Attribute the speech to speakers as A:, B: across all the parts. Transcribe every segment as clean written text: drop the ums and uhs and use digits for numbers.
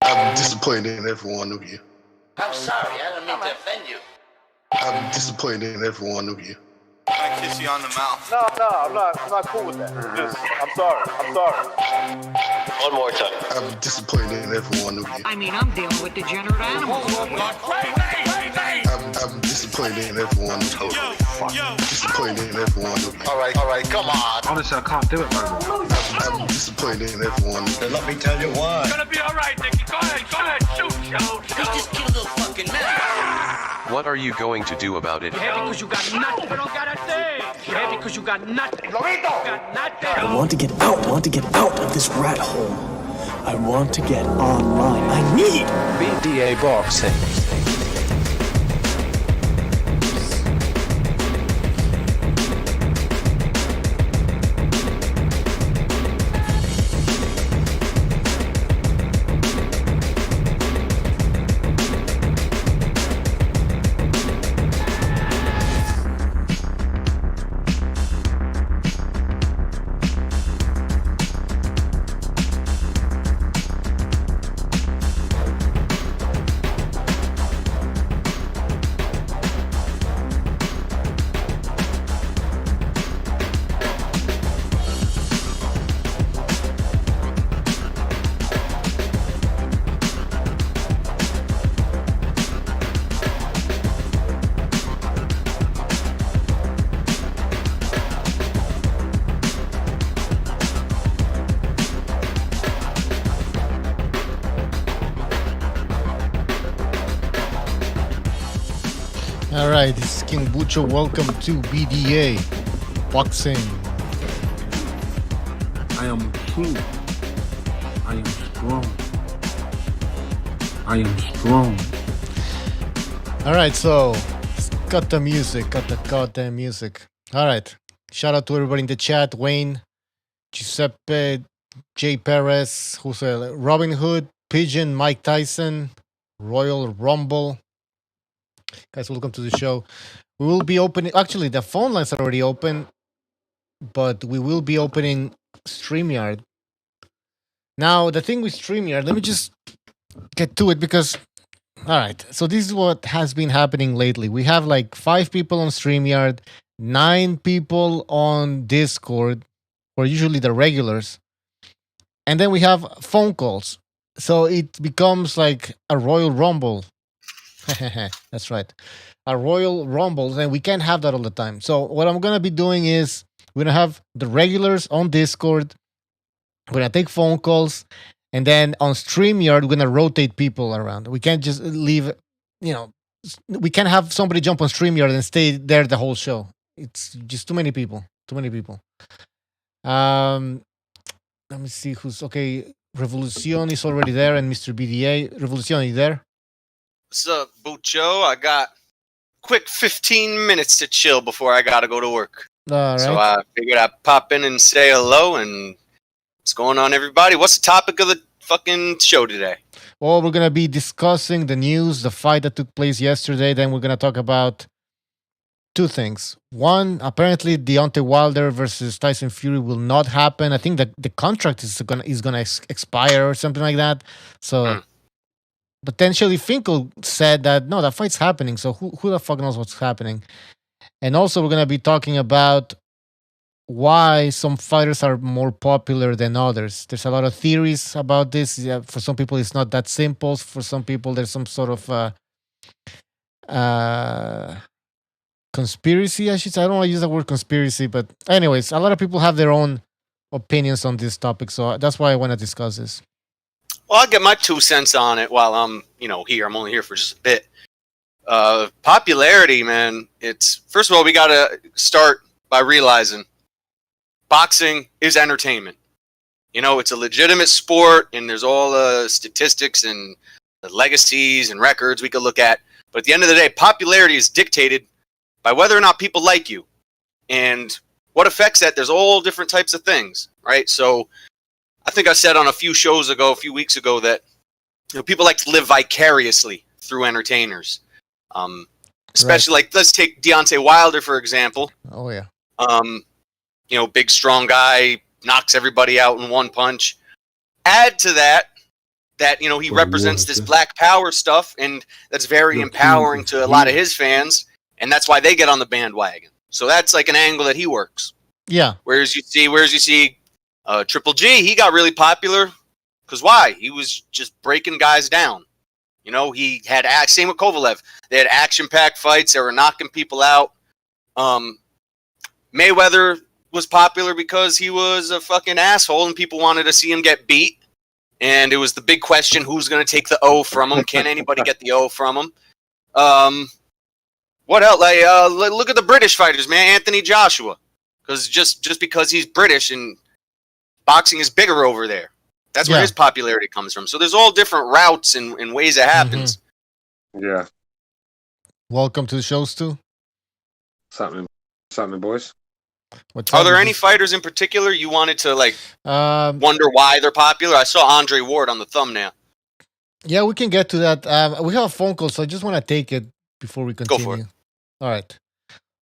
A: I'm disappointed in every one of you.
B: I'm sorry, I don't mean to offend you.
A: I'm disappointed in every one of you.
C: I kiss you on the mouth.
D: No, I'm not cool with that. I'm sorry.
B: One more time.
A: I'm disappointed in every one of you.
E: I mean, I'm dealing with degenerate animals.
A: I'm disappointed in every one of you. Disappointed in every one of you.
B: All right, come on.
F: Honestly, I can't do it, man.
A: I'm disappointed in every one of you.
B: Let me tell you why.
D: It's gonna be all right, Nicky. Go ahead, shoot.
B: You just killed a fucking man.
G: What are you going to do about it?
D: Yeah, because you got nothing. You don't got a thing. Yeah, because you got nothing. Lobito! Got nothing.
H: I want to get out of this rat hole. I want to get online. I need
F: BDA boxing.
I: All right, this is King Bucho. Welcome to BDA Boxing.
F: I am true. I am strong. I am strong.
I: All right, so got the music, got the goddamn music. All right, shout out to everybody in the chat: Wayne, Giuseppe, Jay Perez, who's Robin Hood, Pigeon, Mike Tyson, Royal Rumble. Guys, welcome to the show. We will be opening. Actually, the phone lines are already open, but we will be opening StreamYard. Now, the thing with StreamYard, let me just get to it because, all right, so this is what has been happening lately. We have like 5 people on StreamYard, 9 people on Discord, or usually the regulars, and then we have phone calls. So it becomes like a Royal Rumble. That's right. A Royal Rumble, and we can't have that all the time. So what I'm going to be doing is we're going to have the regulars on Discord. We're going to take phone calls. And then on StreamYard, we're going to rotate people around. We can't just leave, we can't have somebody jump on StreamYard and stay there the whole show. It's just too many people. Let me see who's, okay. Revolucion is already there, and Mr. BDA. Revolucion, are you there?
C: What's up, Bucho? I got quick 15 minutes to chill before I gotta go to work.
I: All right.
C: So I figured I'd pop in and say hello and what's going on, everybody? What's the topic of the fucking show today?
I: Well, we're going to be discussing the news, the fight that took place yesterday. Then we're going to talk about 2 things. One, apparently Deontay Wilder versus Tyson Fury will not happen. I think that the contract is going to expire or something like that. So potentially Finkel said that, no, that fight's happening. So who the fuck knows what's happening? And also we're going to be talking about why some fighters are more popular than others. There's a lot of theories about this. Yeah, for some people, it's not that simple. For some people, there's some sort of conspiracy, I should say. I don't want to use the word conspiracy, but anyways, a lot of people have their own opinions on this topic. So that's why I want to discuss this.
C: Well, I'll get my 2 cents on it while I'm, here. I'm only here for just a bit. Popularity, man. It's, first of all, we got to start by realizing boxing is entertainment. It's a legitimate sport, and there's all the statistics and the legacies and records we could look at. But at the end of the day, popularity is dictated by whether or not people like you. And what affects that, there's all different types of things, right? So I think I said on a few weeks ago, that people like to live vicariously through entertainers. Especially like, let's take Deontay Wilder, for example.
I: Oh, yeah.
C: Big, strong guy, knocks everybody out in one punch. Add to that, that he
F: Well,
C: represents
F: Ward,
C: this
F: yeah.
C: black power stuff, and that's very
F: Your
C: empowering
F: king
C: to a
F: is
C: lot of
F: here.
C: his fans, and that's why they get on the bandwagon. So that's like an angle that he works.
I: Yeah.
C: Whereas you see Triple G, he got really popular because why? He was just breaking guys down. He had same with Kovalev. They had action-packed fights. They were knocking people out. Mayweather was popular because he was a fucking asshole and people wanted to see him get beat. And it was the big question, who's going to take the O from him? Can anybody get the O from him? What else? Look at the British fighters, man. Anthony Joshua. Because just because he's British and boxing is bigger over there. That's where his popularity comes from. So there's all different routes and ways it happens.
J: Yeah.
I: Welcome to the show, Stu.
J: Something, boys.
C: Are there any fighters in particular you wanted to wonder why they're popular? I saw Andre Ward on the thumbnail.
I: Yeah, we can get to that. We have a phone call, so I just want to take it before we continue.
C: Go for it.
I: All right.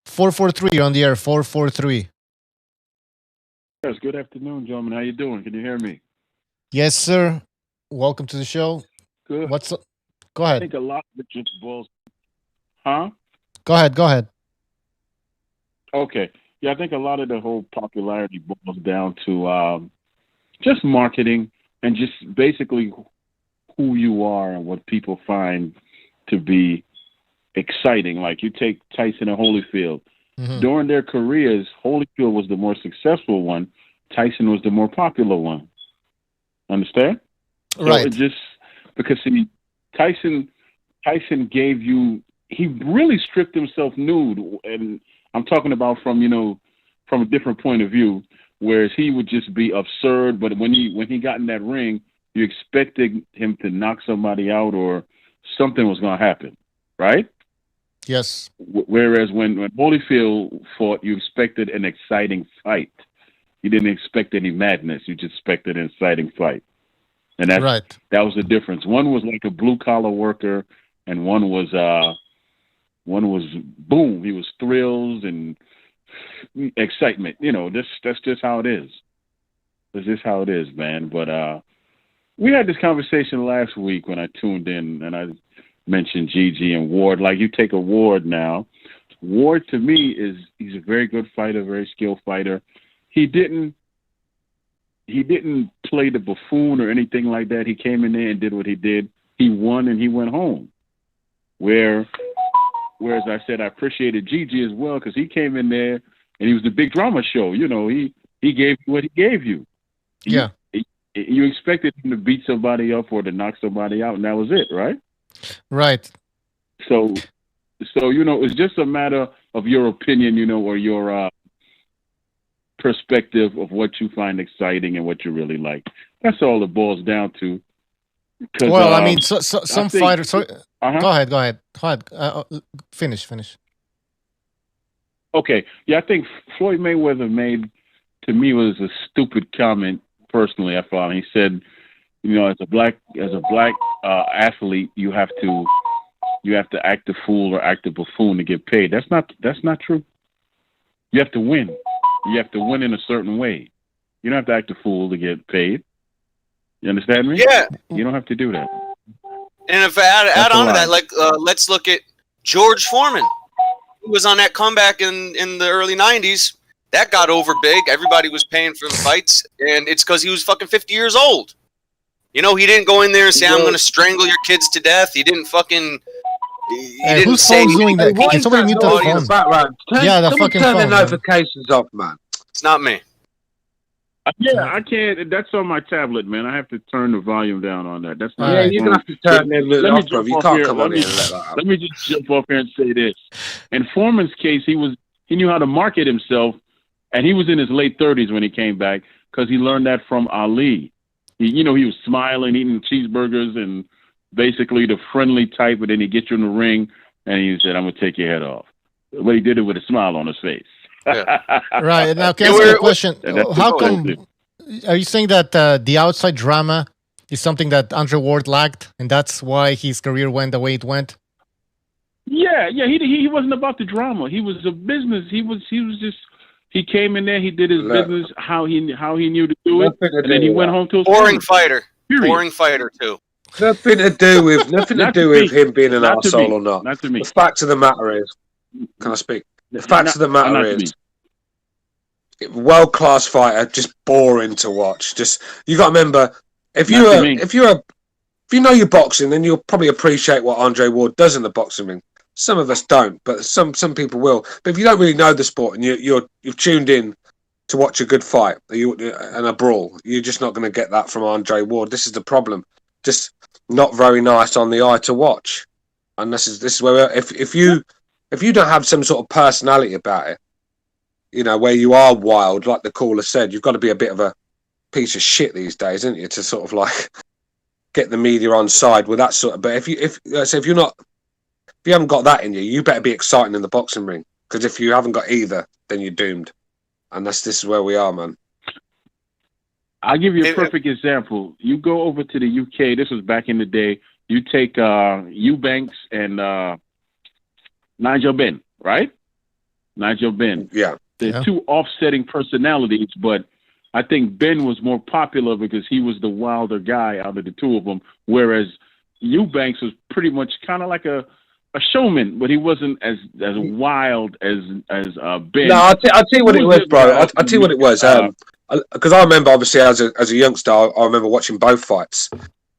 I: 443 on the air. 443.
K: Yes, good afternoon, gentlemen. How you doing? Can you hear me?
I: Yes, sir. Welcome to the show.
K: Good.
I: Go ahead.
K: I think a lot of it just boils. Huh?
I: Go ahead.
K: Okay. Yeah, I think a lot of the whole popularity boils down to just marketing and just basically who you are and what people find to be exciting. Like you take Tyson and Holyfield.
I: Mm-hmm.
K: During their careers, Holyfield was the more successful one. Tyson was the more popular one. Understand?
I: Right.
K: So it just because Tyson gave you, he really stripped himself nude, and I'm talking about from a different point of view, whereas he would just be absurd. But when he got in that ring, you expected him to knock somebody out or something was going to happen, right?
I: Yes.
K: Whereas when Holyfield fought, you expected an exciting fight. You didn't expect any madness. You just expected an exciting fight. And that was the difference. One was like a blue collar worker, and one was boom. He was thrills and excitement. That's just how it is. That's just how it is, man. But we had this conversation last week when I tuned in, and I mentioned Gigi and Ward. Like you take a Ward now. Ward to me he's a very good fighter, very skilled fighter. He didn't play the buffoon or anything like that. He came in there and did what he did. He won and he went home. Whereas I said I appreciated Gigi as well because he came in there and he was the big drama show. He gave you what he gave you.
I: Yeah.
K: You expected him to beat somebody up or to knock somebody out, and that was it, right?
I: Right.
K: So it's just a matter of your opinion, or your perspective of what you find exciting and what you really like. That's all it boils down to.
I: Well, I mean, some fighters. Go ahead. Finish.
K: Okay. Yeah, I think Floyd Mayweather made, to me, was a stupid comment. Personally, I thought he said, as a black athlete, you have to act a fool or act a buffoon to get paid. That's not true. You have to win. You have to win in a certain way. You don't have to act a fool to get paid. You understand me?
C: Yeah.
K: You don't have to do that.
C: And if I add on to that, let's look at George Foreman, who was on that comeback in the early 90s. That got over big. Everybody was paying for the fights, and it's because he was fucking 50 years old. He didn't go in there and say, I'm going to strangle your kids to death. He didn't fucking...
I: Hey, whose phone's doing that? Can somebody mute that phone? The fucking phone.
J: Turn the notifications off, man.
C: It's not me.
K: Yeah, I can't. That's on my tablet, man. I have to turn the volume down on that. That's not.
J: Yeah, you're gonna have to turn it off, bro. You can't come on here and let that up.
K: Let me just jump off here and say this. In Foreman's case, he knew how to market himself, and he was in his late 30s when he came back because he learned that from Ali. He was smiling, eating cheeseburgers, and basically the friendly type. But then he get you in the ring, and he said, "I'm gonna take your head off." But he did it with a smile on his face.
C: Yeah.
I: Right. Now, can I ask you a question? How come? Are you saying that the outside drama is something that Andre Ward lacked, and that's why his career went the way it went?
K: Yeah. He wasn't about the drama. He was a business. He was just. He came in there. He did his business how he knew to do it, and then he went home to his
C: boring fighter. boring fighter too.
J: Nothing to do with him being an arsehole or not.
K: Not to me.
J: The fact of the matter is, can I speak? The fact of the matter is, world class fighter, just boring to watch. Just you got to remember, if you know your boxing, then you'll probably appreciate what Andre Ward does in the boxing ring. Some of us don't, but some people will. But if you don't really know the sport and you've tuned in to watch a good fight and a brawl, you're just not going to get that from Andre Ward. This is the problem. Just not very nice on the eye to watch. And this is where if you don't have some sort of personality about it, you know, where you are wild, like the caller said, you've got to be a bit of a piece of shit these days, isn't you, to sort of like get the media on side with that sort of. But if you haven't got that in you, you better be exciting in the boxing ring, because if you haven't got either, then you're doomed. And this is where we are, man.
K: I'll give you a perfect example. You go over to the UK. This was back in the day. You take Eubanks and Nigel Benn, right? Nigel Benn.
J: Yeah.
K: They're two offsetting personalities, but I think Ben was more popular because he was the wilder guy out of the two of them, whereas Eubanks was pretty much kind of like a showman, but he wasn't as wild as Ben.
J: No, I'll tell you what it was, bro. I'll tell you what it was. Because I remember, obviously, as a youngster, I remember watching both fights,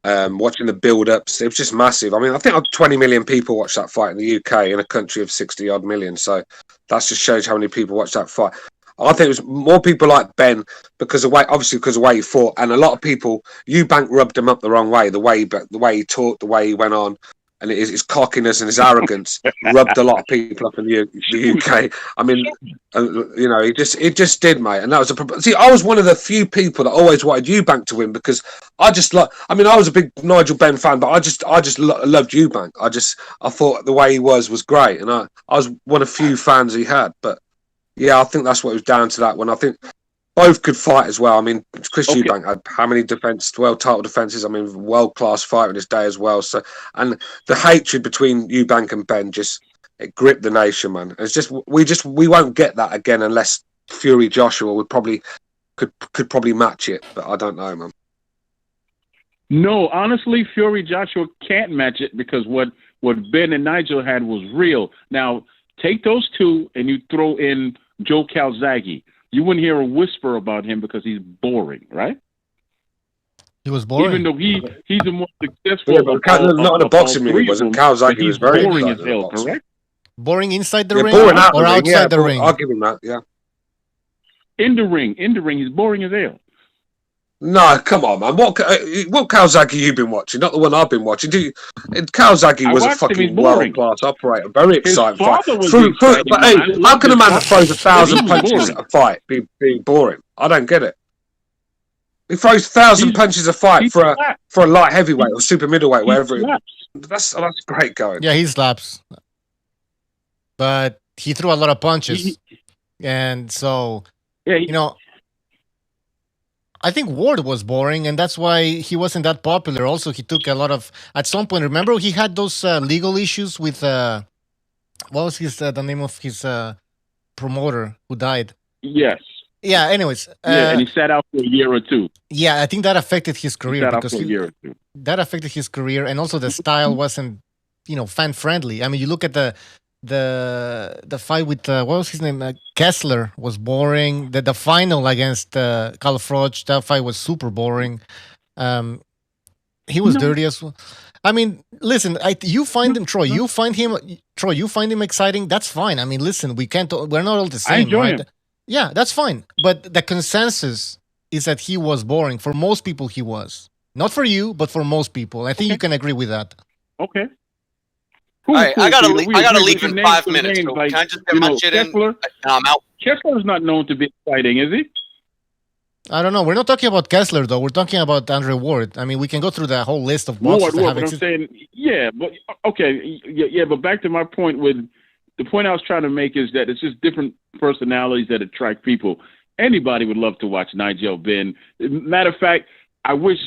J: watching the build-ups. It was just massive. I mean, I think 20 million people watched that fight in the UK in a country of 60-odd million. So that just shows how many people watched that fight. I think it was more people like Ben because of the way he fought, and a lot of people, Eubank rubbed him up the wrong way. The way he talked, the way he went on, and his cockiness and his arrogance rubbed a lot of people up in the UK. I mean, you know, it just did, mate. And that was see, I was one of the few people that always wanted Eubank to win because I was a big Nigel Benn fan, but I just loved Eubank. I thought the way he was great, and I was one of few fans he had. But yeah, I think that's what it was down to that one. I think both could fight as well. I mean, Chris Eubank had how many world title defenses? I mean, world-class fighter in his day as well. So, and the hatred between Eubank and Ben it gripped the nation, man. It's just we won't get that again unless Fury Joshua could probably match it, but I don't know, man.
K: No, honestly, Fury Joshua can't match it because what Ben and Nigel had was real. Now, take those two and you throw in Joe Calzaghe. You wouldn't hear a whisper about him because he's boring, right?
I: He was boring.
K: Even though he's the more successful.
J: Yeah, but not in the boxing ring, wasn't Calzaghe was very
K: boring as hell, correct?
I: Boring inside the ring
J: or
I: outside the ring?
J: I'll give him that, yeah.
K: In the ring, he's boring as hell.
J: No, come on, man. What Calzaghe you been watching? Not the one I've been watching. Calzaghe was a fucking world-class operator. Very exciting fight. But hey, how can a man that throws 1,000 punches at a fight be boring? I don't get it. He throws 1,000 punches a fight for a light heavyweight or super middleweight, wherever it is. That's great going.
I: Yeah, he slaps. But he threw a lot of punches. And so, you know, I think Ward was boring, and that's why he wasn't that popular. Also, he took a lot of... At some point, remember he had those legal issues with... what was the name of his promoter who died?
K: Yes.
I: Yeah, anyways.
K: And he sat out for a year or two.
I: Yeah, I think that affected his career.
K: He sat out for a year or two.
I: That affected his career, and also the style wasn't, fan-friendly. I mean, you look at the fight with what was his name? Kessler was boring. The final against Carl Froch, that fight was super boring. He was dirty as well. I mean, listen, you find him, Troy. You find him exciting. That's fine. I mean, listen, we're not all the same,
K: I enjoy
I: right?
K: him.
I: Yeah, that's fine. But the consensus is that he was boring. For most people, he was. Not for you, but for most people. I think you can agree with that.
K: Okay.
C: All right, I gotta leave in 5 minutes. So can I just get my shit in? No, I'm out.
K: Kessler's not known to be exciting, is he?
I: I don't know. We're not talking about Kessler, though. We're talking about Andre Ward. I mean, we can go through the whole list of boxers that have
K: but I'm saying, but okay, but back to my point the point I was trying to make is that it's just different personalities that attract people. Anybody would love to watch Nigel Benn. Matter of fact, I wish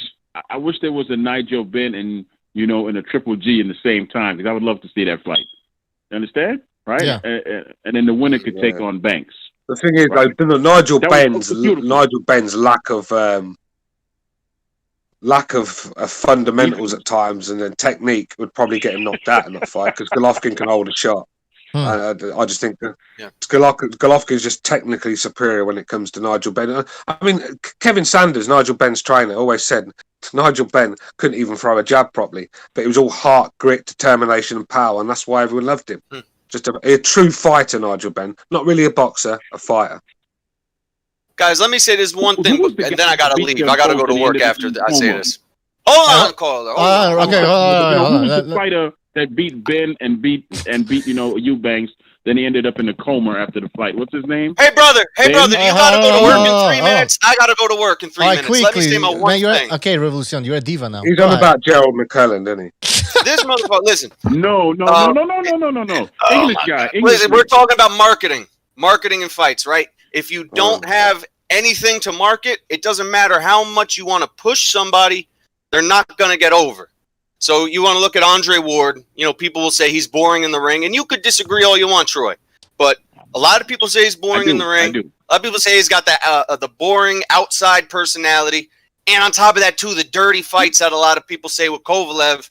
K: there was a Nigel Benn and in a Triple G in the same time, because I would love to see that fight. You understand? Right?
I: Yeah.
K: And then the winner could take on Banks.
J: The thing is, though, Nigel Benn's lack lack of fundamentals at times and then technique would probably get him knocked out in that fight because Golovkin can hold a shot. I just think that Golovkin is just technically superior when it comes to Nigel Benn. I mean, Kevin Sanders, Nigel Benn's trainer, always said Nigel Benn couldn't even throw a jab properly, but it was all heart, grit, determination, and power, and that's why everyone loved him. Just a true fighter, Nigel Benn. Not really a boxer, a fighter.
C: Guys, let me say this one thing, and then I gotta leave. I gotta go to work after I say this. Hold on, caller.
I: Okay, hold on.
K: The fighter that beat Ben and beat Eubanks. Then he ended up in a coma after the fight. What's his name?
C: Hey, brother. You gotta go to work in 3 minutes. I gotta go to work in 3 minutes.
I: Quickly.
C: Let me say my one thing.
I: Okay, Revolution, you're a diva now.
J: He's on about Gerald McClellan, isn't he?
C: This motherfucker, listen.
K: No. English guy.
C: Listen, we're talking about marketing and fights, right? If you don't have anything to market, it doesn't matter how much you want to push somebody, they're not going to get over. So you want to look at Andre Ward, people will say he's boring in the ring, and you could disagree all you want, Troy. But a lot of people say he's boring in the ring. A lot of people say he's got that the boring outside personality. And on top of that, too, the dirty fights that a lot of people say with Kovalev.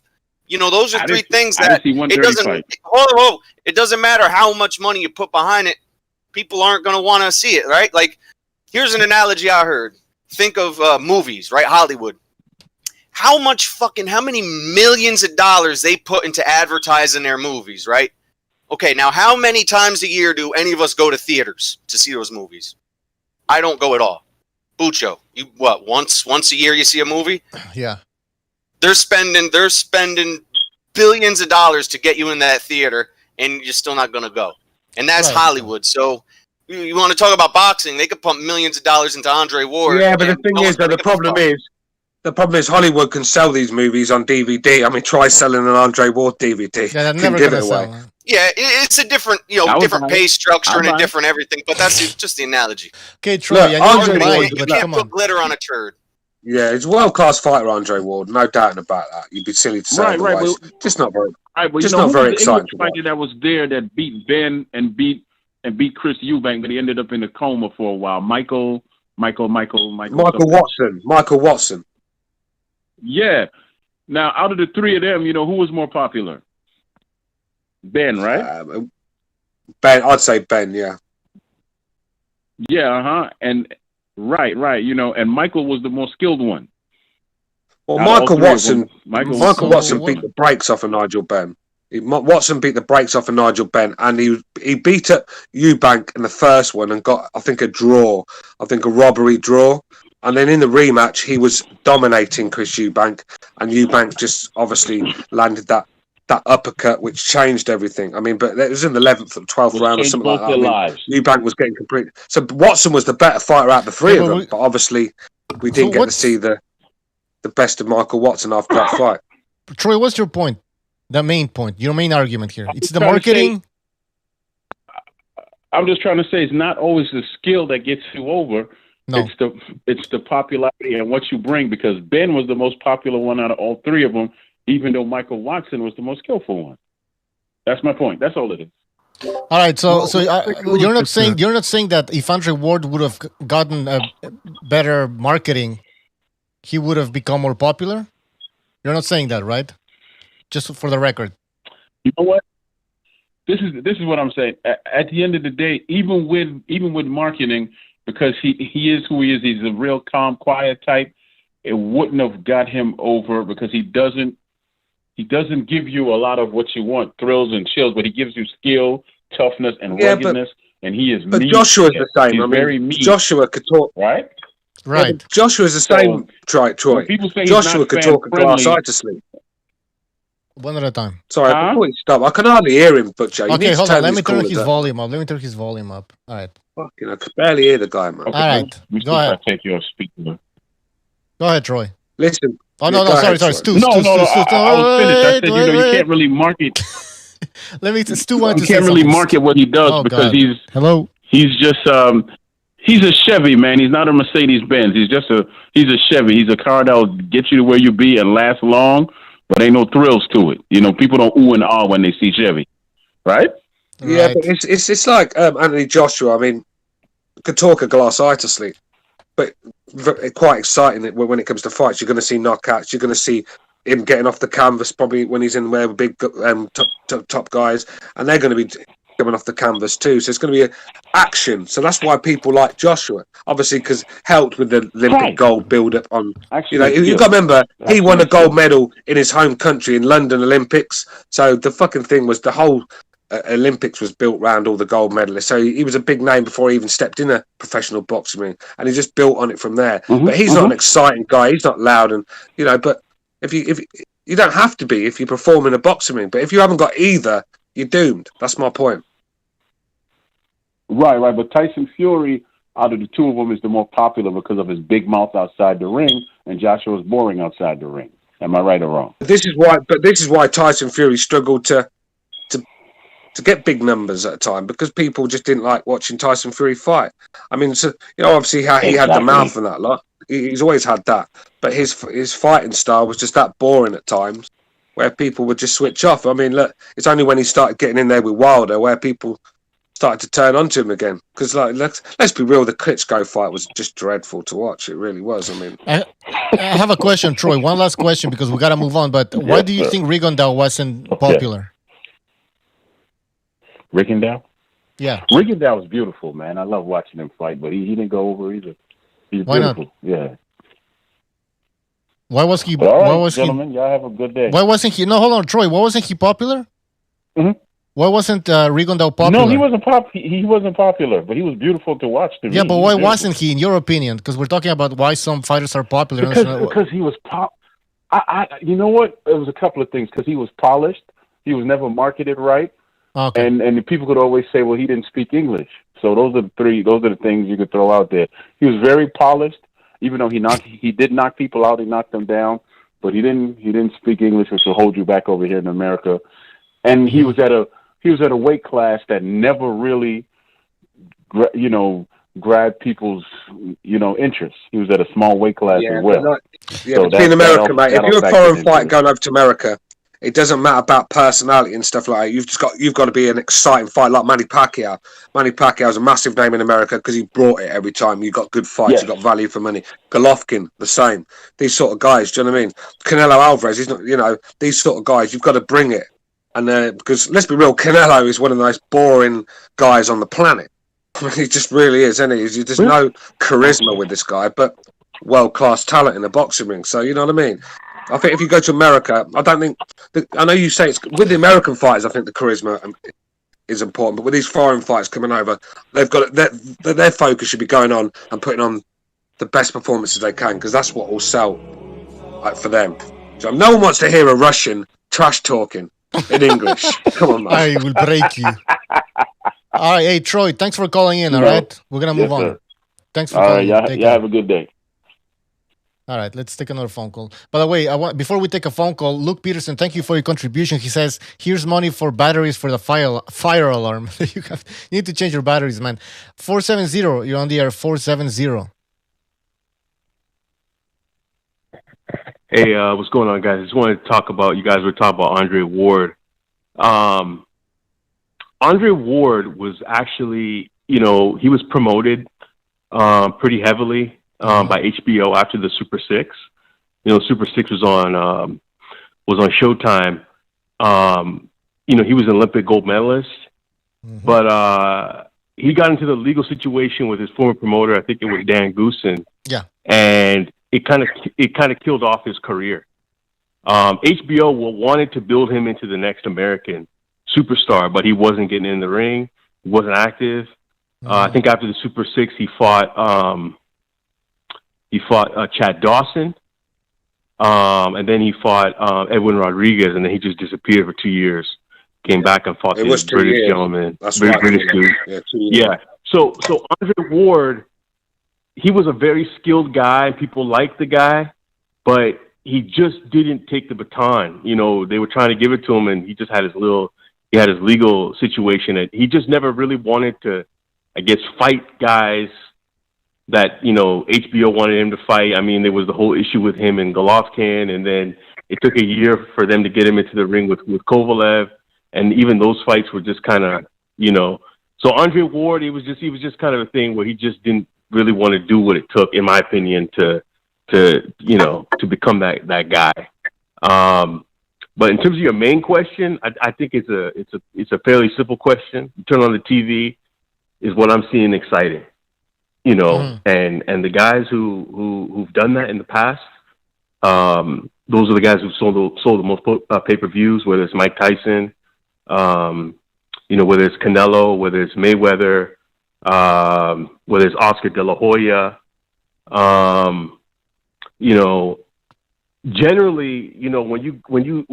C: Those are three things that it doesn't matter how much money you put behind it. People aren't going to want to see it, right? Like, here's an analogy I heard. Think of movies, right? Hollywood. How many millions of dollars they put into advertising their movies, right? Okay, now how many times a year do any of us go to theaters to see those movies? I don't go at all. Bucho, you once a year you see a movie?
I: Yeah.
C: They're spending billions of dollars to get you in that theater, and you're still not going to go. And that's Hollywood. So you want to talk about boxing? They could pump millions of dollars into Andre Ward.
J: Yeah, but the thing is that the problem is Hollywood can sell these movies on DVD. I mean, try selling an Andre Ward DVD.
I: Yeah, that's never going to sell.
C: Yeah, it's a different, different pay structure and a different everything. But that's just the analogy.
I: Okay, Troy,
C: you can't put glitter on a turd.
J: Yeah, he's a world-class fighter, Andre Ward. No doubt about that. You'd be silly to say otherwise. Just not very. Not very exciting.
K: Fighter that was there that beat Ben and beat Chris Eubank, but he ended up in a coma for a while. Michael
J: Watson. Michael Watson.
K: Yeah. Now, out of the three of them, who was more popular? Ben, right?
J: Ben, I'd say Ben. Yeah.
K: Yeah. And right. And Michael was the more skilled one.
J: Well, Michael Watson beat the brakes off of Nigel Benn. Watson beat the brakes off of Nigel Benn, and he beat up Eubank in the first one and got, I think, a robbery draw. And then in the rematch, he was dominating Chris Eubank, and Eubank just obviously landed that uppercut, which changed everything. I mean, but it was in the 11th or 12th round or something like that. Eubank was getting complete. So Watson was the better fighter out of the three of them, but obviously we didn't get to see the best of Michael Watson after that fight.
I: Troy, what's your point? The main point, your main argument here. It's the marketing.
K: I'm just trying to say it's not always the skill that gets you over. No. It's the popularity and what you bring, because Ben was the most popular one out of all three of them, even though Michael Watson was the most skillful one. That's my point. That's all it is.
I: All right, so you're not saying that if Andre Ward would have gotten a better marketing, he would have become more popular? You're not saying that, right? Just for the record.
K: You know what? This is what I'm saying. At the end of the day, even with marketing, because he is who he is, he's a real calm, quiet type. It wouldn't have got him over because he doesn't give you a lot of what you want, thrills and chills, but he gives you skill, toughness, and ruggedness. And he is.
J: But
K: mean.
J: Joshua's the same.
K: He's very mean.
J: Joshua could talk,
K: right?
J: Right. Yeah, Joshua's the same. Troy. Joshua could talk a glass eye to sleep.
I: One at a time.
J: Sorry, before you stop, I can hardly hear him, Butcher.
I: Okay, hold on. Let me turn his volume up. All right.
J: Fucking, I could barely hear the guy, man.
I: Okay, all right. Go ahead.
K: Take your speaker.
I: Go ahead, Troy.
J: Listen.
I: Oh, no, sorry. Stu.
K: I was finished. I said, you can't really market.
I: Stu wanted to say
K: You can't really market what he does because he's just, he's a Chevy, man. He's not a Mercedes-Benz. He's a Chevy. He's a car that will get you to where you be and last long. But ain't no thrills to it. People don't ooh and ah when they see Chevy, right?
J: Yeah, but it's like Anthony Joshua. I mean, could talk a glass eye to sleep. but quite exciting when it comes to fights. You're going to see knockouts. You're going to see him getting off the canvas probably when he's in there with big top guys, and they're going to be coming off the canvas too. So it's going to be action. So that's why people like Joshua, obviously, because helped with the Olympic gold build up on.
K: Actually,
J: You've got to remember he won a gold medal in his home country in London Olympics. So the fucking thing was the whole Olympics was built around all the gold medalists. So he was a big name before he even stepped in a professional boxing ring, and he just built on it from there. But he's not an exciting guy. He's not loud, and But if you don't have to be if you perform in a boxing ring. But if you haven't got either, you're doomed. That's my point.
K: Right. But Tyson Fury, out of the two of them, is the more popular because of his big mouth outside the ring, and Joshua's boring outside the ring. Am I right or wrong?
J: This is why Tyson Fury struggled to get big numbers at a time, because people just didn't like watching Tyson Fury fight. I mean, so, obviously he had the mouth and that lot. He's always had that, but his fighting style was just that boring at times, where people would just switch off. I mean, look, it's only when he started getting in there with Wilder where people started to turn onto him again. Because let's be real, the Klitschko fight was just dreadful to watch. It really was. I mean,
I: I have a question, Troy. One last question because we got to move on. But why do you think Rigondeaux wasn't popular?
K: Rigondeaux?
I: Yeah.
K: Rigondeaux was beautiful, man. I love watching him fight, but he didn't go over either. He's
I: why
K: beautiful.
I: Not?
K: Yeah.
I: Why was he?
K: All right,
I: why was
K: gentlemen, y'all have a good day.
I: Why wasn't he? No, hold on, Troy. Why wasn't he popular? Why wasn't Rigondeaux popular?
K: No, he wasn't He wasn't popular, but he was beautiful to watch. To
I: yeah,
K: me.
I: but why wasn't he, in your opinion? Because we're talking about why some fighters are popular.
K: Because he was you know what? It was a couple of things. Because he was polished. He was never marketed right.
I: Okay.
K: And the people could always say, well, he didn't speak English. So those are the things you could throw out there. He was very polished, even though he did knock people out, he knocked them down, but he didn't speak English, which will hold you back over here in America. And he was at a weight class that never really grabbed people's interest. He was at a small weight class as well.
J: In America, mate, if you're a foreign fighter going over to America, it doesn't matter about personality and stuff like that. You've got to be an exciting fight, like Manny Pacquiao. Manny Pacquiao is a massive name in America because he brought it every time. You got good fights, you got value for money. Golovkin, the same. These sort of guys, do you know what I mean? Canelo Alvarez, he's not. These sort of guys, you've got to bring it. And because let's be real, Canelo is one of the most boring guys on the planet. He just really is, isn't he? There's no charisma with this guy, but world-class talent in the boxing ring. So you know what I mean? I think if you go to America, I don't think. I know you say it's with the American fighters. I think the charisma is important, but with these foreign fighters coming over, they've got their focus should be going on and putting on the best performances they can, because that's what will sell, for them. So no one wants to hear a Russian trash talking in English. Come on, man.
I: I will break you. All right, hey Troy, thanks for calling in. All right, we're gonna move on.
K: Sir.
I: Thanks for calling.
K: All right, y'all have a good day.
I: All right, let's take another phone call. By the way, before we take a phone call, Luke Peterson, thank you for your contribution. He says, "Here's money for batteries for the fire alarm. You need to change your batteries, man." 470, you're on the air. 470.
L: Hey, what's going on, guys? I just wanted to talk about. You guys were talking about Andre Ward. Andre Ward was actually, he was promoted pretty heavily. By HBO after the Super Six. Super Six was on Showtime. He was an Olympic gold medalist, but he got into the legal situation with his former promoter. I think it was Dan Goosen.
I: Yeah,
L: and it kind of killed off his career. HBO wanted to build him into the next American superstar, but he wasn't getting in the ring. He wasn't active. I think after the Super Six, he fought Chad Dawson, and then he fought Edwin Rodriguez, and then he just disappeared for 2 years. Came back and fought this British gentleman.
J: That's
L: very
J: right.
L: British dude. Yeah. So Andre Ward, he was a very skilled guy. People liked the guy, but he just didn't take the baton. They were trying to give it to him, and he just had his legal situation. And he just never really wanted to, I guess, fight guys that HBO wanted him to fight. I mean, there was the whole issue with him and Golovkin, and then it took a year for them to get him into the ring with Kovalev, and even those fights were just kind of So Andre Ward, he was just kind of a thing where he just didn't really want to do what it took, in my opinion, to become that guy. But in terms of your main question, I think it's a fairly simple question. You turn on the TV, is what I'm seeing exciting, and the guys who've done that in the past, those are the guys who sold the most pay-per-views, whether it's Mike Tyson, whether it's Canelo, whether it's Mayweather, whether it's Oscar De La Hoya, generally, when you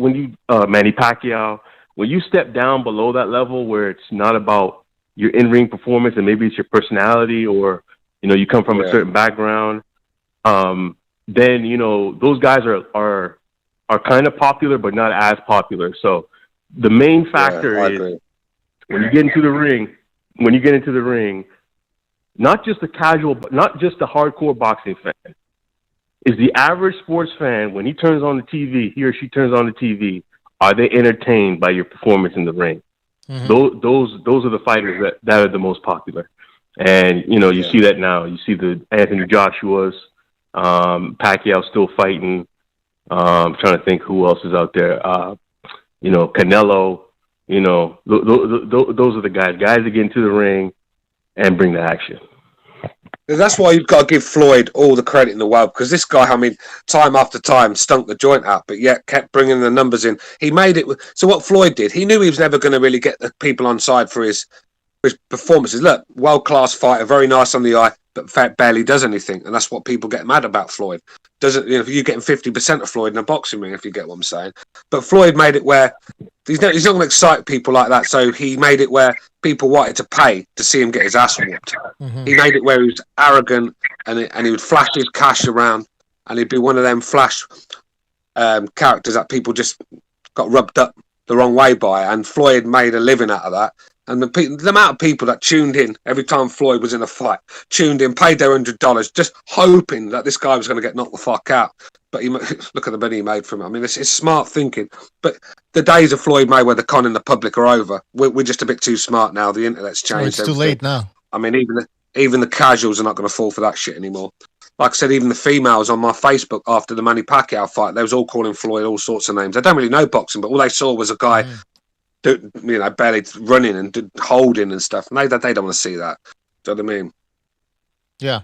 L: Manny Pacquiao, when you step down below that level where it's not about your in-ring performance and maybe it's your personality or, you come from a certain background, then, those guys are kind of popular, but not as popular. So the main factor is when you get into the ring, not just the casual, not just the hardcore boxing fan, is the average sports fan, when he turns on the TV, he or she turns on the TV, are they entertained by your performance in the ring? Mm-hmm. Those are the fighters that are the most popular. And, you see that now. You see the Anthony Joshua's, Pacquiao still fighting. I'm trying to think who else is out there. Canelo, those are the guys that get into the ring and bring the action.
J: That's why you've got to give Floyd all the credit in the world, because this guy, time after time stunk the joint out, but yet kept bringing the numbers in. He made it. So what Floyd did, he knew he was never going to really get the people on side for his performances. Look, world-class fighter, very nice on the eye, but barely does anything, and that's what people get mad about Floyd. Doesn't you're getting 50% of Floyd in a boxing ring, if you get what I'm saying. But Floyd made it where he's not going to excite people like that, so he made it where people wanted to pay to see him get his ass whooped. Mm-hmm. He made it where he was arrogant and he would flash his cash around, and he'd be one of them flash characters that people just got rubbed up the wrong way by, and Floyd made a living out of that. And the amount of people that tuned in every time Floyd was in a fight, paid their $100, just hoping that this guy was going to get knocked the fuck out. But look at the money he made from it. It's smart thinking. But the days of Floyd Mayweather conning the public are over. We're just a bit too smart now. The internet's changed.
I: It's too late now.
J: Even the casuals are not going to fall for that shit anymore. Like I said, even the females on my Facebook after the Manny Pacquiao fight, they was all calling Floyd all sorts of names. They don't really know boxing, but all they saw was a guy... barely running and holding and stuff. And they don't want to see that. Do you know what I mean?
I: Yeah,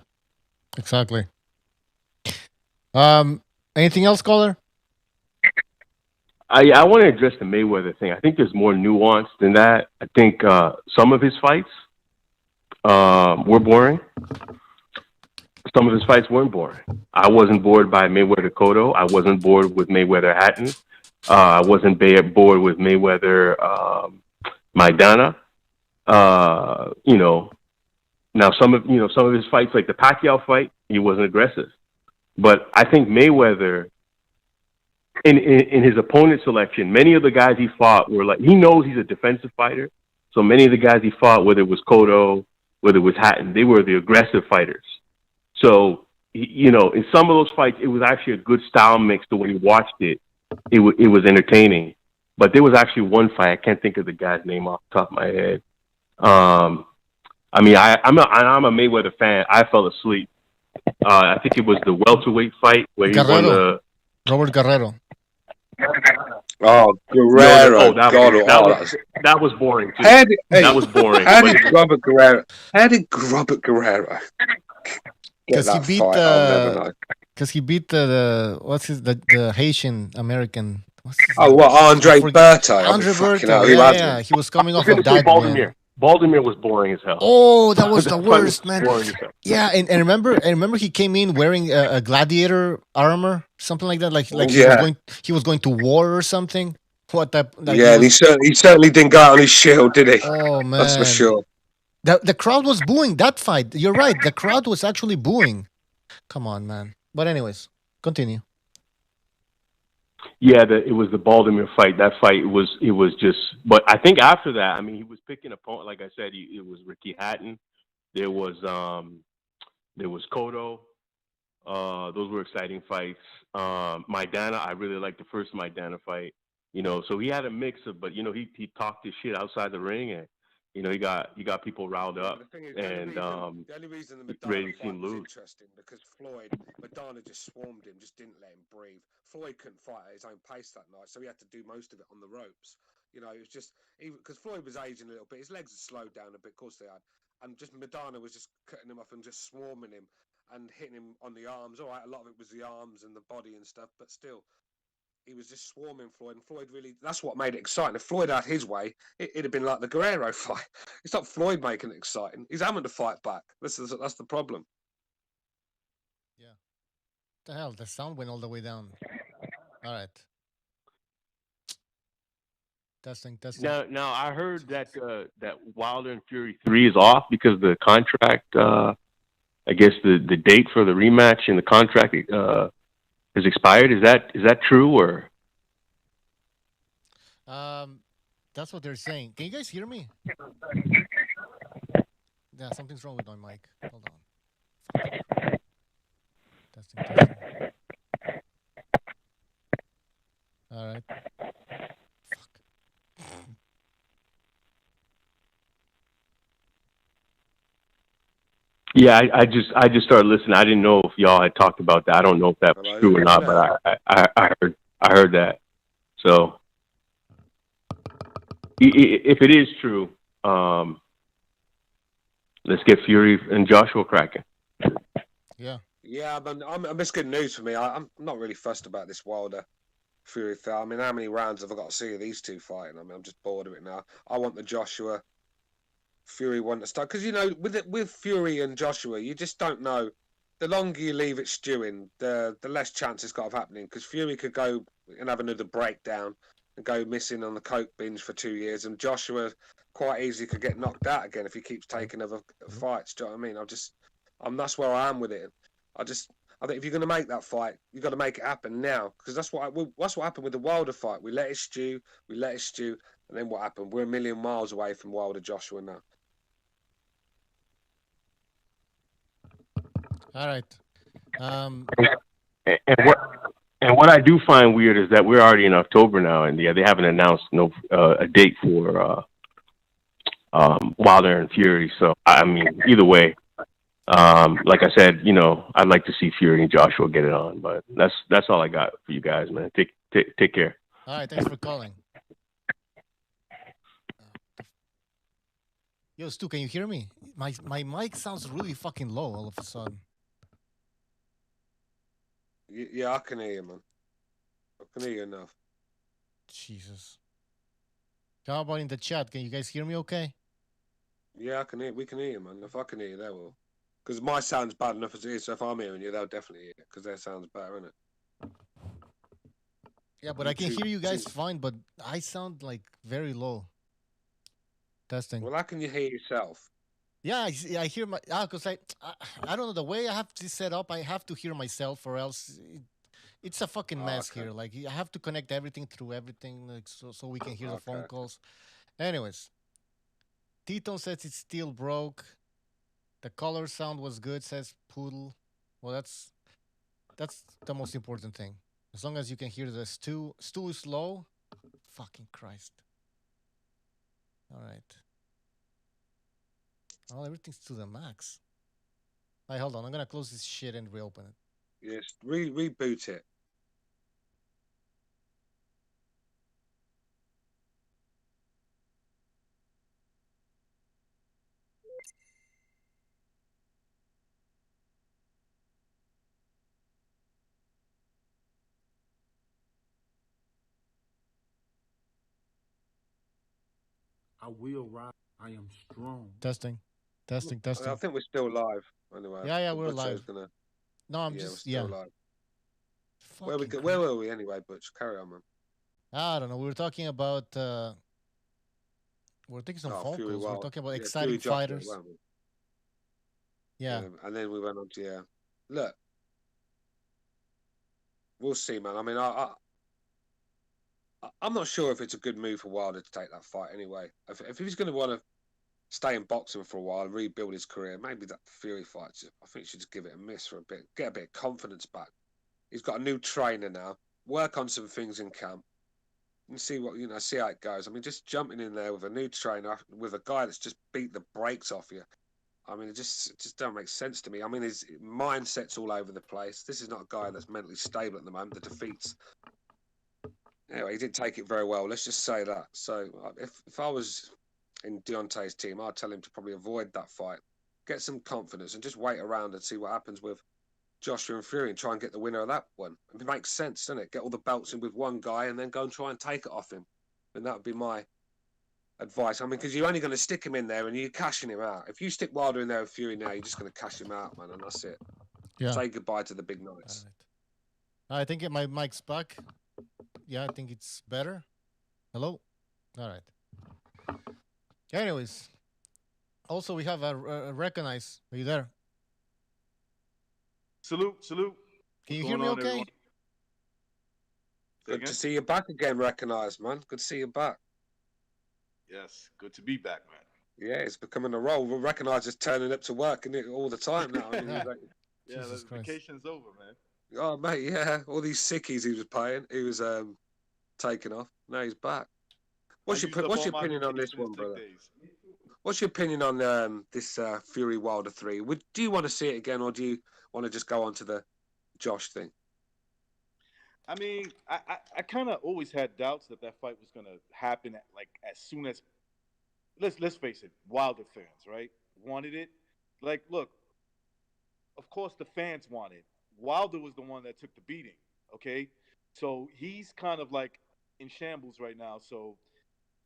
I: exactly. Anything else, caller?
L: I want to address the Mayweather thing. I think there's more nuance than that. I think some of his fights were boring. Some of his fights weren't boring. I wasn't bored by Mayweather Cotto. I wasn't bored with Mayweather Hatton. I wasn't bored with Mayweather Maidana. Now some of his fights, like the Pacquiao fight, he wasn't aggressive. But I think Mayweather, in his opponent selection, many of the guys he fought were like, he knows he's a defensive fighter. So many of the guys he fought, whether it was Cotto, whether it was Hatton, they were the aggressive fighters. So, in some of those fights, it was actually a good style mix. So when you watched it, it was entertaining. But there was actually one fight, I can't think of the guy's name off the top of my head. I'm a Mayweather fan. I fell asleep. I think it was the welterweight fight where he won the...
I: Robert Guerrero.
J: Oh, Guerrero.
L: That was boring, too. That was boring.
J: How did Robert Guerrero
I: Because he beat the Haitian American.
J: Andre Berto.
I: Andre Berto. Yeah. He was coming off of that.
L: Baltimore was boring as hell.
I: Oh, that was the worst, man. Yeah, and remember he came in wearing a gladiator armor, something like that, like he was going to war or something. What that?
J: And he certainly didn't go out on his shield, did he?
I: Oh man,
J: that's for sure.
I: The crowd was booing that fight. You're right. The crowd was actually booing. Come on, man. But anyways, continue.
L: Yeah, it was the Baltimore fight. That fight was just. But I think after that, he was picking opponent. Like I said, it was Ricky Hatton. There was Cotto. Those were exciting fights. Maidana, I really liked the first Maidana fight. So he had a mix of, but he talked his shit outside the ring, and You know, you got people riled up,
J: The thing is,
L: and
J: the only reason the
L: ready
J: Madonna
L: to see him
J: fight was
L: lose.
J: interesting because Madonna just swarmed him, just didn't let him breathe. Floyd couldn't fight at his own pace that night, so he had to do most of it on the ropes. You know, it was just even because Floyd was aging a little bit, his legs had slowed down a bit, of course they had, and just Madonna was just cutting him off and just swarming him and hitting him on the arms. All right, a lot of it was the arms and the body and stuff, but still. He was just swarming Floyd, and Floyd really—that's what made it exciting. If Floyd had his way, it'd have been like the Guerrero fight. It's not Floyd making it exciting; he's having to fight back. That's the problem.
I: Yeah. The hell, the sound went all the way down. All right. Testing.
L: Now I heard that that Wilder and Fury 3 is off because the contract. I guess the date for the rematch in the contract has expired. Is that true or?
I: That's what they're saying. Can you guys hear me? Yeah, something's wrong with my mic. Hold on. Testing. All right. Fuck.
L: Yeah, I just started listening. I didn't know if y'all had talked about that. I don't know if that was true or not, but I heard that. So if it is true, let's get Fury and Joshua cracking.
I: Yeah.
J: Yeah, I'm it's good news for me. I'm not really fussed about this Wilder Fury thing. I mean, how many rounds have I got to see of these two fighting? I mean, I'm just bored of it now. I want the Joshua Fury one to start because you know with Fury and Joshua, you just don't know. The longer you leave it stewing, the less chance it's got of happening. Because Fury could go and have another breakdown and go missing on the coke binge for 2 years, and Joshua quite easily could get knocked out again if he keeps taking other fights. Do you know what I mean? That's where I am with it. I think if you're going to make that fight, you've got to make it happen now because that's what happened with the Wilder fight. We let it stew, and then what happened? We're a million miles away from Wilder Joshua now.
I: All right.
L: And what I do find weird is that we're already in October now, and yeah, they haven't announced a date for Wilder and Fury. So I mean, either way, like I said, you know, I'd like to see Fury and Joshua get it on, but that's all I got for you guys, man. Take care.
I: All right, thanks for calling. Yo, Stu, can you hear me? My mic sounds really fucking low all of a sudden.
J: Yeah, I can hear you, man. I can hear you enough.
I: Jesus. How about in the chat? Can you guys hear me okay?
J: Yeah, I can hear. We can hear you, man. If I can hear you, they will. Because my sound's bad enough as it is. So if I'm hearing you, they'll definitely hear it because their sound's better, isn't it?
I: Yeah, but I can hear you guys fine, but I sound like very low. Testing.
J: Well, how can you hear yourself?
I: Yeah, I hear my because I don't know the way I have this set up. I have to hear myself, or else it's a fucking mess here. Like I have to connect everything through everything, like, so we can hear the phone calls. Anyways, Tito says it's still broke. The color sound was good, says Poodle. Well, that's the most important thing. As long as you can hear the Stu is low. Fucking Christ. All right. Oh, everything's to the max. All right, hold on. I'm going to close this shit and reopen it.
J: Yes, reboot it.
F: I will rise. I am strong.
I: Testing.
J: I think we're still live. Anyway.
I: Yeah, we're live. No, I'm
J: we're
I: just
J: still live.
I: Fucking
J: Where were we anyway, Butch? Carry on, man.
I: I don't know. We were talking about. We're taking some phone calls. We're talking about exciting fighters. Yeah.
J: And then we went on to Look, we'll see, man. I mean, I'm not sure if it's a good move for Wilder to take that fight anyway. If he's going to want to stay in boxing for a while and rebuild his career, maybe that Fury fight, I think he should just give it a miss for a bit, get a bit of confidence back. He's got a new trainer now. Work on some things in camp. and see what see how it goes. I mean, just jumping in there with a new trainer with a guy that's just beat the brakes off you. I mean, it just don't make sense to me. I mean, his mindset's all over the place. This is not a guy that's mentally stable at the moment. The defeats. Anyway, he didn't take it very well. Let's just say that. So if I was in Deontay's team, I'd tell him to probably avoid that fight, get some confidence, and just wait around and see what happens with Joshua and Fury and try and get the winner of that one. It makes sense, doesn't it? Get all the belts in with one guy and then go and try and take it off him. And that would be my advice. I mean, because you're only going to stick him in there and you're cashing him out. If you stick Wilder in there with Fury now, you're just going to cash him out, man, and that's it.
I: Yeah.
J: Say goodbye to the big nights.
I: All right. I think my mic's back. Yeah, I think it's better. Hello? All right. Anyways, also we have a Recognize. Are you there?
M: Salute.
I: Can you hear me okay?
M: Everyone?
J: Good to see you back again, Recognize, man. Good to see you back.
M: Yes, good to be back, man.
J: Yeah, it's becoming a role. We'll Recognize is turning up to work all the time now. I mean,
M: yeah, the vacation's over, man.
J: Oh, mate, yeah. All these sickies he was paying, he was taking off. Now he's back. What's your opinion on this one, brother? What's your opinion on this Fury Wilder 3? Do you want to see it again, or do you want to just go on to the Josh thing?
M: I mean, I kind of always had doubts that fight was going to happen as soon as. Let's face it, Wilder fans, right, wanted it. Like, look, of course the fans wanted. Wilder was the one that took the beating. Okay, so he's kind of like in shambles right now. So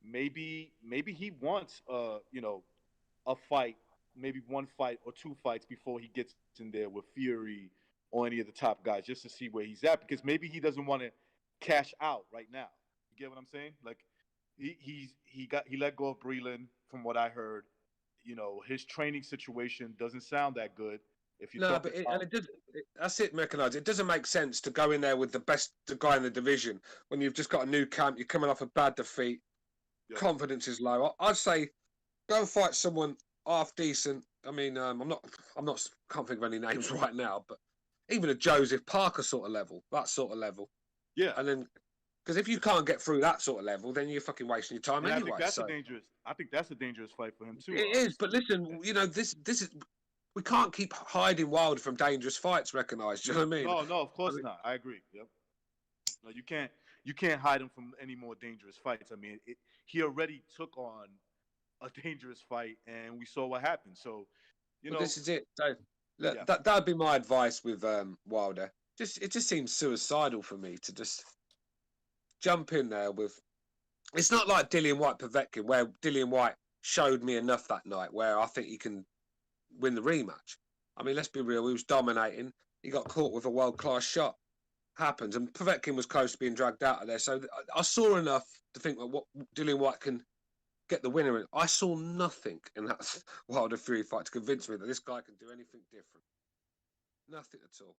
M: maybe he wants a fight, maybe one fight or two fights before he gets in there with Fury or any of the top guys, just to see where he's at, because maybe he doesn't want to cash out right now. You get what I'm saying? Like he let go of Breland, from what I heard. His training situation doesn't sound that good. If you
J: that's it, Mechanized. It doesn't make sense to go in there with the guy in the division when you've just got a new camp. You're coming off a bad defeat. Yeah. Confidence is low. I'd say go and fight someone half decent. I mean, can't think of any names right now, but even a Joseph Parker sort of level, that sort of level.
M: Yeah.
J: And then, because if you can't get through that sort of level, then you're fucking wasting your time anyway.
M: I think that's a dangerous fight for him too.
J: It is, but listen, this is. We can't keep hiding Wilder from dangerous fights. Recognised, do you know what I mean?
M: No, of course not. I agree. Yep. No, you can't hide him from any more dangerous fights. I mean, he already took on a dangerous fight, and we saw what happened. So,
J: this is it. So, look, yeah. That'd be my advice with Wilder. It just seems suicidal for me to just jump in there with. It's not like Dillian Whyte-Povetkin, where Dillian Whyte showed me enough that night, where I think he can win the rematch. I mean, let's be real. He was dominating. He got caught with a world-class shot. Happens. And Povetkin was close to being dragged out of there. So I saw enough to think that what Dillian Whyte can get the winner in. I saw nothing in that Wilder Fury fight to convince me that this guy can do anything different. Nothing at all.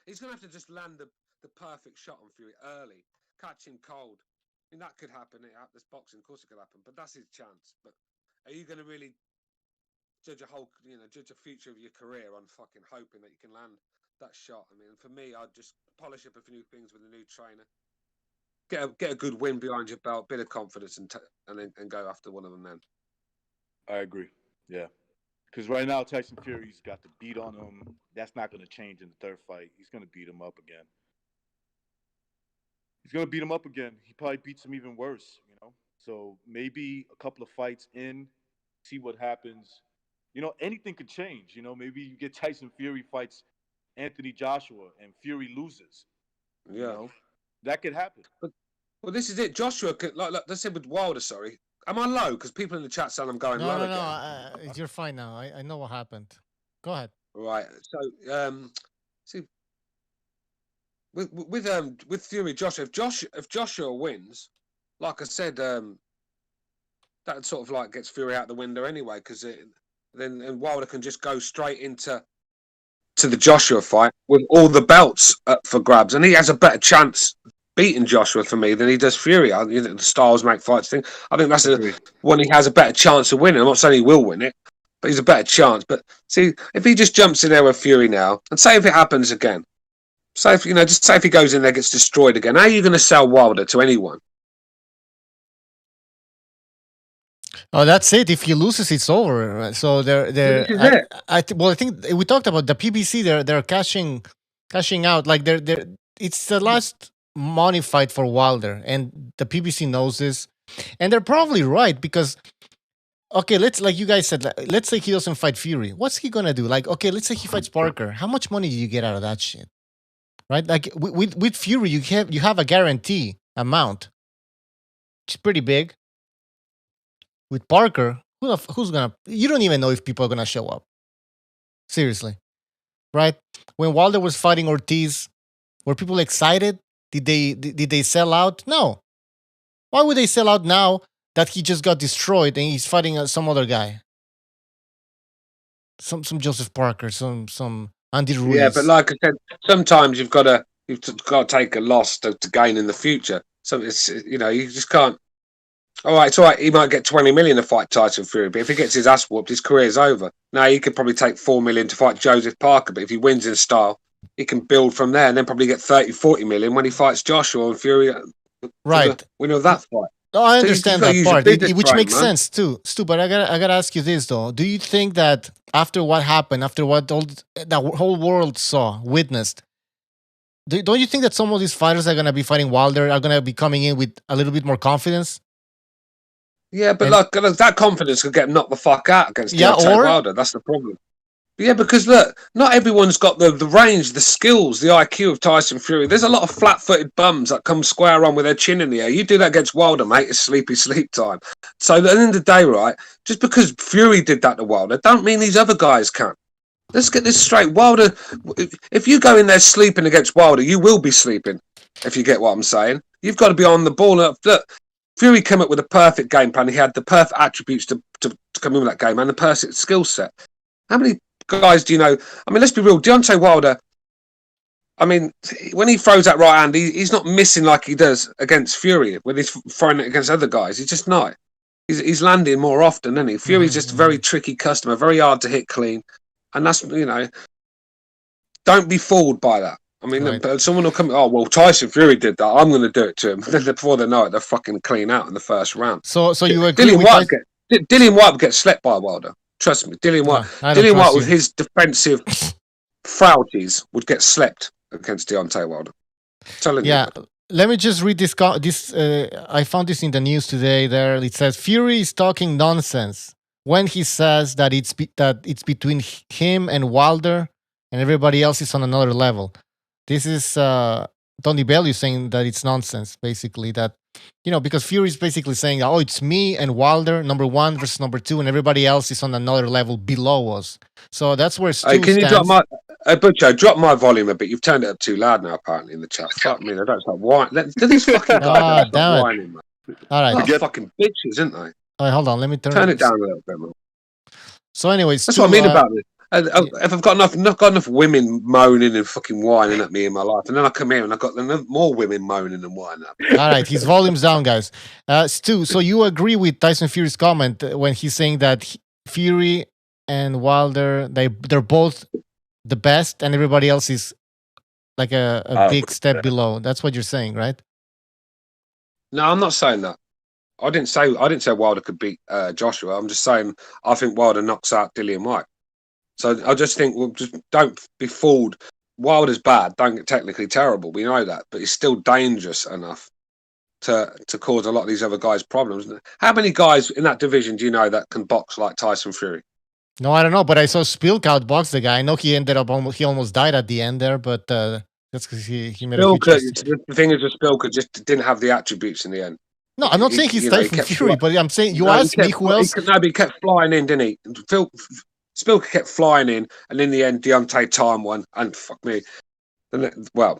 J: He's going to have to just land the perfect shot on Fury early. Catch him cold. I mean, that could happen. This boxing, of course it could happen. But that's his chance. But are you going to really judge a future of your career on fucking hoping that you can land that shot? I mean, for me, I'd just polish up a few things with a new trainer, get a good win behind your belt, bit of confidence, and go after one of them. Then
M: I agree. Yeah, because right now Tyson Fury's got the beat on him. That's not going to change in the third fight. He's going to beat him up again. He probably beats him even worse. So maybe a couple of fights in, see what happens. Anything could change. Maybe you get Tyson Fury fights Anthony Joshua and Fury loses.
J: Yeah.
M: That could happen.
J: Well, this is it. Joshua, like I said with Wilder, sorry. Am I low? Because people in the chat saying I'm going low again.
I: No. You're fine now. I know what happened. Go ahead.
J: Right. So, see, with Fury, Joshua, if Joshua wins, like I said, that sort of like gets Fury out the window anyway, because then Wilder can just go straight into the Joshua fight with all the belts up for grabs, and he has a better chance beating Joshua for me than he does Fury. The styles make fights thing. I think that's one he has a better chance of winning. I'm not saying he will win it, but he's a better chance. But see, if he just jumps in there with Fury now, and say if it happens again, say if he goes in there, gets destroyed again, how are you going to sell Wilder to anyone?
I: Oh, that's it. If he loses, it's over. So
J: This is it.
I: I think we talked about the PBC. They're cashing out. Like they're. It's the last money fight for Wilder, and the PBC knows this, and they're probably right because. Okay, let's like you guys said. Let's say he doesn't fight Fury. What's he gonna do? Like, okay, let's say he fights Parker. How much money do you get out of that shit? Right? Like with Fury, you have a guarantee amount. It's pretty big. With Parker, who's gonna? You don't even know if people are gonna show up. Seriously, right? When Wilder was fighting Ortiz, were people excited? Did they sell out? No. Why would they sell out now that he just got destroyed and he's fighting some other guy? Some Joseph Parker, some Andy Ruiz.
J: Yeah, but like I said, sometimes you've got to take a loss to gain in the future. So it's you just can't. All right, it's all right. He might get 20 million to fight Tyson Fury, but if he gets his ass whooped, his career's over. Now he could probably take 4 million to fight Joseph Parker, but if he wins in style, he can build from there and then probably get 30, 40 million when he fights Joshua and Fury.
I: Right.
J: Winner of that fight.
I: No, I understand that part, which makes
J: man.
I: sense too. Stu, but I gotta ask you this though: do you think that after what happened, after what the whole world witnessed, don't you think that some of these fighters are gonna be fighting Wilder are gonna be coming in with a little bit more confidence?
J: Yeah, but that confidence could get knocked the fuck out against Deontay Wilder. That's the problem. Yeah, because look, not everyone's got the range, the skills, the IQ of Tyson Fury. There's a lot of flat-footed bums that come square on with their chin in the air. You do that against Wilder, mate, it's sleepy sleep time. So at the end of the day, right, just because Fury did that to Wilder, don't mean these other guys can't. Let's get this straight. Wilder, if you go in there sleeping against Wilder, you will be sleeping, if you get what I'm saying. You've got to be on the ball. Look, Fury came up with a perfect game plan. He had the perfect attributes to come in with that game and the perfect skill set. How many guys do you know? I mean, let's be real. Deontay Wilder, I mean, when he throws that right hand, he's not missing like he does against Fury when he's throwing it against other guys. He's just not. He's landing more often, isn't he? Fury's just a very tricky customer, very hard to hit clean. And that's, don't be fooled by that. I mean, right. Someone will come, oh, well, Tyson Fury did that. I'm going to do it to him. Then before they know it, they're fucking clean out in the first round.
I: So you agree
J: Dillian White would get slept by Wilder. Trust me, Dillian White with his defensive frailties would get slept against Deontay Wilder.
I: Yeah, let me just read this. I found this in the news today. There it says Fury is talking nonsense when he says that it's between him and Wilder, and everybody else is on another level. This is Tony Bellew saying that it's nonsense, basically. That because Fury is basically saying, oh, it's me and Wilder, number one versus number two, and everybody else is on another level below us. So that's where Stu
J: can you
I: stands.
J: drop my volume a bit? You've turned it up too loud now, apparently, in the chat. Fuck me, I don't start whining. Let these fucking guys stop whining, man.
I: All right.
J: They're fucking bitches, isn't they?
I: All right, hold on. Let me
J: turn it down a little bit, man.
I: So anyways,
J: that's what I mean about this. If I've got enough women moaning and fucking whining at me in my life, and then I come here and I've got more women moaning and whining at me.
I: All right, his volume's down, guys. Stu, so you agree with Tyson Fury's comment when he's saying that Fury and Wilder, they're both the best, and everybody else is like a big step below. That's what you're saying, right?
J: No, I'm not saying that. I didn't say Wilder could beat Joshua. I'm just saying I think Wilder knocks out Dillian White. So I just think, just don't be fooled. Wilder's bad, don't get technically terrible. We know that, but he's still dangerous enough to cause a lot of these other guys problems. How many guys in that division do you know that can box like Tyson Fury?
I: No, I don't know, but I saw Spilk outbox the guy. I know he almost died at the end there, but that's because he made
J: the thing is, Spilker just didn't have the attributes in the end.
I: No, I'm not saying he's Tyson Fury, but I'm saying you asked me who else.
J: He kept flying in, didn't he? Spilker kept flying in, and in the end, Deontay time won, and fuck me. Well,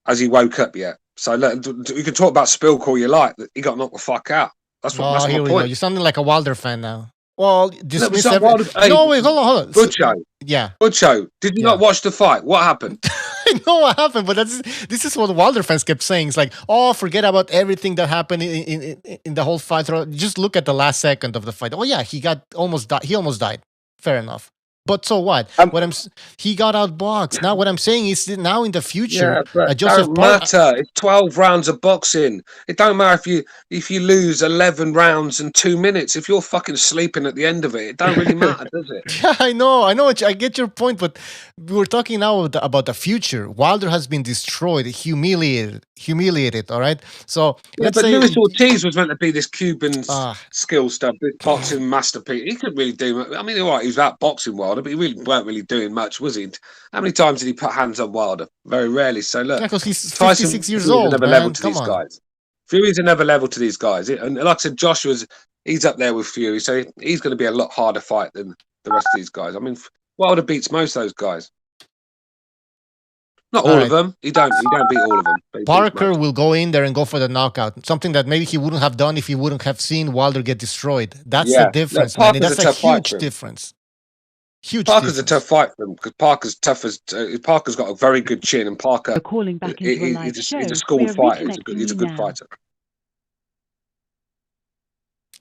J: as he woke up, yeah. So look, you can talk about Spilker all you like. He got knocked the fuck out. That's my point.
I: You're sounding like a Wilder fan now. Well, dismiss
J: no,
I: wait, hold on.
J: Butcho.
I: Yeah.
J: Butcho, did you not watch the fight? What happened?
I: I know what happened, but this is what Wilder fans kept saying. It's like, oh, forget about everything that happened in the whole fight. Just look at the last second of the fight. Oh yeah, he almost died. Fair enough. But so what? He got outboxed. Now what I'm saying is that now in the future,
J: but
I: Joseph
J: don't matter. It's 12 rounds of boxing. It don't matter if you lose 11 rounds in 2 minutes. If you're fucking sleeping at the end of it don't really matter, does it?
I: Yeah, I know. I get your point, but we're talking now about the future. Wilder has been destroyed, humiliated. All right. So let's say
J: Luis Ortiz was meant to be this Cuban skill stuff, this boxing masterpiece. He couldn't really do. I mean, all right, he was out boxing Wilder, but he really weren't really doing much, was he? How many times did he put hands on Wilder? Very rarely. So look,
I: because he's 56 years old.
J: Never
I: man.
J: level to
I: Come
J: these
I: on.
J: guys. Fury's a never level to these guys, and like I said, he's up there with Fury, so he's going to be a lot harder fight than the rest of these guys. I mean, Wilder beats most of those guys. Not all of them. He don't beat all of them.
I: Parker will go in there and go for the knockout. Something that maybe he wouldn't have done if he wouldn't have seen Wilder get destroyed. That's the difference, man. That's a huge difference.
J: Parker's a tough fight for him because Parker's tough as Parker's got a very good chin, and Parker
N: calling back into a live
J: he's a schooled fighter. He's a good fighter.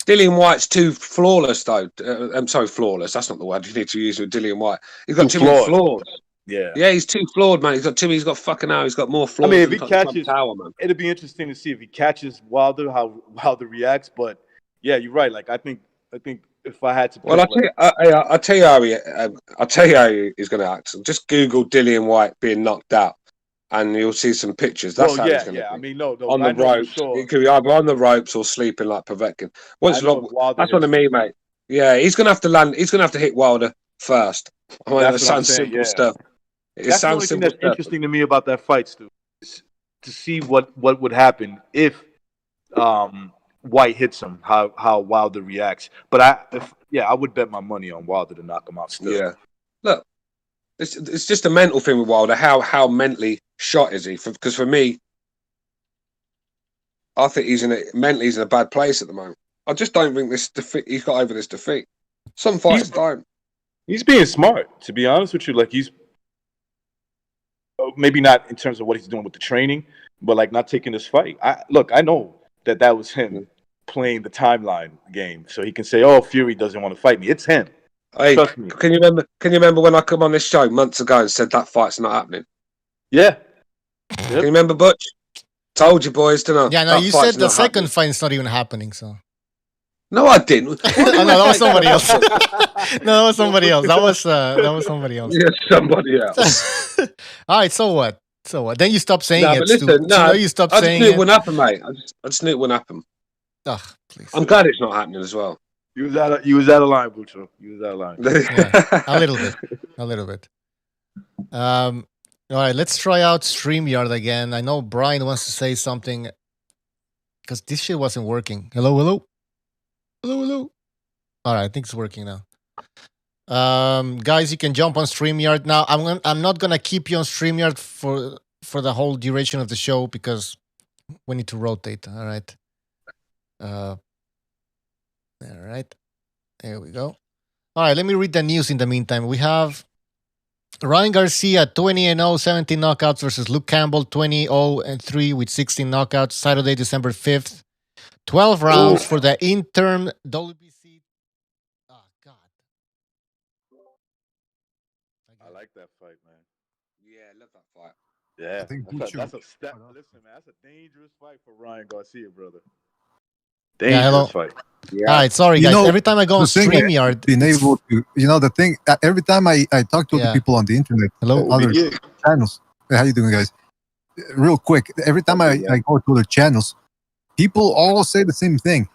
J: Dillian White's too flawless, though. I'm sorry, flawless. That's not the word you need to use with Dillian White. He's got too many flaws.
M: Yeah,
J: he's too flawed, man. He's got fucking out. He's got more flaws.
M: I mean, if he catches,
J: Tower, man.
M: It'll be interesting to see if he catches Wilder, how Wilder reacts. But yeah, you're right. Like I think if I had to,
J: Well, I'll tell you how he's going to act. Just Google Dillian White being knocked out, and you'll see some pictures. That's how he's going to be.
M: I mean, no,
J: on the ropes. Sure. He could be either on the ropes or sleeping like Povetkin. That's what I mean, mate. Yeah, he's going to have to land. He's going to have to hit Wilder first. I mean, that sounds simple stuff.
M: That's the only thing that's interesting to me about that fight, Stu, is to see what would happen if White hits him, how Wilder reacts. But I would bet my money on Wilder to knock him out still.
J: Yeah. Look, it's just a mental thing with Wilder. How mentally shot is he? Because for me, I think he's in a bad place at the moment. I just don't think he's got over this defeat. Some fighters don't.
M: He's being smart, to be honest with you. Like he's maybe not in terms of what he's doing with the training, but like not taking this fight. I know that was him playing the timeline game, so he can say, "Oh, Fury doesn't want to fight me." It's him.
J: Hey, can you remember when I come on this show months ago and said that fight's not happening?
M: Yeah.
J: Can you remember, Butch? Told you, boys, didn't I?
I: Yeah, no, you said the second fight's not even happening, so.
J: No, I didn't.
I: No, that was somebody else. No, that was somebody else. That was somebody else.
J: Yeah, somebody else.
I: All right, so what? Then you stop saying it.
J: Listen,
I: you stop
J: I just
I: saying
J: knew it wouldn't happen, mate. I just knew it wouldn't happen.
I: Ugh, please.
J: I'm glad it's not happening as well.
M: You was out of line, Bucho. You was out of line.
I: Yeah, a little bit. All right, let's try out StreamYard again. I know Brian wants to say something because this shit wasn't working. Hello. All right, I think it's working now. Guys, you can jump on StreamYard now. I'm not gonna keep you on StreamYard for the whole duration of the show because we need to rotate. All right. All right. There we go. All right, let me read the news in the meantime. We have Ryan Garcia 20-0, 17 knockouts versus Luke Campbell 20-0-3 with 16 knockouts. Saturday, December 5th. 12 rounds for the interim WBC. Oh, God.
M: I like that fight, man.
J: Yeah, I love that fight.
M: Yeah,
F: I think
M: that's a step. Listen, man, that's a dangerous fight for Ryan Garcia, brother.
I: Dangerous
M: fight.
J: Yeah.
I: All right, sorry, guys. Every time I go on StreamYard,
F: being able to, the thing, every time I talk to the people on the internet, other channels. Hey, how you doing, guys? Real quick, every time I go to other channels, people all say the same thing.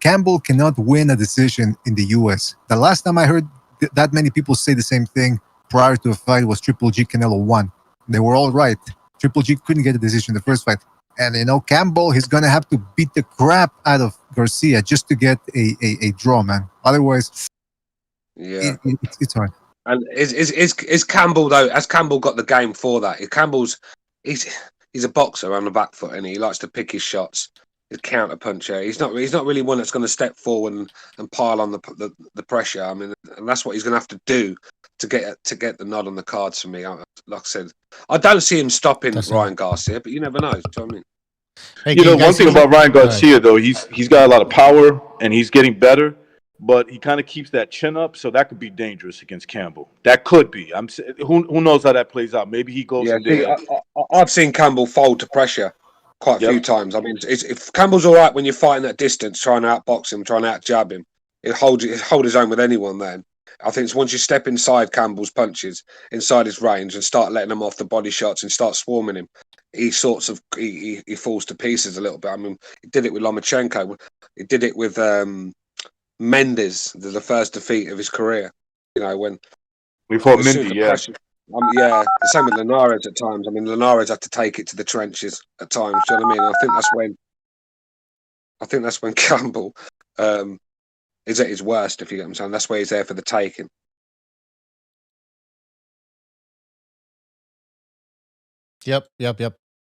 F: Campbell cannot win a decision in the U.S. The last time I heard that many people say the same thing prior to a fight was Triple G Canelo 1. They were all right. Triple G couldn't get a decision in the first fight. And, Campbell, he's going to have to beat the crap out of Garcia just to get a draw, man. Otherwise, it's hard.
J: And is Campbell, though, has Campbell got the game for that? He's a boxer on the back foot, and he likes to pick his shots. He's a counter puncher. He's not really one that's going to step forward and pile on the pressure. I mean, and that's what he's going to have to do to get the nod on the cards for me. Like I said, I don't see him stopping Ryan Garcia, but you never know. Do you know what I mean?
I: Hey,
M: one thing about Ryan Garcia, though, he's got a lot of power and he's getting better. but he kind of keeps that chin up, so that could be dangerous against Campbell. That could be. Who knows how that plays out? Maybe he goes
J: Yeah,
M: in there.
J: I've seen Campbell fold to pressure quite a few times. I mean, if Campbell's all right when you're fighting at distance, trying to outbox him, trying to outjab him, he'll hold his own with anyone then. I think it's once you step inside Campbell's punches, inside his range, and start letting him off the body shots and start swarming him, he falls to pieces a little bit. I mean, he did it with Lomachenko. He did it with Mendes, the first defeat of his career. You know, when
M: we fought Mendy,
J: the same with Linares at times. I mean, Linares had to take it to the trenches at times. Do you know what I mean? I think that's when Campbell is at his worst, if you get what I'm saying. That's where he's there for the taking.
I: Yep.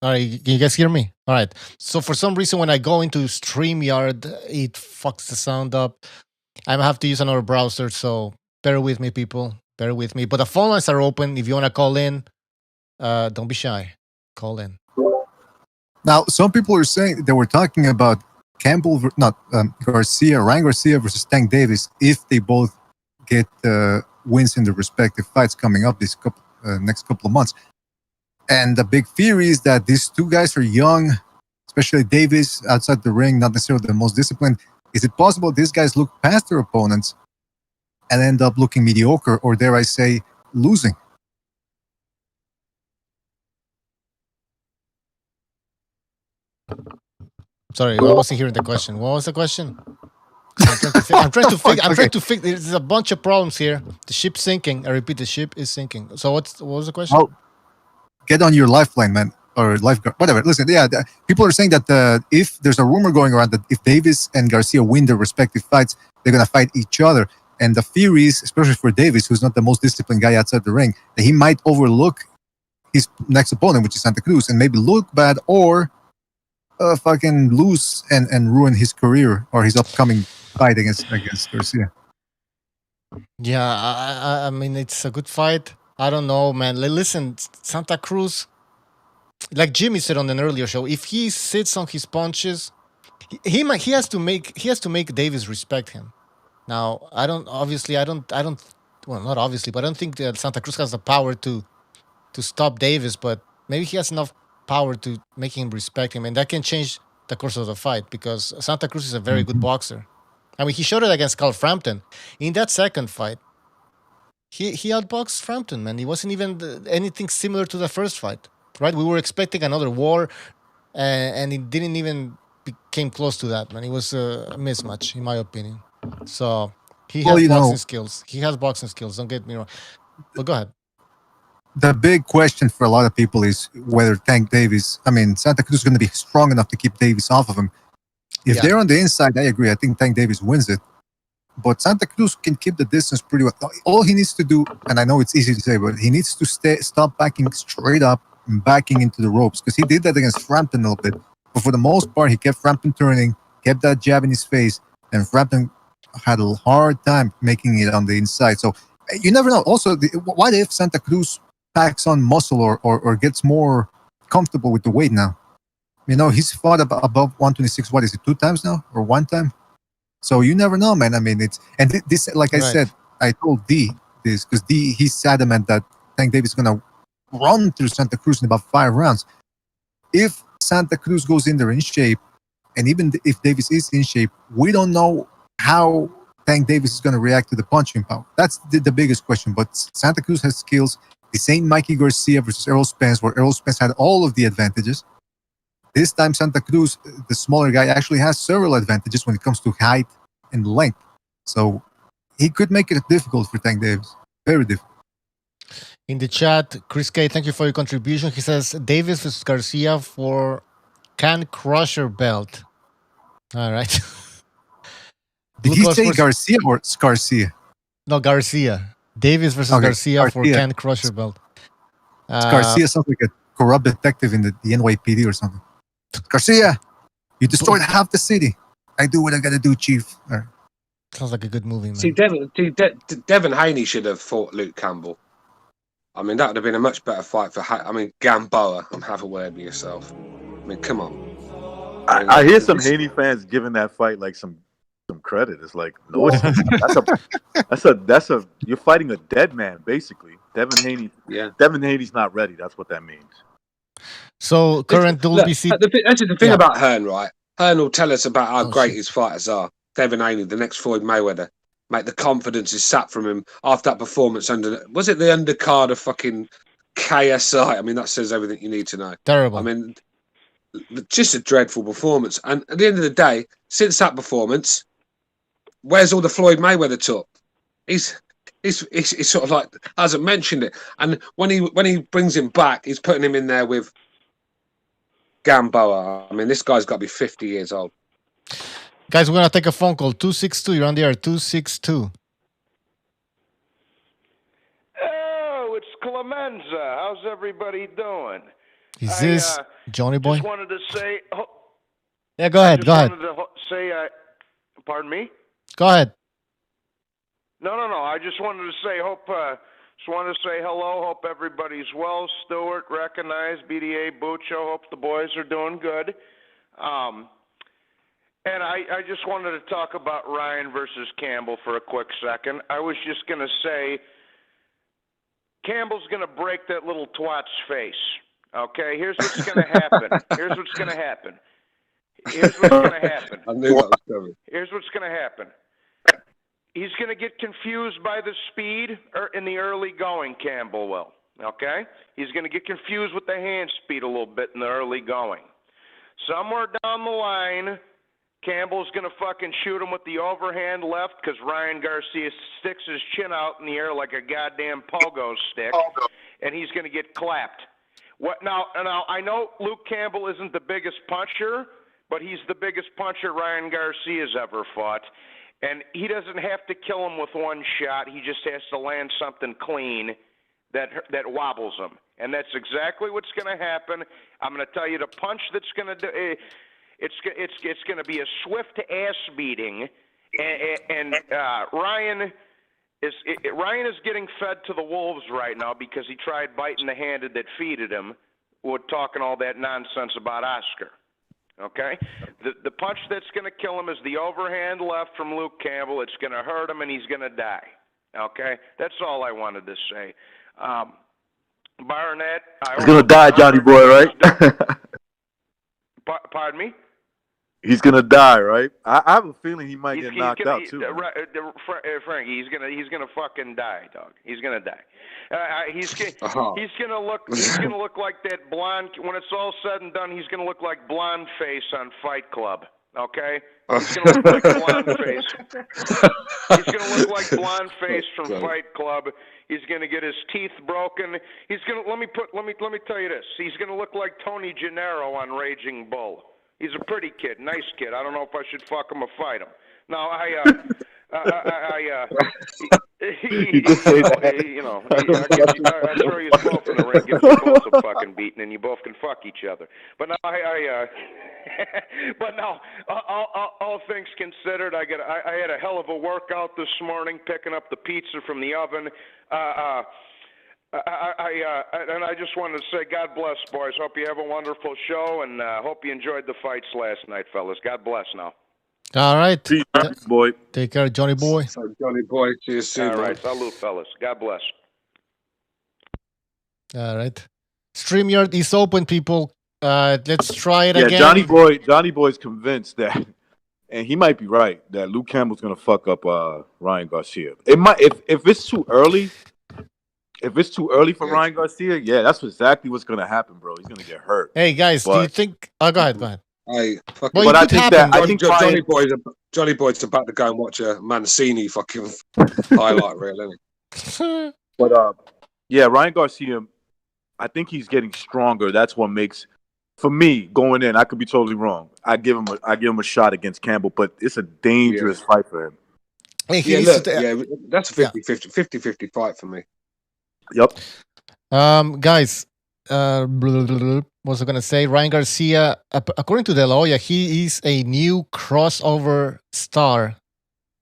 I: All right, can you guys hear me? All right. So for some reason, when I go into StreamYard, it fucks the sound up. I have to use another browser, so bear with me, people. Bear with me. But the phone lines are open. If you want to call in, don't be shy. Call in.
F: Now, some people are saying they were talking about Ryan Garcia versus Tank Davis if they both get wins in their respective fights coming up this next couple of months. And the big theory is that these two guys are young, especially Davis outside the ring, not necessarily the most disciplined. Is it possible these guys look past their opponents and end up looking mediocre, or dare I say, losing?
I: Sorry, I wasn't hearing the question. What was the question? I'm trying to fix. There's a bunch of problems here. The ship's sinking. I repeat, the ship is sinking. So what was the question?
F: Oh, get on your lifeline, man, or lifeguard, whatever. Listen, people are saying that if there's a rumor going around that if Davis and Garcia win their respective fights, they're gonna fight each other. And the fear is, especially for Davis, who's not the most disciplined guy outside the ring, that he might overlook his next opponent, which is Santa Cruz, and maybe look bad or fucking lose and ruin his career or his upcoming fight against Garcia.
I: Yeah, I mean, it's a good fight. I don't know, man. Listen, Santa Cruz, like Jimmy said on an earlier show, if he sits on his punches, he has to make Davis respect him. Now, I don't well, not obviously, but I don't think that Santa Cruz has the power to stop Davis, but maybe he has enough power to make him respect him, and that can change the course of the fight because Santa Cruz is a very good boxer. I mean, he showed it against Carl Frampton. In that second fight, he outboxed Frampton, man. He wasn't even anything similar to the first fight, right? We were expecting another war, and it didn't even came close to that, man. It was a mismatch, in my opinion. So he has boxing skills. He has boxing skills. Don't get me wrong. But go ahead.
F: The big question for a lot of people is whether Santa Cruz is going to be strong enough to keep Davis off of him. If they're on the inside, I agree. I think Tank Davis wins it. But Santa Cruz can keep the distance pretty well. All he needs to do, and I know it's easy to say, but he needs to stop backing straight up and backing into the ropes, because he did that against Frampton a little bit. But for the most part, he kept Frampton turning, kept that jab in his face, and Frampton had a hard time making it on the inside. So you never know. Also, what if Santa Cruz packs on muscle or gets more comfortable with the weight now? You know, he's fought above 126, what is it, 2 times now? Or 1 time? So you never know, man. I mean, this, like I said, I told D this, because he's adamant that Tank Davis is going to run through Santa Cruz in about 5 rounds. If Santa Cruz goes in there in shape, and even if Davis is in shape, we don't know how Tank Davis is going to react to the punching power. That's the biggest question. But Santa Cruz has skills. This ain't Mikey Garcia versus Errol Spence, where Errol Spence had all of the advantages. This time, Santa Cruz, the smaller guy, actually has several advantages when it comes to height and length. So he could make it difficult for Tank Davis. Very difficult.
I: In the chat, Chris K, thank you for your contribution. He says, Davis versus Garcia for Can Crusher belt. All right.
F: Did he say Garcia or Garcia?
I: No, Garcia. Davis versus Garcia for Can Crusher belt.
F: Garcia sounds like a corrupt detective in the NYPD or something. Garcia, you destroyed half the city. I do what I gotta do, Chief. Right.
I: Sounds like a good movie, man.
J: See, Devin Haney should have fought Luke Campbell. I mean, that would have been a much better fight for Gamboa, and have a word with yourself. I mean, come on.
M: I hear some Haney fans giving that fight like some some credit. It's like no, that's a you're fighting a dead man basically. Devin Haney's not ready. That's what that means.
I: So current WBC.
J: That's the thing about Hearn, right? Hearn will tell us about how great his fighters are. Devin Haney, the next Floyd Mayweather. Mate, the confidence is sapped from him after that performance was it the undercard of fucking KSI? I mean, that says everything you need to know.
I: Terrible.
J: I mean, just a dreadful performance. And at the end of the day, since that performance, where's all the Floyd Mayweather talk? He's sort of like hasn't mentioned it. And when he brings him back, he's putting him in there with Gamboa. I mean, this guy's got to be 50 years old.
I: Guys, we're going to take a phone call. 262, you're on the air. 262.
N: Oh, it's Clemenza. How's everybody doing?
I: Is this Johnny Boy?
N: Just wanted to say...
I: Yeah, go ahead.
N: Wanted to say... pardon me?
I: Go ahead.
N: No. I just wanted to say, just wanted to say hello. Hope everybody's well. Stewart, Recognize, BDA, Buccio. Hope the boys are doing good. And I just wanted to talk about Ryan versus Campbell for a quick second. I was just going to say, Campbell's going to break that little twat's face. Okay? Here's what's going to happen. Here's what's going to happen.
J: I knew that was coming.
N: Here's what's going to happen. He's going to get confused by the speed in the early going, Campbell will. Okay? He's going to get confused with the hand speed a little bit in the early going. Somewhere down the line, Campbell's going to fucking shoot him with the overhand left because Ryan Garcia sticks his chin out in the air like a goddamn pogo stick, and he's going to get clapped. Now, I know Luke Campbell isn't the biggest puncher, but he's the biggest puncher Ryan Garcia's ever fought. And he doesn't have to kill him with one shot. He just has to land something clean that wobbles him. And that's exactly what's going to happen. I'm going to tell you the punch that's going to do it's going to be a swift ass beating. And Ryan is getting fed to the wolves right now because he tried biting the hand that feeded him with talking all that nonsense about Oscar. Okay? The punch that's going to kill him is the overhand left from Luke Campbell. It's going to hurt him, and he's going to die. Okay? That's all I wanted to say. Barnett...
M: He's going to die, Johnny Boy, right?
N: Pardon me?
M: He's going to die, right? I have a feeling he might get knocked out, too.
N: Frankie, he's gonna fucking die, dog. He's gonna die. He's gonna look like that blonde. When it's all said and done, he's gonna look like Blonde Face on Fight Club. Okay, he's gonna look like Blonde Face. He's gonna look like Blonde Face from Fight Club. He's gonna get his teeth broken. He's gonna let me tell you this. He's gonna look like Tony Gennaro on Raging Bull. He's a pretty kid, nice kid. I don't know if I should fuck him or fight him. No, I'm sure you both in the ring, give you both a fucking beating, and you both can fuck each other. But no, but no, all things considered, I had a hell of a workout this morning, picking up the pizza from the oven. And I just wanted to say, God bless, boys. Hope you have a wonderful show, and hope you enjoyed the fights last night, fellas. God bless now.
I: All right.
M: Peace, boy.
I: Take care, Johnny Boy.
J: So, Johnny Boy, see you soon.
N: All right. Salute, fellas. God bless.
I: All right. StreamYard is open, people. Let's try it again.
M: Johnny Boy's convinced that, and he might be right, that Luke Campbell's going to fuck up Ryan Garcia. It might, if it's too early... If it's too early for Ryan Garcia, that's exactly what's going to happen, bro. He's going to get hurt.
I: Hey, guys, do you think... Oh, go ahead.
J: Hey,
I: but
J: I think Johnny Boy's about to go and watch a Mancini fucking highlight reel, isn't he?
M: But, Ryan Garcia, I think he's getting stronger. That's what makes... For me, going in, I could be totally wrong. I give him a shot against Campbell, but it's a dangerous fight for him.
I: Hey,
J: that's a 50-50 fight for me.
M: Yep.
I: Guys, what was I going to say? Ryan Garcia, according to De La Hoya, he is a new crossover star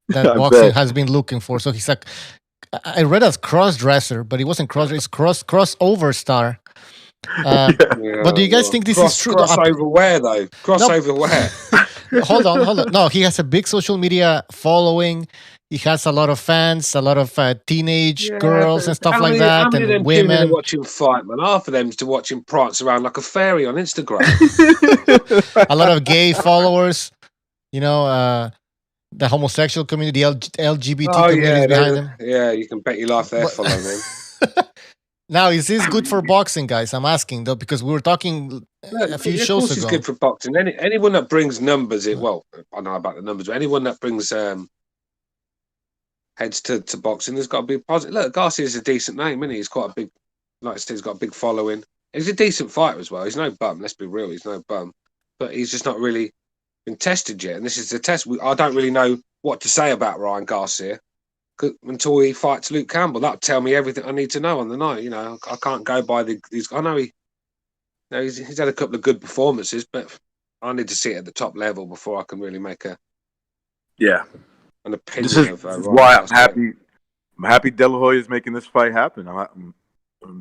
I: that boxing has been looking for. So he's like, I read as cross-dresser, but he wasn't cross-dresser. It's crossover star. But do you guys think this is true?
J: Crossover where, though? Crossover where?
I: hold on. No, he has a big social media following. He has a lot of fans, a lot of teenage girls and stuff like
J: how
I: that,
J: many of
I: and
J: them tuning in to
I: women.
J: watch him fight, man? Half of them's to watch him prance around like a fairy on Instagram.
I: A lot of gay followers. You know, the homosexual community, LGBT community is behind him.
J: Yeah, you can bet your life they're following him.
I: Now, is this good for boxing, guys? I'm asking though, because we were talking a few
J: Of
I: shows
J: course,
I: ago.
J: it's good for boxing. Anyone that brings numbers, well, I know about the numbers, but anyone that brings heads to boxing, there's got to be positive. Look, Garcia's a decent name, isn't he? He's quite a big, like I said, he's got a big following. He's a decent fighter as well. He's no bum. Let's be real, he's no bum. But he's just not really been tested yet, and this is the test. I don't really know what to say about Ryan Garcia until he fights Luke Campbell. That'll tell me everything I need to know on the night. You know, I can't go by these. I know he's had a couple of good performances, but I need to see it at the top level before I can really make an opinion.
M: This is why I'm happy. I'm happy De La Hoya is making this fight happen.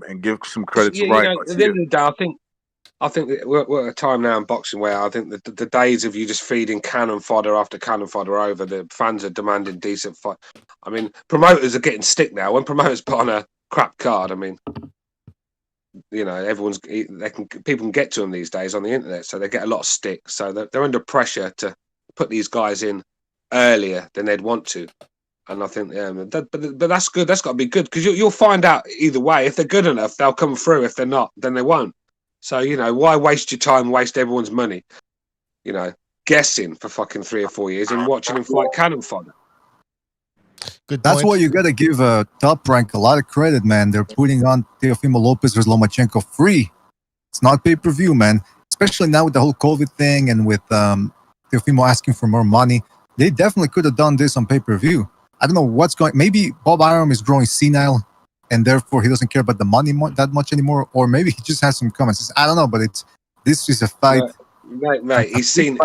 M: And give some credit to Ryan.
J: At the end of the day, I think that we're at a time now in boxing where I think that the days of you just feeding cannon fodder after cannon fodder are over. The fans are demanding decent fight. I mean, promoters are getting stick now. When promoters put on a crap card, I mean, you know, people can get to them these days on the internet, so they get a lot of stick. So they're under pressure to put these guys in earlier than they'd want to. And I think, but that's good. That's got to be good because you'll find out either way. If they're good enough, they'll come through. If they're not, then they won't. So, you know, why waste your time, waste everyone's money, you know, guessing for fucking 3 or 4 years and watching him fight cannon fodder?
F: That's why you got to give Top Rank a lot of credit, man. They're putting on Teofimo Lopez versus Lomachenko free. It's not pay-per-view, man. Especially now with the whole COVID thing and with Teofimo asking for more money. They definitely could have done this on pay-per-view. I don't know what's going. Maybe Bob Arum is growing senile, and therefore he doesn't care about the money that much anymore. Or maybe he just has some comments. I don't know, but this is a fight.
J: Mate, he's seen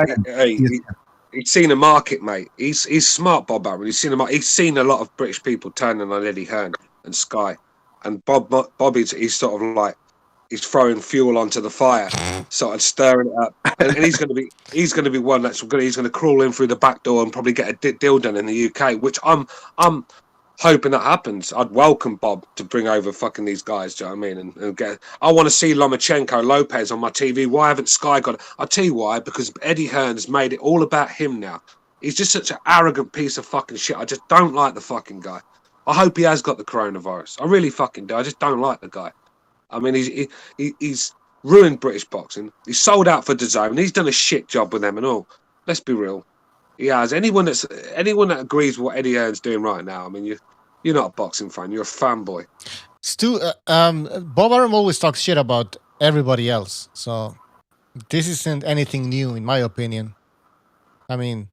J: a market, mate. He's smart, Bob Arum. He's seen a lot of British people turning on Eddie Hearn and Sky, and Bobby's he's sort of like he's throwing fuel onto the fire, sort of stirring it up, and he's going to be one he's going to crawl in through the back door and probably get a deal done in the UK, which I'm hoping that happens. I'd welcome Bob to bring over fucking these guys. Do you know what I mean? And get. I want to see Lomachenko Lopez on my TV. Why haven't Sky got it? I'll tell you why. Because Eddie Hearn's made it all about him now. He's just such an arrogant piece of fucking shit. I just don't like the fucking guy. I hope he has got the coronavirus. I really fucking do. I just don't like the guy. I mean, he's ruined British boxing. He's sold out for DAZN. He's done a shit job with them and all. Let's be real. He has. Anyone that agrees with what Eddie Hearn's doing right now, I mean, you're not a boxing fan. You're a fanboy.
I: Stu, Bob Arum always talks shit about everybody else. So this isn't anything new, in my opinion. I mean,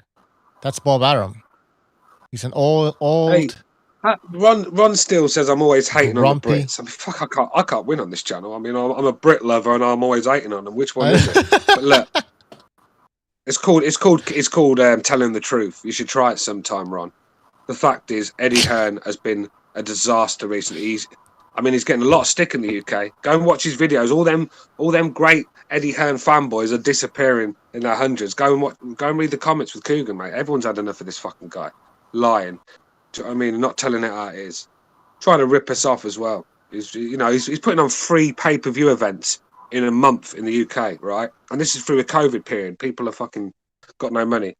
I: that's Bob Arum. He's an old.
J: Hey, Ron Steele says I'm always hating on the
I: Rumpy.
J: Brits. I mean, fuck, I can't win on this channel. I mean, I'm a Brit lover and I'm always hating on them. Which one is it? But look, it's called telling the truth. You should try it sometime, Ron. The fact is, Eddie Hearn has been a disaster recently. He's getting a lot of stick in the UK. Go and watch his videos. All them great Eddie Hearn fanboys are disappearing in their hundreds. Go and read the comments with Coogan, mate. Everyone's had enough of this fucking guy lying. Do you know what I mean? Not telling it how it is. Trying to rip us off as well. He's putting on free pay-per-view events in a month in the UK, right? And this is through a COVID period. People are fucking got no money.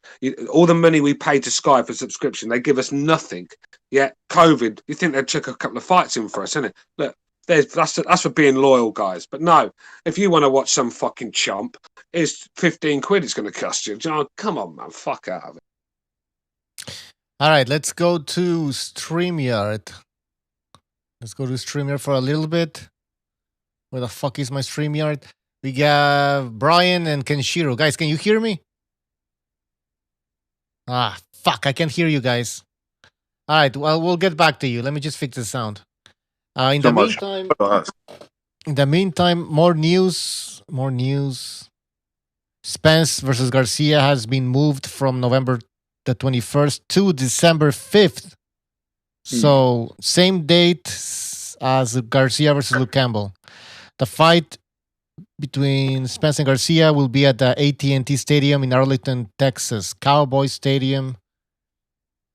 J: All the money we pay to Sky for subscription, they give us nothing. Yet COVID, you think they'd chuck a couple of fights in for us, isn't it? Look, that's for being loyal, guys. But no, if you want to watch some fucking chump, it's 15 quid it's going to cost you. John, come on, man, fuck out of it.
I: All right, let's go to StreamYard. Let's go to StreamYard for a little bit. Where the fuck is my StreamYard? We got Brian and Kenshiro. Guys, can you hear me? Ah, fuck, I can't hear you guys. All right, well, we'll get back to you. Let me just fix the sound. In the meantime, more news. Spence versus Garcia has been moved from November the 21st to December 5th. So, same date as Garcia versus Luke Campbell. The fight between Spence and Garcia will be at the AT&T Stadium in Arlington, Texas. Cowboy Stadium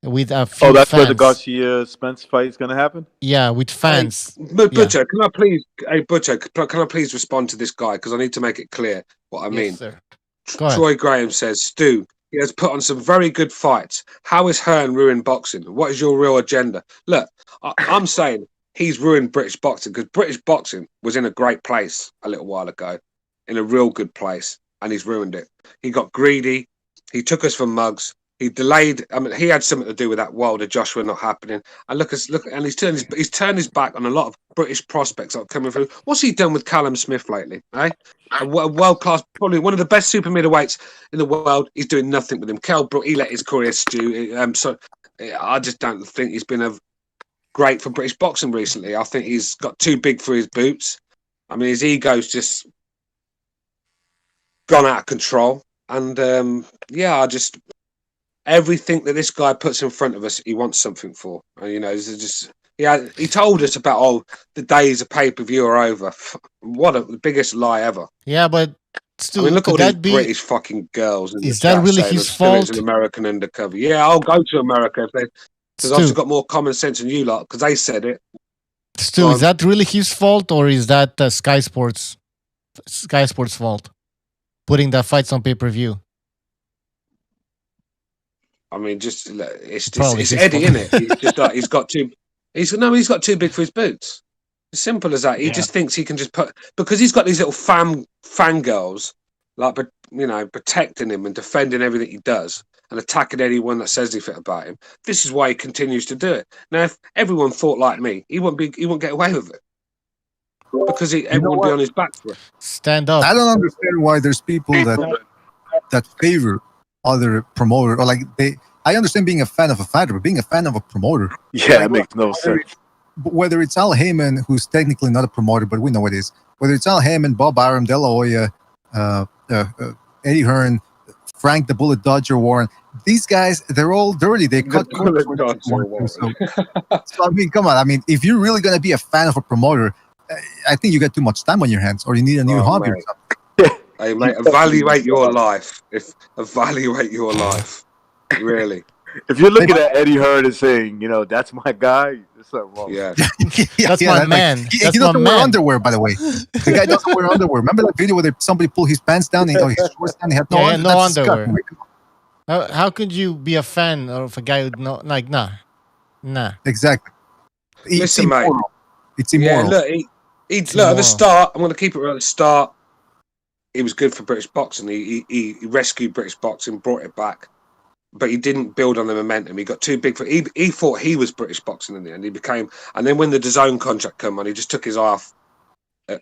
I: with a few
M: Oh, that's
I: fans.
M: where the Garcia Spence fight is going to happen?
I: Yeah, with fans.
J: Hey, Butcher, can I please? Hey, Butcher, can I please respond to this guy because I need to make it clear what I mean.
I: Sir. Go ahead.
J: Troy Graham says, Stu, he has put on some very good fights. How is Hearn ruined boxing? What is your real agenda? Look, I'm saying he's ruined British boxing because British boxing was in a great place a little while ago, in a real good place, and he's ruined it. He got greedy. He took us for mugs. He delayed. I mean, he had something to do with that Wilder Joshua not happening. And look, and he's turned his back on a lot of British prospects that are coming through. What's he done with Callum Smith lately? Eh? A world class, probably one of the best super middleweights in the world. He's doing nothing with him. Kell Brook, he let his career stew. So I just don't think he's been great for British boxing recently. I think he's got too big for his boots. I mean, his ego's just gone out of control. And I just. Everything that this guy puts in front of us, he wants something for. And, you know, he told us about the days of pay-per-view are over. What the biggest lie ever.
I: Yeah, but still,
J: I mean, look at all these British fucking girls.
I: Is that really his fault?
J: An American undercover. Yeah, I'll go to America if they. Because I've got more common sense than you lot. Because they said it.
I: Stu, is that really his fault, or is that Sky Sports' fault? Putting the fights on pay-per-view.
J: I mean, it's Eddie, isn't it? He's just like he's got too big for his boots. As simple as that. He just thinks he can just because he's got these little fangirls, like, you know, protecting him and defending everything he does and attacking anyone that says anything about him. This is why he continues to do it. Now, if everyone thought like me, he wouldn't get away with it because everyone would be on his back for it.
I: Stand up.
F: I don't understand why there's people that favor other promoter or I understand being a fan of a fighter, but being a fan of a promoter,
M: it makes no sense.
F: Whether it's Al Heyman, who's technically not a promoter, but we know it is. Whether it's Al Heyman, Bob Arum, De La Hoya, Eddie Hearn, Frank the Bullet Dodger Warren, these guys, they're all dirty. They cut corners. So I mean, come on. I mean, if you're really gonna be a fan of a promoter, I think you got too much time on your hands, or you need a new hobby or something.
J: Hey, mate, evaluate your life. Evaluate your life. Really.
M: If you're looking at Eddie Hearn and saying, you know, that's my guy, there's something wrong.
J: Yeah.
I: That's my man.
F: He doesn't wear underwear, by the way. The guy doesn't wear underwear. Remember that video where somebody pulled his pants down and his shorts down? He had no
I: underwear. How could you be a fan of a guy who nah?
F: Exactly.
J: Listen, mate.
F: It's immoral.
J: Yeah, look, at the start, I'm going to keep it real at the start. He was good for British boxing. He rescued British boxing, brought it back, but he didn't build on the momentum. He got too big for. He thought he was British boxing in the end. And then when the DAZN contract came on, he just took his eye off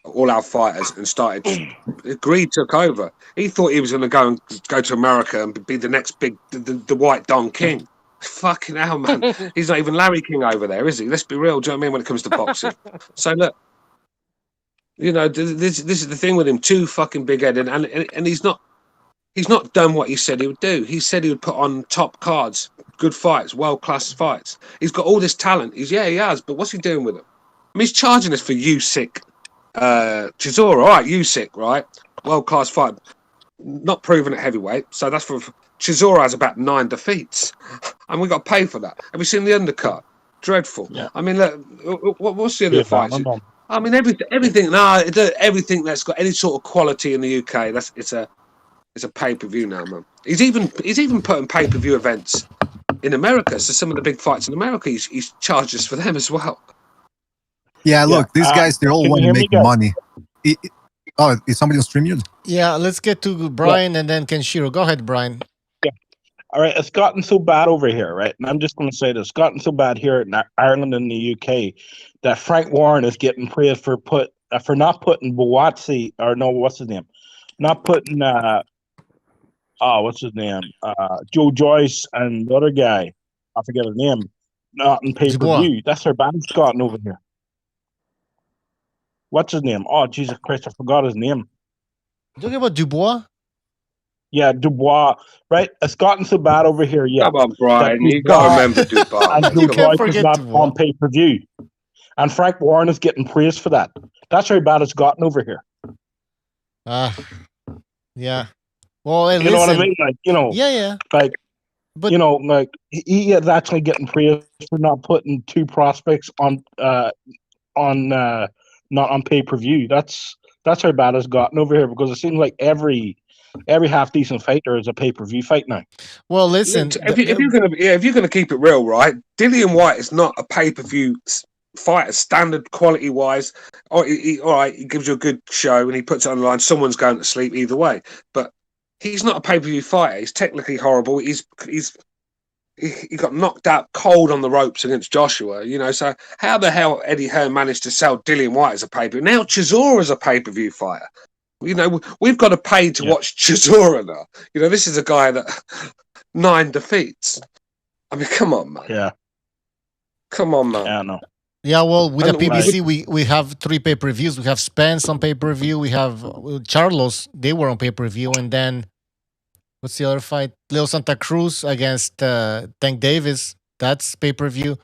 J: all our fighters and started. Greed took over. He thought he was going to go to America and be the next big, the White Don King. Fucking hell, man! He's not even Larry King over there, is he? Let's be real. Do you know what I mean when it comes to boxing? So look. You know, this is the thing with him, too fucking big-headed, and he's not done what he said he would do. He said he would put on top cards, good fights, world-class fights. He's got all this talent. He has, but what's he doing with them? I mean, he's charging us for Usyk, Chisora, all right, Usyk, right? World-class fight, not proven at heavyweight, so that's for Chisora has about 9 defeats, and we got to pay for that. Have you seen the undercard? Dreadful. Yeah. I mean, look, what's the other fights? I mean, everything that's got any sort of quality in the UK, it's a pay-per-view now, man. He's even putting pay-per-view events in America. So some of the big fights in America, he's charged us for them as well.
F: Yeah, look, these guys, they all want to make money. Is somebody on StreamYard?
I: Yeah, let's get to Brian and then Kenshiro. Go ahead, Brian.
O: Yeah. All right, it's gotten so bad over here, right? And I'm just going to say this. It's gotten so bad here in Ireland and the UK that Frank Warren is getting praised for not putting Bawatsi, or no, what's his name? Not putting, what's his name? Joe Joyce and the other guy, I forget his name, not in pay-per-view. That's how bad it's gotten over here. What's his name? Oh, Jesus Christ, I forgot his name.
I: You talking about Dubois?
O: Yeah, Dubois, right? It's gotten so bad over here, yeah.
J: Come on, Brian, you got to remember Dubois.
O: And Dubois is not on
I: Yeah. Well, hey,
O: You know what I
I: listen.
O: mean? Like, you know,
I: Yeah.
O: like,
I: But
O: you know, like he is actually getting praised for not putting two prospects on not on pay per view. That's how bad it's gotten over here because it seems like every half decent fighter is a pay per view fight now.
I: Well, listen.
J: Look, if you're gonna keep it real, right? Dillian White is not a pay per view fighter, standard quality wise. All right, he gives you a good show and he puts it online. Someone's going to sleep either way, but he's not a pay per view fighter. He's technically horrible. He got knocked out cold on the ropes against Joshua, you know. So how the hell Eddie Hearn managed to sell Dillian White as a pay per view? Now Chisora is a pay per view fighter. You know, we've got to pay to watch Chisora now. You know, this is a guy that 9 defeats. I mean, come on, man.
O: Yeah.
J: Come on, man.
O: Yeah, no.
I: Yeah, well, with the
J: And
I: PBC, we have 3 pay-per-views. We have Spence on pay-per-view. We have Charlos. They were on pay-per-view. And then, what's the other fight? Leo Santa Cruz against Tank Davis. That's pay-per-view.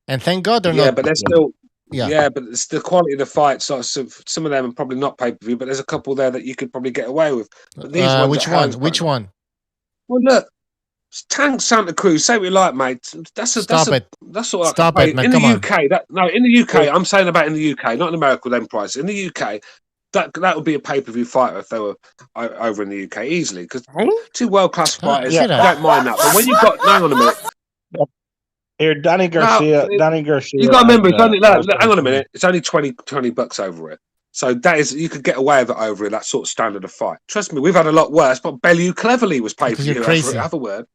I: And thank God they're not.
J: Yeah, but they're still...
I: Yeah.
J: Yeah, but it's the quality of the fight. So some of them are probably not pay-per-view, but there's a couple there that you could probably get away with. But these ones
I: which one? Which one?
J: Well, look. Tank Santa Cruz, say what you like, mate. That's sort of
I: Stop it, man.
J: In
I: Come
J: the
I: on.
J: UK, in the UK, I'm saying about in the UK, not in America with them prices. In the UK, that would be a pay-per-view fighter if they were over in the UK easily because 2 world-class fighters.
O: yeah.
J: Don't mind that. But when you've got, hang on a minute.
O: Here, Danny Garcia.
J: You got to remember, it's only hang on a minute. It's only $20 over here. So that is, you could get away with it over here. That sort of standard of fight. Trust me, we've had a lot worse. But Bellew Cleverly was pay-per-view. Have a word.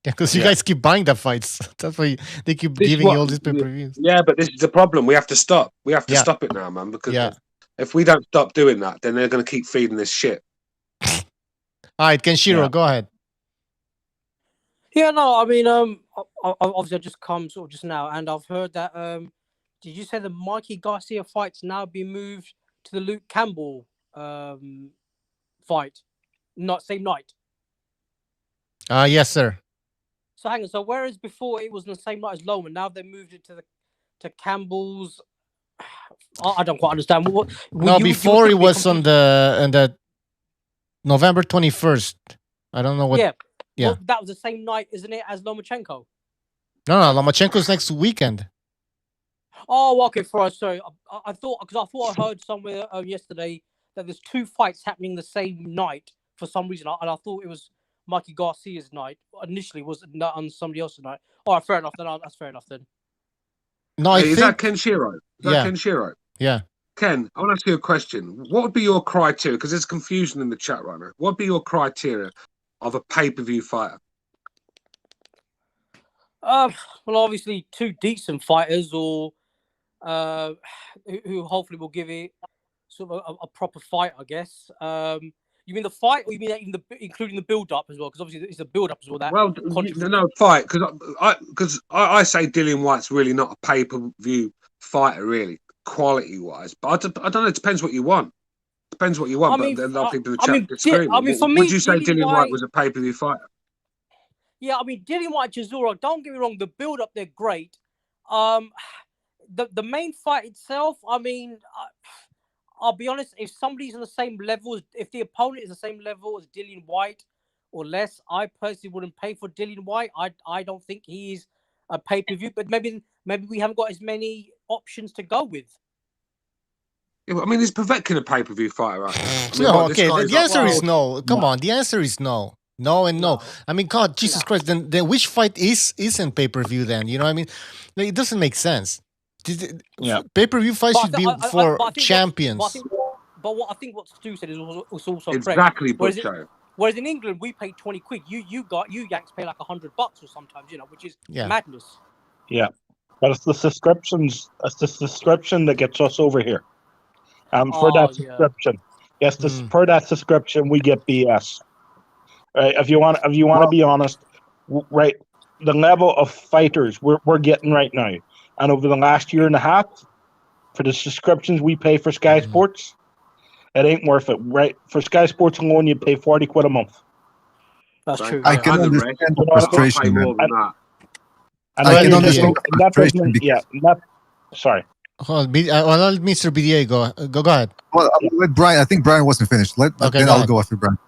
I: Yeah, because you guys keep buying the fights. That's why they keep giving you all these pay-per-views.
J: Yeah, but this is the problem. We have to stop. We have to stop it now, man. Because if we don't stop doing that, then they're going to keep feeding this shit.
I: All right, Kenshiro, go ahead.
P: Yeah, no, I mean, obviously I just come sort of just now, and I've heard that. Did you say the Mikey Garcia fight's now been moved to the Luke Campbell fight, not same night?
I: Yes, sir.
P: So hang on. So whereas before it was on the same night as Loman, now they moved it to Campbell's. I don't quite understand.
I: Before it was on the November 21st. I don't know what.
P: Yeah.
I: Yeah.
P: Well, that was the same night, isn't it, as Lomachenko?
I: No, Lomachenko's next weekend.
P: Oh, okay. Sorry. I thought I heard somewhere yesterday that there's 2 fights happening the same night for some reason, and I thought it was Mikey Garcia's night. Initially, was not on somebody else's night. All right, fair enough. Then that's fair enough. Then.
J: No, is that Kenshiro?
I: Yeah.
J: Kenshiro?
I: Yeah.
J: Ken, I want to ask you a question. What would be your criteria? Because there's confusion in the chat right now. What would be your criteria of a pay-per-view fighter?
P: Well, obviously 2 decent fighters, or who hopefully will give it sort of a proper fight, I guess. You mean the fight, or you mean even including the build-up as well? Because obviously it's a build-up as well.
J: Fight, because I say Dillian White's really not a pay-per-view fighter, really, quality-wise. But I don't know. It depends what you want. Depends what you want. But a lot of people in the chat disagree.
P: For me,
J: would you say Dillian White was a pay-per-view fighter?
P: Yeah, I mean, Dillian White, Chisora, don't get me wrong, the build-up, they're great. The main fight itself, I mean, I'll be honest, if somebody's on the same level, if the opponent is the same level as Dillian White or less, I personally wouldn't pay for Dillian White. I don't think he's a pay-per-view, but maybe we haven't got as many options to go with.
J: Yeah, I mean, is Povetkin a pay-per-view fighter? Right?
I: No, okay, the answer is no. Come on, the answer is no. No and no. I mean, God, Jesus Christ. Then which fight isn't pay-per-view then? You know what I mean? Like, it doesn't make sense. Pay-per-view fights should be for champions.
P: But what I think what Stu said is also
J: exactly
P: correct.
J: Butcho.
P: Whereas in England, we pay 20 quid. You Yanks pay like $100 or sometimes, which is madness.
O: Yeah. But it's the subscriptions. It's the subscription that gets us over here. For that subscription. Yes, for that subscription, we get BS. Right, if you want to be honest, right, the level of fighters we're getting right now, and over the last year and a half, for the subscriptions we pay for Sky Sports, it ain't worth it. Right, for Sky Sports alone, you pay 40 quid a month.
P: That's true.
F: I can understand the frustration, man.
O: I can understand the frustration. Sorry.
I: Let Mr. BDA go ahead.
F: Well, let Brian. I think Brian wasn't finished. Then I'll go after Brian.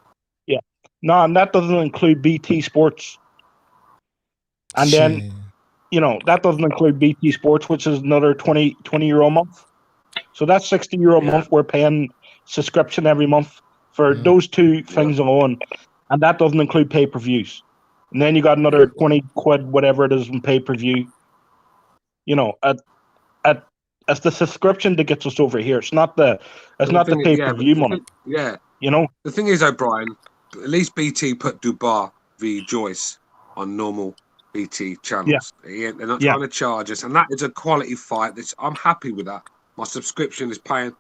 O: Yeah. No, and that doesn't include BT Sports. And then, that doesn't include BT Sports, which is another 20 euro a month. So that's €60 a month. We're paying subscription every month for those two things alone. And that doesn't include pay-per-views. And then you got another 20 quid, whatever it is, in pay-per-view. It's the subscription that gets us over here. It's not the pay-per-view money.
J: Yeah.
O: The
J: thing is, O'Brien, at least BT put Dubar v. Joyce on normal BT channels. They're not trying to charge us, and that is a quality fight. I'm happy with that. My subscription is paying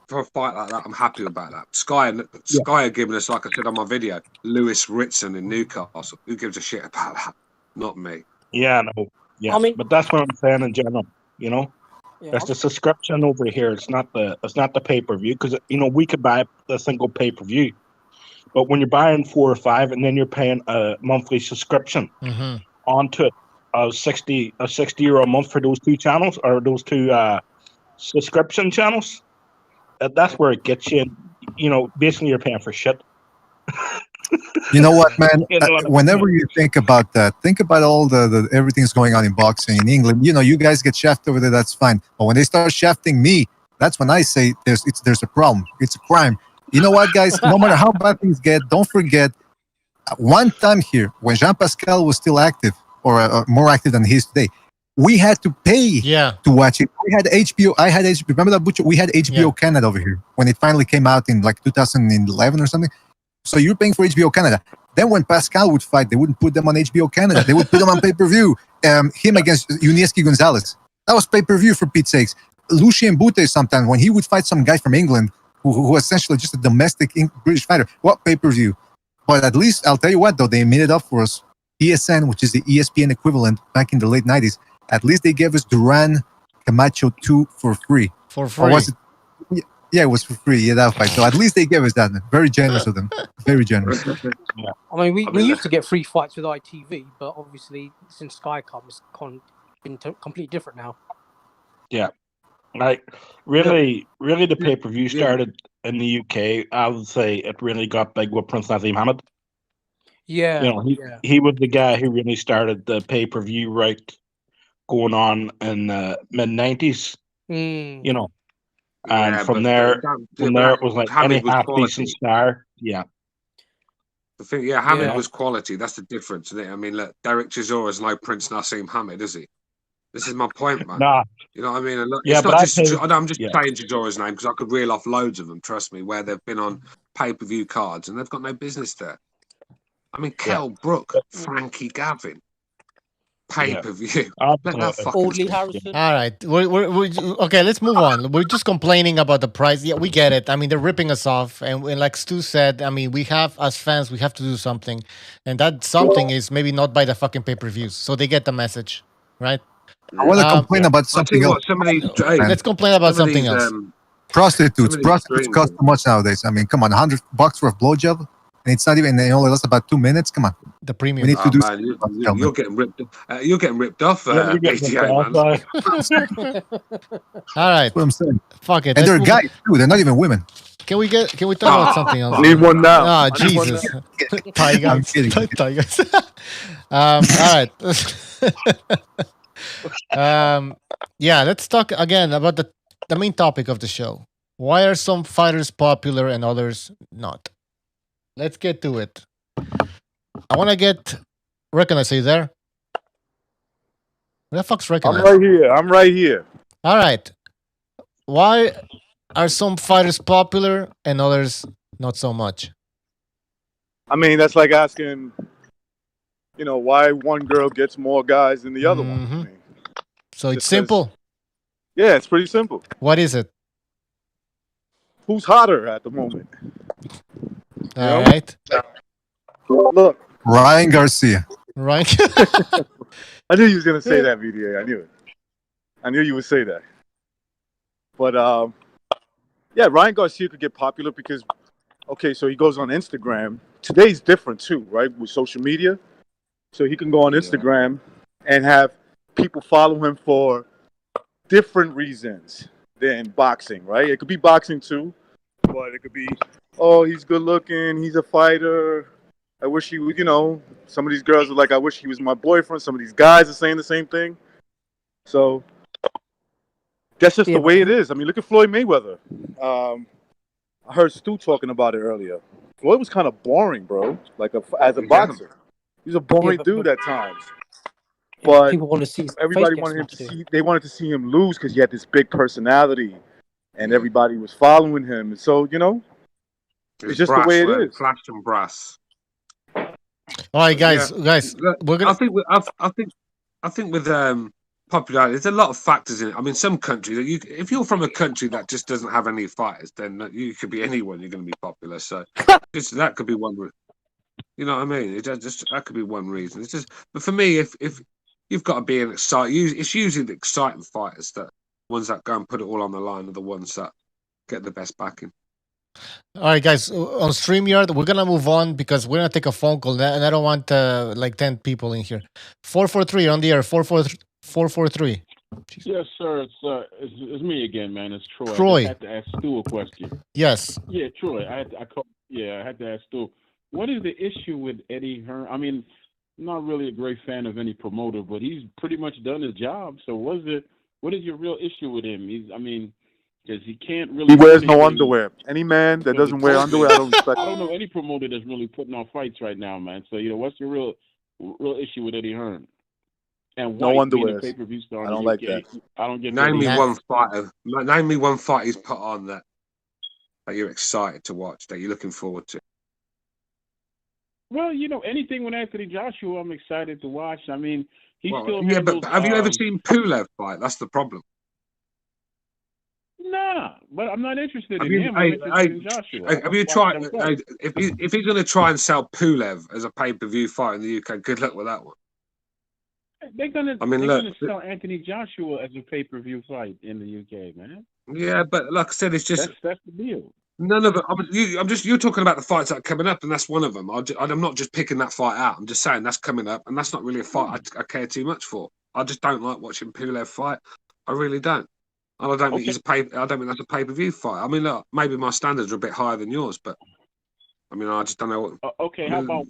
J: for a fight like that. I'm happy about that. Sky are giving us, like I said on my video, Lewis Ritson in Newcastle. Who gives a shit about that? Not me.
O: Yeah, no. Yeah, but that's what I'm saying in general. It's the subscription over here. It's not the pay-per-view, because we could buy a single pay-per-view, but when you're buying 4 or 5 and then you're paying a monthly subscription onto it of €60 a month for those two channels, or those two subscription channels, that's where it gets you. Basically you're paying for shit.
F: You know what, man? Whenever you think about that, think about all the everything's going on in boxing in England. You guys get shafted over there, that's fine. But when they start shafting me, that's when I say there's a problem. It's a crime. You know what, guys? No matter how bad things get, don't forget, one time here, when Jean Pascal was still active, or more active than he is today, we had to pay to watch it. We had HBO. I had HBO. Remember that, Butcher? We had HBO Canada over here when it finally came out in like 2011 or something. So you're paying for HBO Canada. Then when Pascal would fight, they wouldn't put them on HBO Canada. They would put them on pay-per-view. Him against Unieski Gonzalez. That was pay-per-view, for Pete's sakes. Lucien Bute sometimes, when he would fight some guy from England who was essentially just a domestic British fighter, what pay-per-view? But at least, I'll tell you what, though, they made it up for us. ESN, which is the ESPN equivalent back in the late 90s, at least they gave us Duran Camacho 2 for free.
I: For free?
F: Or was it? Yeah, it was for free. Yeah, that fight. So at least they gave us that. Very generous of them. Very generous.
P: I mean, we used to get free fights with ITV, but obviously since Sky comes, been completely different now.
O: Yeah, really, the pay-per-view started in the UK. I would say it really got big with Prince Naseem Hamed.
P: Yeah,
O: he was the guy who really started the pay-per-view going on in the mid-90s. And from there it was like any half-decent star. Yeah.
J: The thing, Hamed was quality. That's the difference, isn't it? I mean, look, Derek Chisora is no Prince Naseem Hamed, is he? This is my point, man.
O: Nah.
J: You know what I mean? And look,
O: Yeah,
J: it's not just. I'm just
O: yeah.
J: saying Chisora's name because I could reel off loads of them. Trust me, where they've been on pay-per-view cards and they've got no business there. I mean, Kell Brook, Frankie Gavin, pay-per-view. Let that fucking
P: Harrison.
I: All right, we're okay. Let's move on. We're just complaining about the price. Yeah, we get it. I mean, they're ripping us off, and like Stu said, I mean, we have as fans, we have to do something, and that something is maybe not buy the fucking pay-per-views, so they get the message, right?
F: I want to complain about something else.
I: Let's complain about something else.
F: Prostitutes cost too much nowadays. I mean, come on, $100 for a blowjob, and it's not even. It only lasts about 2 minutes. Come on,
I: the premium.
F: We need to do.
J: Man, you're getting ripped. You're getting ripped off. BTA,
I: man. All right,
F: that's what I'm saying.
I: Fuck it.
F: And they're guys too. They're not even women.
I: Can we talk about something else?
L: I need one now.
I: Ah, Jesus.
F: I'm kidding.
I: Tigers. All right. Yeah, let's talk again about the main topic of the show. Why are some fighters popular and others not? Let's get to it. I want to get Recognize. Are you there? Where the fuck's Recognize?
L: I'm right here.
I: All right. Why are some fighters popular and others not so much?
L: I mean, that's like asking, why one girl gets more guys than the other one. I mean,
I: so it's simple.
L: Yeah, it's pretty simple.
I: What is it?
L: Who's hotter at the moment?
I: All right.
L: Look.
F: Ryan Garcia.
I: Ryan.
L: I knew you was going to say that, VDA. I knew it. I knew you would say that. But, Ryan Garcia could get popular because, so he goes on Instagram. Today's different, too, right, with social media. So he can go on Instagram and have people follow him for
M: different reasons than boxing, right? It could be boxing too, but it could be, oh, he's good looking, he's a fighter. I wish he would, some of these girls are like, I wish he was my boyfriend. Some of these guys are saying the same thing. So that's just the way it is. I mean, look at Floyd Mayweather. I heard Stu talking about it earlier. Floyd was kind of boring, bro. Like as a boxer, he's a boring dude at times. But
P: people want to see
M: everybody wanted him to see. They wanted to see him lose because he had this big personality, and everybody was following him. And so it's just the way it is.
J: Flash and brass.
I: All right, guys, we're gonna.
J: I think with popularity, there's a lot of factors in it. I mean, some countries, if you're from a country that just doesn't have any fighters, then you could be anyone. You're going to be popular. So that could be one. You know what I mean? That could be one reason. It's just, but for me, if you've got to be an exciting, it's usually the exciting fighters that ones that go and put it all on the line are the ones that get the best backing.
I: All right, guys, on StreamYard, we're gonna move on because we're gonna take a phone call, and I don't want like 10 people in here. 443 on the air. 443.
K: Yes, sir. It's me again, man. It's Troy.
I: Troy.
K: I just had to ask Stu a question.
I: Yes.
K: Yeah, Troy. I had to ask Stu. What is the issue with Eddie Hearn? I mean, I'm not really a great fan of any promoter, but he's pretty much done his job. So what is your real issue with him? Because he can't really.
M: He wears no underwear. Any man that doesn't wear underwear, I don't respect.
K: I don't know any promoter that's really putting on fights right now, man. So what's your real issue with Eddie Hearn? And
M: no underwear.
K: Pay-per-view star
M: I don't like that.
K: I don't get.
J: Name me one fighter. Name me one fight he's put on that you're excited to watch, that you're looking forward to.
K: Well, anything with Anthony Joshua, I'm excited to watch. I mean, still.
J: Yeah, but have you ever seen Pulev fight? That's the problem.
K: Nah, but I'm not interested in him. I'm interested in Joshua.
J: Have you tried? If he's going to try and sell Pulev as a pay-per-view fight in the UK, good luck with that one.
K: They're gonna sell Anthony Joshua as a pay-per-view fight in the UK, man.
J: Yeah, but like I said, it's just
K: that's the deal.
J: No, but you're talking about the fights that are coming up, and that's one of them. I'm not just picking that fight out. I'm just saying that's coming up, and that's not really a fight I care too much for. I just don't like watching Pulev fight. I really don't. And I don't think I don't think that's a pay-per-view fight. I mean, look, maybe my standards are a bit higher than yours, but I mean, I just don't know.
K: Okay, how about?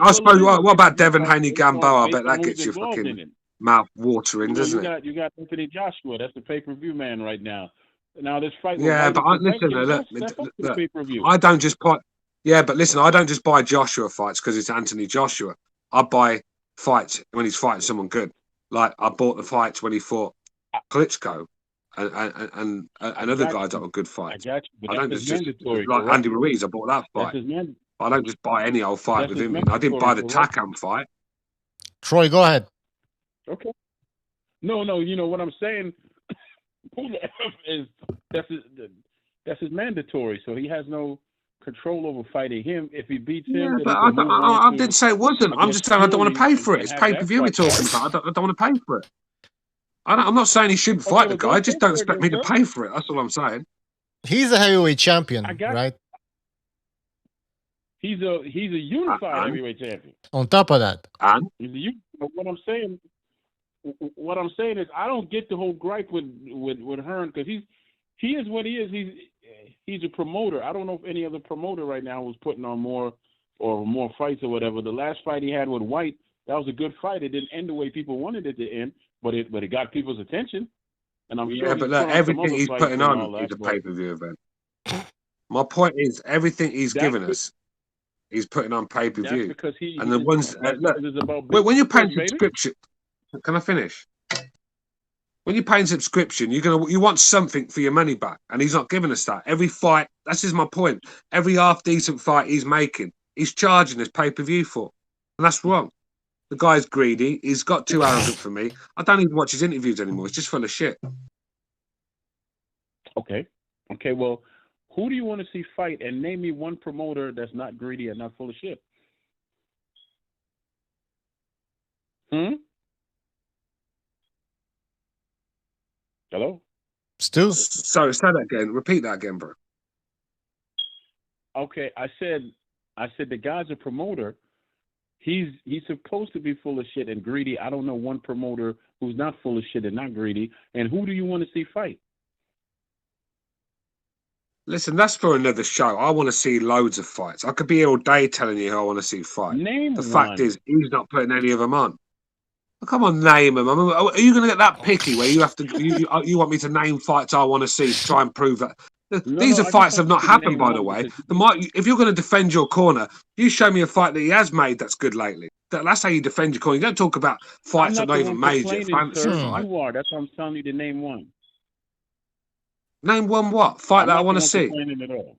J: I suppose. What about Devin Haney Gamboa? I bet that gets your fucking mouth watering, doesn't it?
K: You got Anthony Joshua. That's the pay-per-view man right now. Now this fight.
J: Yeah, but listen, look, I don't just buy. Yeah, but listen, I don't just buy Joshua fights because it's Anthony Joshua. I buy fights when he's fighting someone good. Like I bought the fights when he fought Klitschko and other guys that were good fights. I don't just like Andy Ruiz. I bought that fight. I don't just buy any old fight with him. I didn't buy the Takam fight.
I: Troy, go ahead.
K: Okay. No. You know what I'm saying. Is that's his mandatory, so he has no control over fighting him. If he beats him,
J: yeah, but I didn't say it wasn't. I'm just saying I don't want to pay for it. It's pay-per-view we're talking about. I don't want to pay for it. I'm not saying he shouldn't fight the guy. Just don't expect me to pay for it. That's all I'm saying.
I: He's a heavyweight champion, right?
K: He's a unified heavyweight champion.
I: On top of that,
K: what I'm saying is I don't get the whole gripe with Hearn because he is what he is. He's a promoter. I don't know if any other promoter right now was putting on more fights or whatever. The last fight he had with White, that was a good fight. It didn't end the way people wanted it to end, but it got people's attention. And I'm sure.
J: Yeah, but look, everything he's putting on is a pay-per-view event. My point is everything he's given us. He's putting on pay-per-view, and the ones when you're paying subscription. Can I finish? When you're paying subscription, you want something for your money back, and he's not giving us that. Every fight, that's just my point. Every half decent fight he's making, he's charging us pay-per-view for, and that's wrong. The guy's greedy. He's got too arrogant for me. I don't even watch his interviews anymore. It's just full of shit.
K: Okay. Well, who do you want to see fight? And name me one promoter that's not greedy and not full of shit. Hello?
I: Stu?
J: Sorry, say that again. Repeat that again, bro.
K: Okay, I said the guy's a promoter He's supposed to be full of shit and greedy. I don't know one promoter who's not full of shit and not greedy. And who do you want to see fight?
J: Listen, that's for another show. I want to see loads of fights. I could be here all day telling you who I want to see fight.
K: Name
J: the
K: one.
J: fact is, he's not putting any of them on. Well, come on, name them. I mean, are you going to get that picky where you have to? You want me to name fights I want to see to try and prove that? These are fights that have not happened, by the way. If you're going to defend your corner, you show me a fight that he has made that's good lately. That's how you defend your corner. You don't talk about fights that not even made yet. Fantasy fight.
K: You are. That's why I'm telling you to name one.
J: Name one what? Fight that I want to see.
K: At all.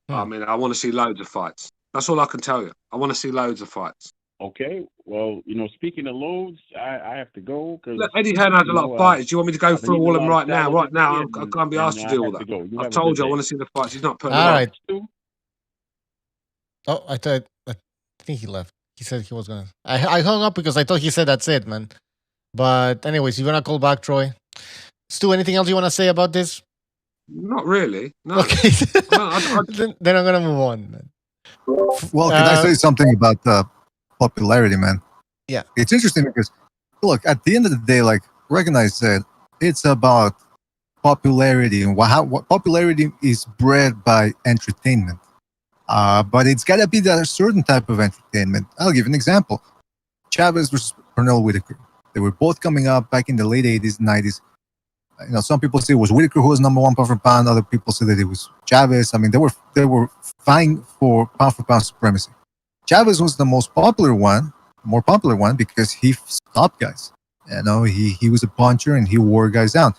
J: I mean, I want to see loads of fights. That's all I can tell you. I want to see loads of fights.
K: Okay. Well, speaking of loads, I have to go.
J: Look, Eddie Hearn has a lot of fighters. Do you want me to go through all of them right now? Right now, I can't be asked to do all that. I've told you I want to see the fights. He's not putting
I: all
J: them
I: right.
J: on.
I: Oh, I think he left. He said he was gonna. I hung up because I thought he said that's it, man. But anyways, you gonna call back, Troy? Stu, anything else you want to say about this?
J: Not really. No.
I: Okay. Then I'm gonna move on, man.
F: Well, can I say something about popularity, man?
I: Yeah.
F: It's interesting because, look, at the end of the day, like Recognize said, it's about popularity and what popularity is bred by entertainment. But it's got to be that certain type of entertainment. I'll give an example. Chavez versus Pernell Whitaker. They were both coming up back in the late 80s, 90s. Some people say it was Whitaker who was number one pound for pound. Other people say that it was Chavez. I mean, they were vying for pound supremacy. Chavez was the more popular one because he stopped guys. He was a puncher and he wore guys down.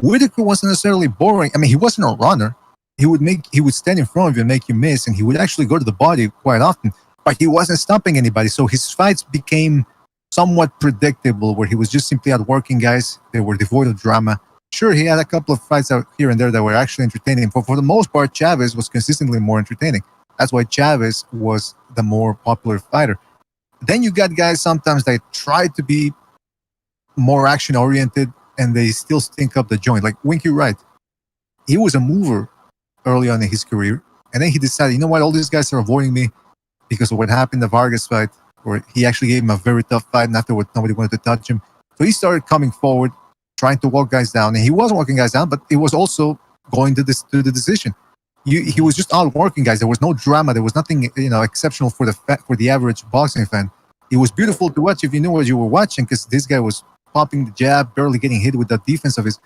F: Whitaker wasn't necessarily boring. I mean, he wasn't a runner. He would stand in front of you and make you miss, and he would actually go to the body quite often. But he wasn't stopping anybody, so his fights became somewhat predictable, where he was just simply outworking guys. They were devoid of drama. Sure, he had a couple of fights out here and there that were actually entertaining, but for the most part, Chavez was consistently more entertaining. That's why Chavez was the more popular fighter. Then you got guys sometimes that try to be more action-oriented, and they still stink up the joint. Like Winky Wright. He was a mover early on in his career, and then he decided, you know what, all these guys are avoiding me because of what happened in the Vargas fight, where he actually gave him a very tough fight, and afterward, nobody wanted to touch him. So he started coming forward, trying to walk guys down, and he wasn't walking guys down, but it was also going to the decision. He was just outworking guys. There was no drama. There was nothing exceptional for the average boxing fan. It was beautiful to watch if you knew what you were watching, because this guy was popping the jab, barely getting hit with the defense of his.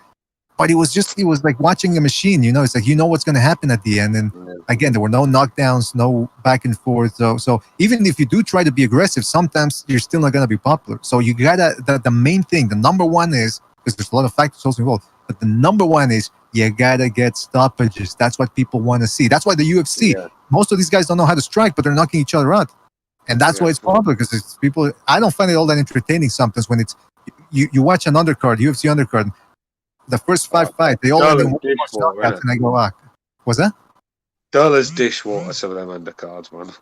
F: But it was like watching a machine. It's like what's going to happen at the end. And again, there were no knockdowns, no back and forth. So even if you do try to be aggressive, sometimes you're still not going to be popular. So you gotta the main thing, the number one is, because there's a lot of factors also involved, but the number one is you gotta get stoppages. That's what people want to see. That's why the UFC, most of these guys don't know how to strike, but they're knocking each other out. And that's why it's popular, because it's people. I don't find it all that entertaining sometimes when it's you watch an undercard, UFC undercard, the first 5 fights, they all end in knockouts, and I go, what's that?
J: Dollars dishwater, some of them undercards, man.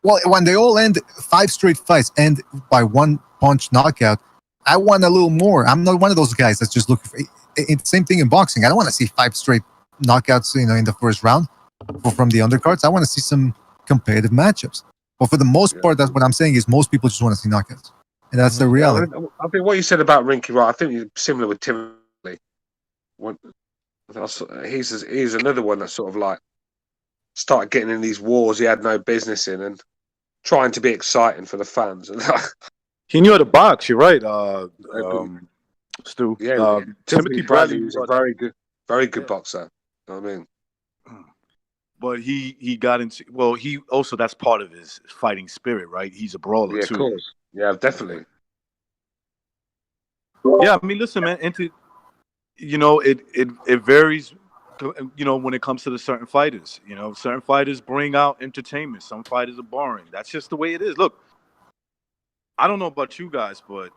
F: Well, when they all end, 5 straight fights end by 1 punch knockout, I want a little more. I'm not one of those guys that's just looking for. It's the same thing in boxing. I don't want to see 5 straight knockouts, in the first round from the undercards. I want to see some competitive matchups. But for the most part, that's what I'm saying is most people just want to see knockouts. And that's the reality.
J: I think what you said about Rinky, right? I think you're similar with Timothy. He's another one that sort of like started getting in these wars he had no business in and trying to be exciting for the fans.
M: He knew how to box. You're right, Stu.
J: Yeah, Timothy Bradley was a very good boxer. You know what I mean?
M: But he got into he also, that's part of his fighting spirit, right? He's a brawler too.
J: Of course. Yeah, definitely.
M: Yeah, I mean, listen, man. It varies. When it comes to the certain fighters, certain fighters bring out entertainment. Some fighters are boring. That's just the way it is. Look, I don't know about you guys, but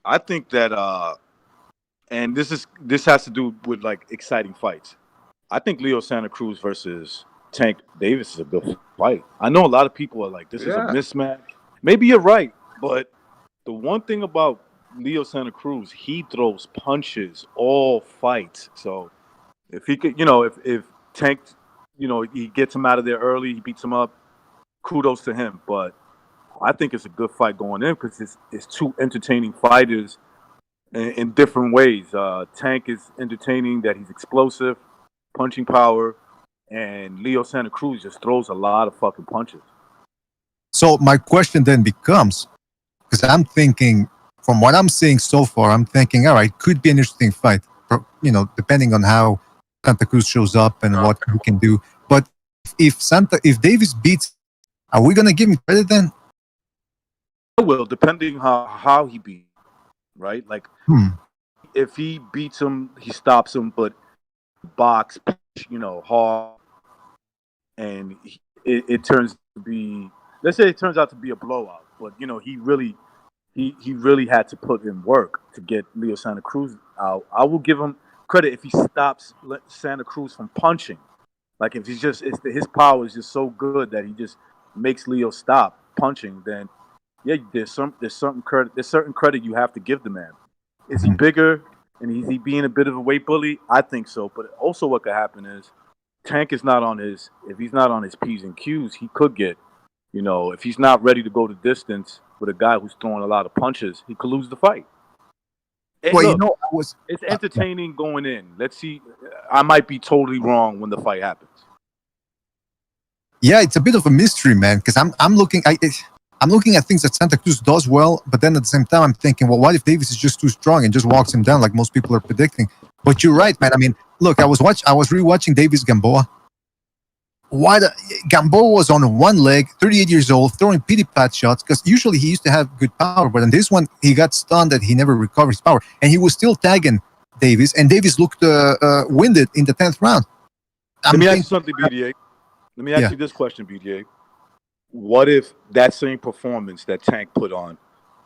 M: I think that, and this has to do with like exciting fights. I think Leo Santa Cruz versus Tank Davis is a good fight. I know a lot of people are like, this is a mismatch. Maybe you're right, but the one thing about Leo Santa Cruz, he throws punches all fights. So if he could, if Tank, he gets him out of there early, he beats him up, kudos to him. But I think it's a good fight going in because it's two entertaining fighters in different ways. Tank is entertaining, that he's explosive, punching power, and Leo Santa Cruz just throws a lot of fucking punches.
F: So my question then becomes, because I'm thinking, from what I'm seeing so far, I'm thinking, all right, could be an interesting fight, depending on how Santa Cruz shows up and what he can do. But if Davis beats, are we gonna give him credit then?
M: I will, depending how he beats, right? Like, if he beats him, he stops him, but box, hard, and it turns to be, let's say it turns out to be a blowout, but he really had to put in work to get Leo Santa Cruz out. I will give him credit if he stops Santa Cruz from punching. Like, if he's just, his power is just so good that he just makes Leo stop punching, then yeah, there's certain credit you have to give the man. Is he bigger and is he being a bit of a weight bully? I think so. But also what could happen is Tank is not on his, if he's not on his P's and Q's, he could get, if he's not ready to go the distance with a guy who's throwing a lot of punches, he could lose the fight. It's entertaining going in. Let's see. I might be totally wrong when the fight happens.
F: Yeah, it's a bit of a mystery, man, because I'm looking at things that Santa Cruz does well, but then at the same time, I'm thinking, well, what if Davis is just too strong and just walks him down like most people are predicting? But you're right, man. I mean, look, I was rewatching Davis Gamboa. Gamboa was on one leg, 38 years old, throwing pity pat shots, because usually he used to have good power, but in this one, he got stunned that he never recovered his power, and he was still tagging Davis, and Davis looked winded in the 10th round.
M: Let me ask you something, BDA. Let me ask you this question, BDA. What if that same performance that Tank put on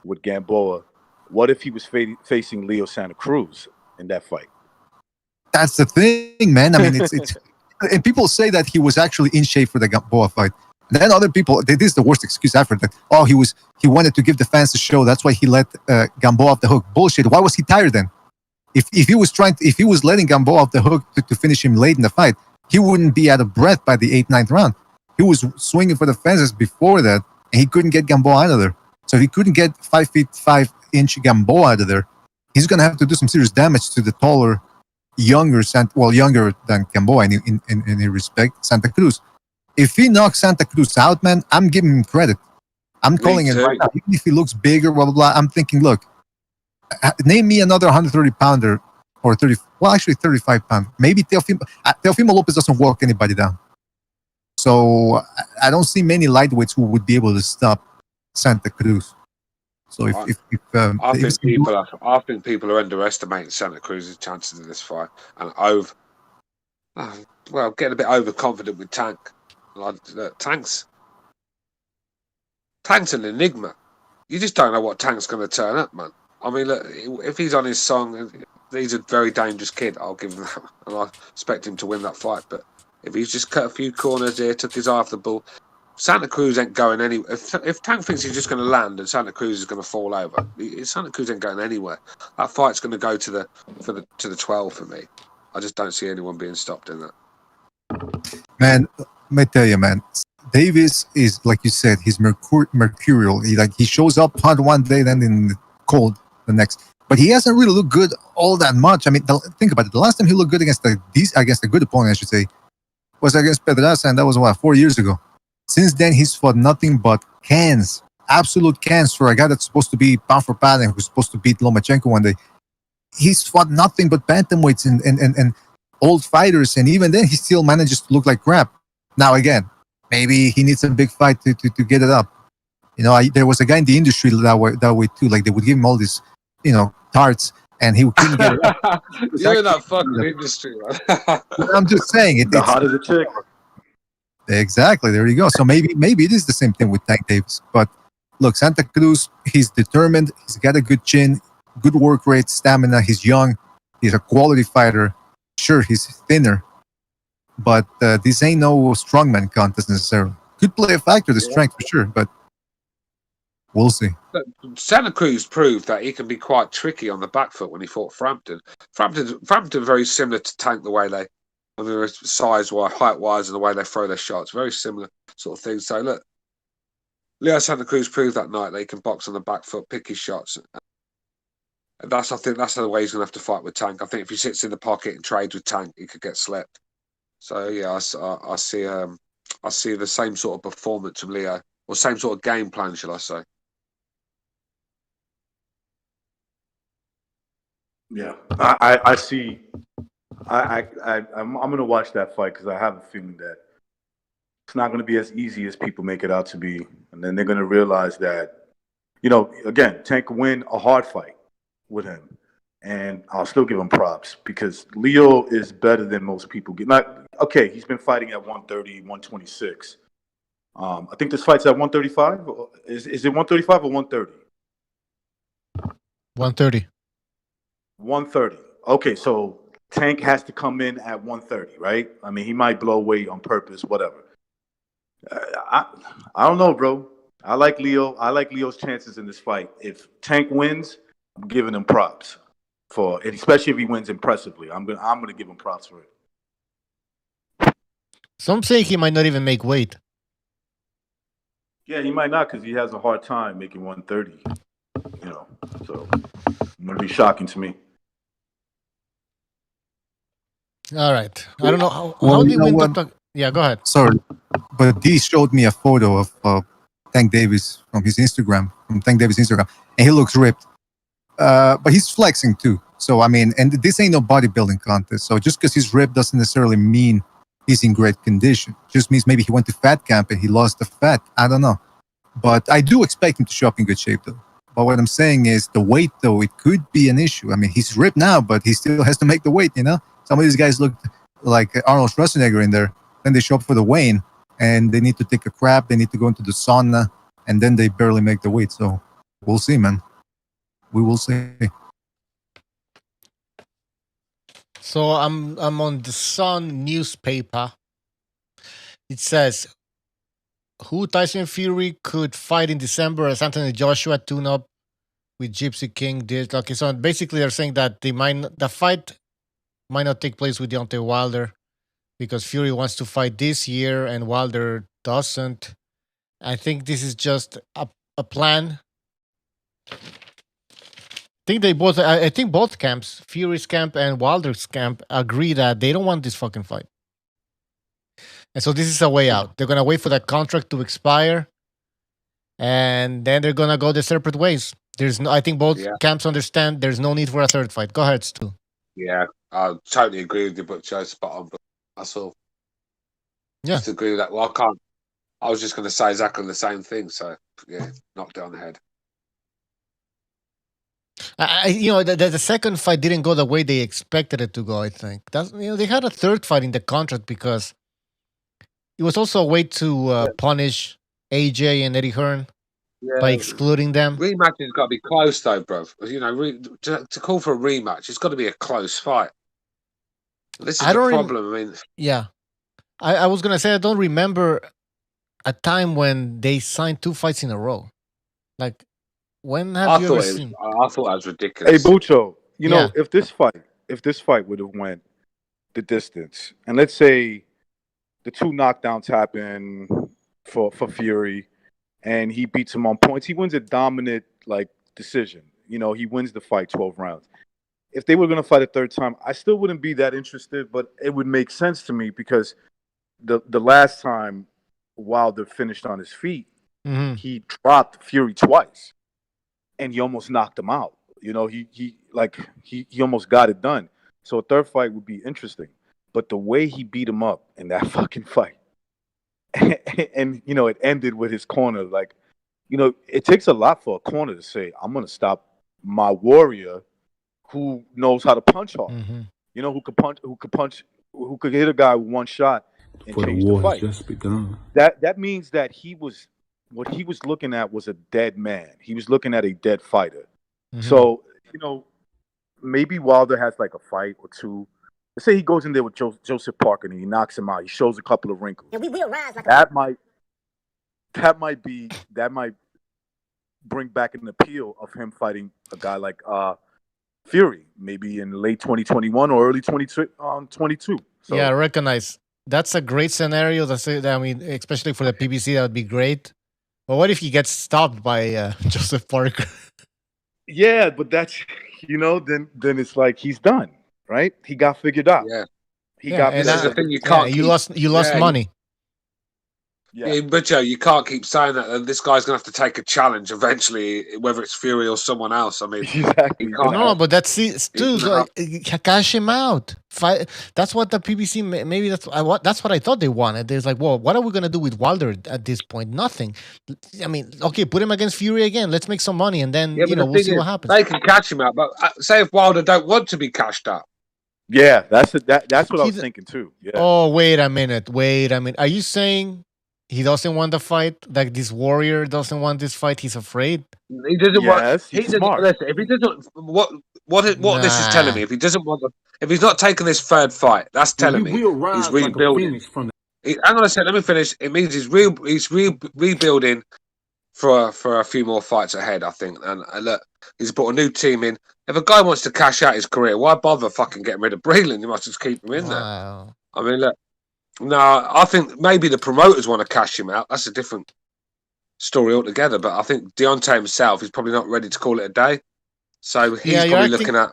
M: with Gamboa, what if he was facing Leo Santa Cruz in that fight?
F: That's the thing, man. I mean, it's and people say that he was actually in shape for the Gamboa fight. And then other people, this is the worst excuse I've heard, that, he wanted to give the fans a show. That's why he let Gamboa off the hook. Bullshit. Why was he tired then? If he was letting Gamboa off the hook to finish him late in the fight, he wouldn't be out of breath by the 8th, 9th round. He was swinging for the fences before that, and he couldn't get Gamboa out of there. So if he couldn't get 5 feet 5-inch Gamboa out of there, he's going to have to do some serious damage to the taller, younger than Gamboa in any respect, Santa Cruz. If he knocks Santa Cruz out, man, I'm giving him credit. I'm calling it right now. Even if he looks bigger, blah, blah, blah, I'm thinking, look, name me another 130-pounder or 35-pounder. Maybe Teofimo Lopez doesn't walk anybody down. So I don't see many lightweights who would be able to stop Santa Cruz. So
J: I think people are underestimating Santa Cruz's chances in this fight, and getting a bit overconfident with Tank. Tank's an enigma. You just don't know what Tank's going to turn up, man. I mean, look, if he's on his song, he's a very dangerous kid. I'll give him that, and I expect him to win that fight. But if he's just cut a few corners here, took his eye off the ball, Santa Cruz ain't going anywhere. If Tank thinks he's just going to land and Santa Cruz is going to fall over, Santa Cruz ain't going anywhere. That fight's going to go to the 12 for me. I just don't see anyone being stopped in that.
F: Man, let me tell you, man. Davis is, like you said, he's mercurial. He shows up hot one day, then in the cold the next. But he hasn't really looked good all that much. I mean, think about it. The last time he looked good against a good opponent, I should say, was against Pedraza, and that was 4 years ago. Since then, he's fought nothing but cans, absolute cans for a guy that's supposed to be pound for pound and who's supposed to beat Lomachenko one day. He's fought nothing but bantamweights and old fighters, and even then, he still manages to look like crap. Now, again, maybe he needs a big fight to get it up. There was a guy in the industry that way too. Like, they would give him all these, tarts, and he couldn't get it up.
J: You're in that fucking industry, man.
F: I'm just saying, it's
M: hot as a chick.
F: Exactly. There you go. So maybe it is the same thing with Tank Davis. But look, Santa Cruz, he's determined. He's got a good chin, good work rate, stamina. He's young. He's a quality fighter. Sure, he's thinner, but this ain't no strongman contest necessarily. Could play a factor, the strength for sure, but we'll see.
J: Santa Cruz proved that he can be quite tricky on the back foot when he fought Frampton. Frampton very similar to Tank the way they. I mean, size-wise, height-wise, and the way they throw their shots, very similar sort of thing. So look, Leo Santa Cruz proved that night that he can box on the back foot, pick his shots. And I think that's the way he's going to have to fight with Tank. I think if he sits in the pocket and trades with Tank, he could get slept. So yeah, I see the same sort of performance from Leo, or same sort of game plan, shall I say?
M: Yeah, I see. I'm going to watch that fight because I have a feeling that it's not going to be as easy as people make it out to be, and then they're going to realize that, again, Tank can win a hard fight with him, and I'll still give him props because Leo is better than most people get. Okay, he's been fighting at 130, 126. I think this fight's at 135. Is it 135 or 130?
I: 130.
M: 130. Okay, so Tank has to come in at 130, right? I mean, he might blow weight on purpose, whatever. I don't know, bro. I like Leo. I like Leo's chances in this fight. If Tank wins, I'm giving him props and especially if he wins impressively. I'm gonna give him props for it.
I: Some say he might not even make weight.
M: Yeah, he might not because he has a hard time making 130. So it's gonna be shocking to me.
I: All right. I don't know how did we end up. Yeah, go ahead.
F: Sorry, but D showed me a photo of Tank Davis from Tank Davis' Instagram, and he looks ripped. But he's flexing too. So I mean, and this ain't no bodybuilding contest. So just because he's ripped doesn't necessarily mean he's in great condition. Just means maybe he went to fat camp and he lost the fat. I don't know. But I do expect him to show up in good shape though. But what I'm saying is the weight though, it could be an issue. I mean, he's ripped now, but he still has to make the weight, Some of these guys look like Arnold Schwarzenegger in there. Then they show up for the weigh-in and they need to take a crap. They need to go into the sauna and then they barely make the weight. So we'll see, man. We will see.
I: So I'm on the Sun newspaper. It says who Tyson Fury could fight in December as Anthony Joshua tune-up with Gypsy King did. Okay, so basically they're saying that the fight might not take place with Deontay Wilder because Fury wants to fight this year and Wilder doesn't. I think this is just a plan. I think both camps, Fury's camp and Wilder's camp, agree that they don't want this fucking fight. And so this is a way out. They're gonna wait for that contract to expire, and then they're gonna go their separate ways. I think both camps understand there's no need for a third fight. Go ahead, Stu.
J: Yeah, I totally agree with you, but Joe's spot on. But that's all.
I: Yeah,
J: just agree with that. Well, I can't. I was just going to say exactly the same thing. So yeah, knocked it on the head.
I: The second fight didn't go the way they expected it to go. I think they had a third fight in the contract because it was also a way to punish AJ and Eddie Hearn by excluding them.
J: Rematch has got to be close, though, bro. To call for a rematch, it's got to be a close fight. This is the problem. I mean,
I: yeah, I was gonna say I don't remember a time when they signed two fights in a row. Like, when have you ever seen?
J: I thought that was ridiculous.
M: Hey, Bucho, if this fight would have went the distance, and let's say the two knockdowns happen for Fury, and he beats him on points, he wins a dominant decision. He wins the fight 12 rounds. If they were going to fight a third time, I still wouldn't be that interested, but it would make sense to me because the last time Wilder finished on his feet, he dropped Fury twice, and he almost knocked him out. He almost got it done. So a third fight would be interesting, but the way he beat him up in that fucking fight, and it ended with his corner. It takes a lot for a corner to say, "I'm going to stop my warrior." Who knows how to punch hard? Who could hit a guy with one shot and change the fight.
Q: Just begun.
M: That means that what he was looking at was a dead man. He was looking at a dead fighter. So maybe Wilder has a fight or two. Let's say he goes in there with Joseph Parker and he knocks him out. He shows a couple of wrinkles. That might bring back an appeal of him fighting a guy like Fury, maybe in late 2021 or early 2022. So,
I: yeah, I recognize that's a great scenario. Especially for the PBC, that would be great. Well, what if he gets stopped by Joseph Parker?
M: Yeah, but that's then it's like he's done, right? He got figured out.
J: Yeah.
M: He
I: Yeah,
M: got
I: and
J: This is the
M: figured
J: thing you
I: yeah,
J: can't
I: you
J: keep.
I: lost
J: Yeah,
I: money.
J: Yeah, but Joe, you can't keep saying that. And this guy's gonna have to take a challenge eventually, whether it's Fury or someone else. I mean,
M: exactly.
J: he can't.
I: No, but that's dude.
J: gonna
I: Cash him out. Fight. That's what the PBC. Maybe that's what I thought they wanted. There's like, well, what are we gonna do with Wilder at this point? Nothing. I mean, okay, put him against Fury again. Let's make some money, and then
J: Yeah, but the
I: we'll
J: thing
I: see
J: is,
I: what happens.
J: they can catch him out. But say if Wilder don't want to be cashed out.
M: Yeah, that's what I was thinking too. Yeah.
I: Oh, wait a minute. Are you saying he doesn't want the fight? Like this warrior doesn't want this fight? He's afraid.
J: He doesn't want.
M: Yes,
J: He
M: he's
J: doesn't.
M: smart.
J: Listen, if he doesn't, what this is telling
I: Nah.
J: me, if he doesn't want, if he's not taking this third fight, that's telling me he's rebuilding. Hang on a second, let me finish. It means he's rebuilding for a few more fights ahead, I think. And look, he's brought a new team in. If a guy wants to cash out his career, why bother fucking getting rid of Breland? You must just keep him in there.
I: Wow.
J: I mean, look, no, I think maybe the promoters want to cash him out. That's a different story altogether. But I think Deontay himself is probably not ready to call it a day. So he's probably looking at.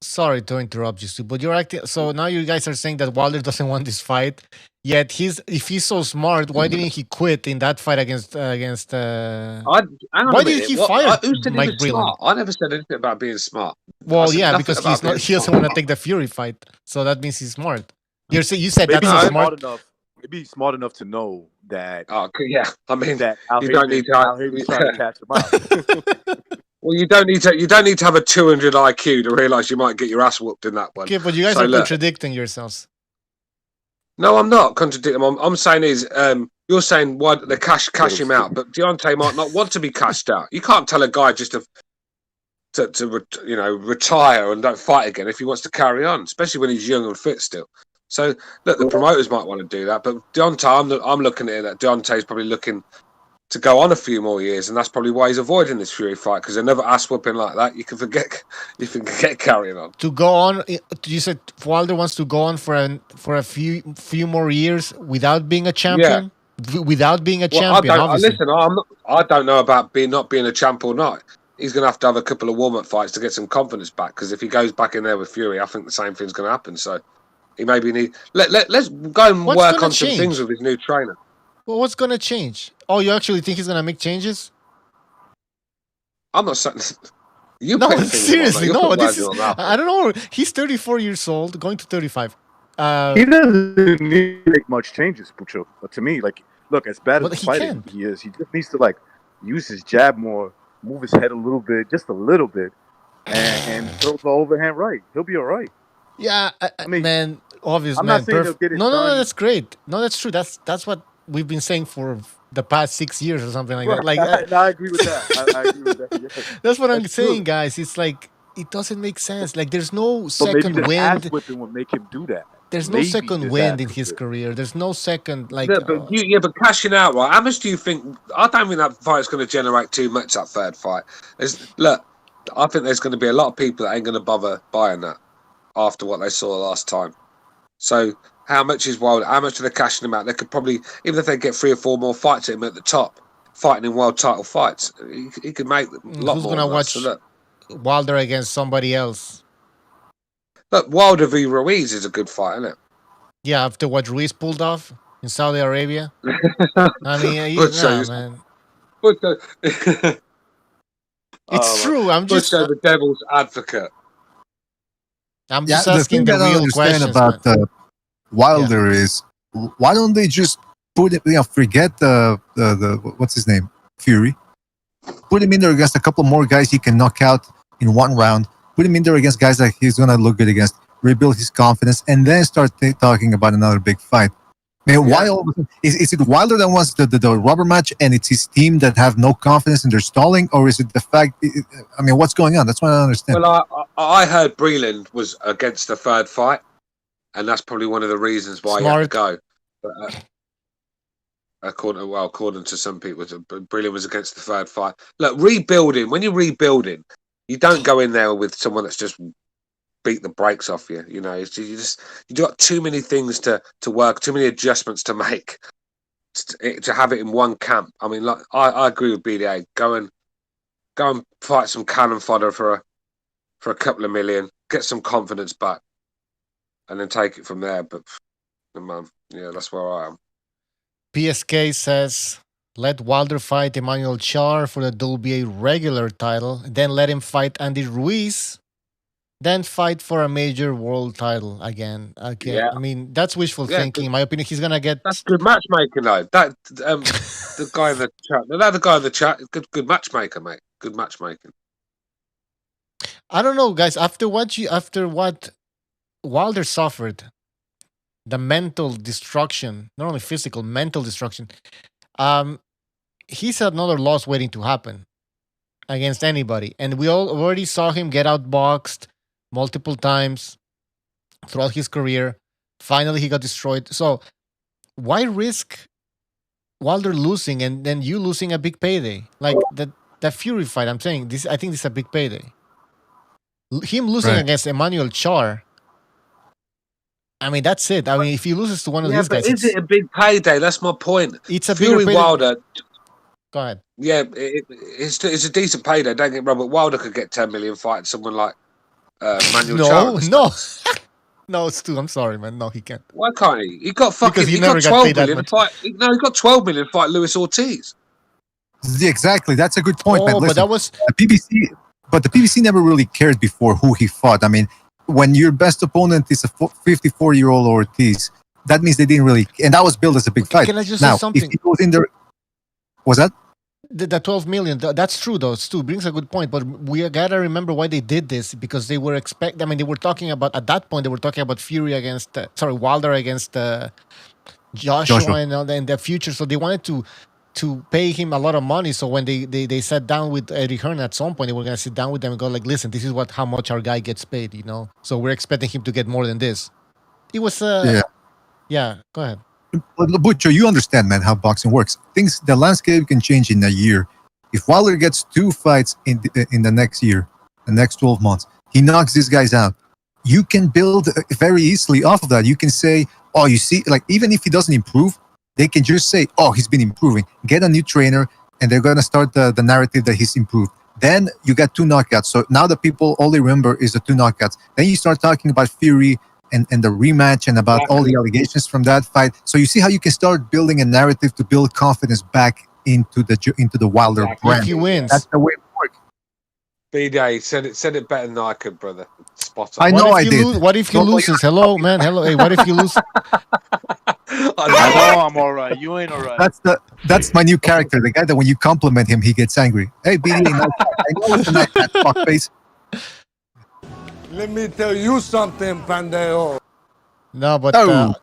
I: Sorry to interrupt you, Stu, but you're acting. So now you guys are saying that Wilder doesn't want this fight. Yet if he's so smart, why didn't he quit in that fight against?
J: Hang on
I: why
J: a minute.
I: did he fire
J: Who said
I: Mike
J: he was
I: Breland?
J: smart? I never said anything about being smart.
I: Well,
J: said
I: yeah,
J: nothing
I: because
J: about
I: he's not.
J: being
I: He doesn't
J: smart.
I: want to take the Fury fight, so that means he's smart. You said
M: Maybe
I: that's
M: he's
I: so smart.
M: enough. Maybe he's smart enough to know that.
J: Oh, yeah. I mean,
M: that Al
J: you don't need to.
M: Al Haven's trying to catch him out.
J: Well, you don't need to. You don't need to have a 200 IQ to realize you might get your ass whooped in that one.
I: Okay, but you guys are contradicting yourselves.
J: No, I'm not contradicting. I'm saying you're saying why they cash him out, but Deontay might not want to be cashed out. You can't tell a guy just to retire and don't fight again if he wants to carry on, especially when he's young and fit still. So look, the promoters might want to do that, but Deontay, I'm looking at it that Deontay's probably looking to go on a few more years, and that's probably why he's avoiding this Fury fight, because another ass whooping like that, you can forget carrying on.
I: To go on, you said Wilder wants to go on for a few more years without being a champion. Yeah. Without being a champion, obviously.
J: Listen, I don't know about not being a champ or not. He's going to have a couple of warm-up fights to get some confidence back, because if he goes back in there with Fury, I think the same thing's going to happen. So he maybe let's go and work on some things with his new trainer.
I: Well, what's going to change? Oh, you actually think he's going to make changes?
J: I'm not saying.
I: No, seriously, no. This is, I don't know. He's 34 years old, going to 35.
M: He doesn't need to make much changes, Pucho. But to me, look, as bad as the fighter he is, he just needs to use his jab more, move his head a little bit, just a little bit, and throw the overhand right. He'll be all right.
I: Yeah, I mean, man, obviously,
M: I'm not saying he'll get it done.
I: No, that's great. No, that's true. That's what we've been saying for the past 6 years or something like that. Like,
M: I agree with that. I agree with that. Yeah.
I: That's what I'm saying, guys. It's like it doesn't make sense. Like, there's no second wind.
M: Ass whipping would make him do that.
I: There's no second wind in his career. There's no second like.
J: Yeah, but cashing out, right? How much do you think? I don't think that fight's going to generate too much. That third fight. Look, I think there's going to be a lot of people that ain't going to bother buying that after what they saw last time. So. How much is Wilder? How much are they cashing him out? They could probably, even if they get 3 or 4 more fights at him at the top, fighting in world title fights, he could make a lot more.
I: Who's going to watch Wilder against somebody else?
J: Look, Wilder v. Ruiz is a good fight, isn't it?
I: Yeah, after what Ruiz pulled off in Saudi Arabia. I mean, man. It's true. I'm just
J: the devil's advocate.
I: I'm just asking the real questions
F: about Wilder is why don't they just put it? Forget the what's his name, Fury. Put him in there against a couple more guys he can knock out in one round. Put him in there against guys that he's gonna look good against. Rebuild his confidence, and then start talking about another big fight. I mean, why is it Wilder that wants the rubber match, and it's his team that have no confidence and they're stalling, or is it the fact? I mean, what's going on? That's what I don't understand.
J: Well, I heard Breland was against the third fight. And that's probably one of the reasons why he had to go. But, according to some people, Breland was against the third fight. Look, rebuilding. When you're rebuilding, you don't go in there with someone that's just beat the brakes off you. You know, you got too many things to work, too many adjustments to make. to have it in one camp. I mean, like I agree with BDA. Go and fight some cannon fodder for a couple of million, get some confidence back, and then take it from there. But man, yeah, that's where I am.
I: PSK says, let Wilder fight Emanuel Char for the WBA regular title, then let him fight Andy Ruiz, then fight for a major world title again. Okay,
J: Yeah.
I: I mean that's wishful thinking. In my opinion, he's gonna get.
J: That's good matchmaking, though. That the guy in the chat, the guy in the chat, good matchmaker, mate. Good matchmaking.
I: I don't know, guys. After what Wilder suffered, the mental destruction, not only physical, mental destruction. He's another loss waiting to happen against anybody, and we all already saw him get outboxed multiple times throughout his career. Finally, he got destroyed. So, why risk Wilder losing and then you losing a big payday like that Fury fight? I'm saying this. I think this is a big payday. Him losing against Emanuel Char. I mean, that's it. I mean, if he loses to one of these guys,
J: is it a big payday? That's my point.
I: It's a
J: Fury
I: bigger
J: Wilder.
I: Go ahead.
J: Yeah, it's a decent payday. Don't get me wrong, but Wilder could get 10 million fighting someone like Manuel Char.
F: No,
I: Stu. I'm sorry, man. No, he can't.
J: Why can't he? He got fucking. He got 12 million to fight. No, he got 12 million to fight Luis Ortiz.
F: Yeah, exactly. That's a good point, man. Listen,
I: but that was
F: the PBC. But the PBC never really cared before who he fought. I mean, when your best opponent is a 54-year-old Ortiz, that means they didn't really. And that was billed as a big fight.
I: Can I just
F: now,
I: say something?
F: if he goes in there, was that?
I: The 12 million, that's true though. Stu brings a good point, but we gotta remember why they did this, because they were they were talking about, at that point, they were talking about Fury against, Wilder against Joshua. And in the future. So they wanted to pay him a lot of money. So when they sat down with Eddie Hearn at some point, they were gonna sit down with them and go like, listen, this is how much our guy gets paid, you know? So we're expecting him to get more than this. It was, yeah, go ahead.
F: Butcher, you understand, man, how boxing works. The landscape can change in a year. If Wilder gets 2 fights in the next year, the next 12 months, he knocks these guys out. You can build very easily off of that. You can say, oh, you see, like, even if he doesn't improve, they can just say, oh, he's been improving. Get a new trainer, and they're going to start the narrative that he's improved. Then you got 2 knockouts. So now the people, all they remember is the 2 knockouts. Then you start talking about Fury and the rematch and about all the allegations from that fight. So you see how you can start building a narrative to build confidence back into the Wilder brand.
I: If he wins.
F: That's the way it works.
J: B-Day, said it better than I could, brother. Spot on.
F: I know I did.
I: What if he loses? Hello, man. Hello. Hey, what if he loses?
M: I know I'm all right. You ain't all right.
F: That's my new character. The guy that when you compliment him, he gets angry. Hey, BD, I know it's a nice fuckface.
Q: Let me tell you something, Pandeo.
I: No, but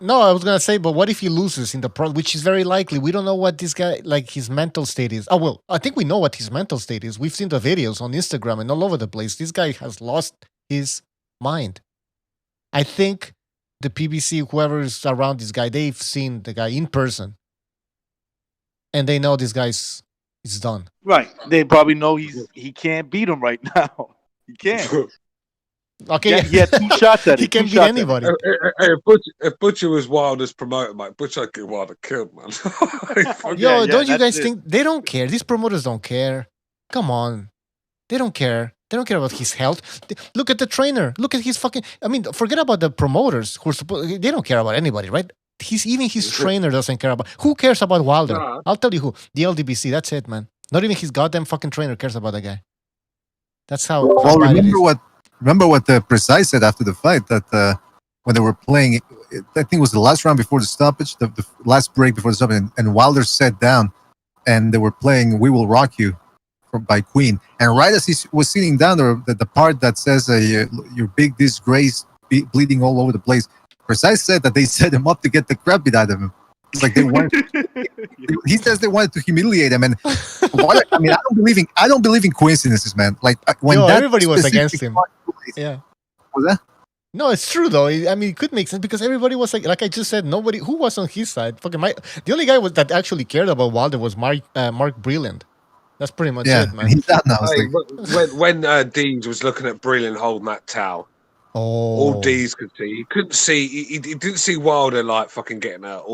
I: no, I was gonna say, but what if he loses in the which is very likely. We don't know what this guy, like, his mental state is. Oh well, I think we know what his mental state is. We've seen the videos on Instagram and all over the place. This guy has lost his mind. I think the PBC, whoever is around this guy, they've seen the guy in person, and they know this guy's done.
M: Right. They probably know he can't beat him right now. He can't.
I: Okay,
M: he had 2 shots at it.
I: He can beat anybody.
J: If Butcher was Wilder's promoter, mate, Butcher get Wilder killed, man.
I: Yo, don't you guys think they don't care? These promoters don't care. Come on, they don't care. They don't care about his health. Look at the trainer. Look at his fucking. I mean, forget about the promoters who are supposed. They don't care about anybody, right? Even his trainer doesn't care about. Who cares about Wilder?
J: Nah.
I: I'll tell you who. The LDBC. That's it, man. Not even his goddamn fucking trainer cares about that guy. That's how.
F: Well, remember what the Precise said after the fight, that when they were playing, I think it was the last round before the stoppage, the last break before the stoppage, and Wilder sat down, and they were playing "We Will Rock You" by Queen. And right as he was sitting down there, the part that says "Your big disgrace," bleeding all over the place, Precise said that they set him up to get the crap beat out of him. It's like they wanted. He says they wanted to humiliate him, and I mean, I don't believe in coincidences, man. Like when
I: everybody was against him. Yeah.
F: Was that?
I: No, it's true though. I mean, it could make sense because everybody was like I just said, nobody who was on his side. Fucking the only guy that actually cared about Wilder was Mark Brilliant. That's pretty much it, man.
F: He's out now.
J: When Deans was looking at Brilliant holding that towel, all Deans could see. He couldn't see. He didn't see Wilder like fucking getting out.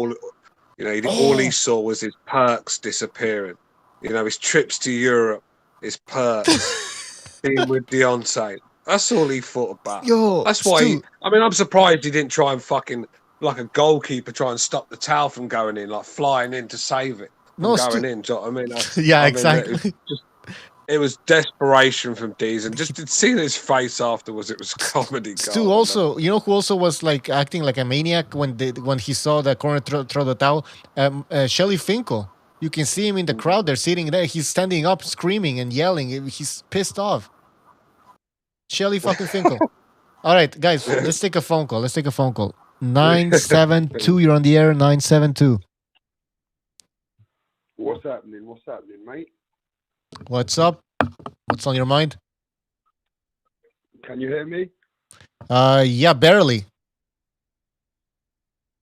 J: You know, all he saw was his perks disappearing. You know, his trips to Europe, his perks, being with Deontay. That's all he thought about.
I: Yo,
J: that's why. I'm surprised he didn't try and fucking like a goalkeeper try and stop the towel from going in, like flying in to save it from going in. Do you know what I mean?
I: Yeah, exactly.
J: It was desperation from Deez, and just seeing his face afterwards, it was comedy.
I: Stu also, you know who also was like acting like a maniac when he saw the corner throw the towel? Shelly Finkel. You can see him in the crowd. They're sitting there. He's standing up, screaming and yelling. He's pissed off. Shelly fucking Finkel. All right, guys, let's take a phone call. 972, you're on the air. 972.
R: What's happening, mate?
I: What's up? What's on your mind?
R: Can you hear me?
I: Yeah, barely.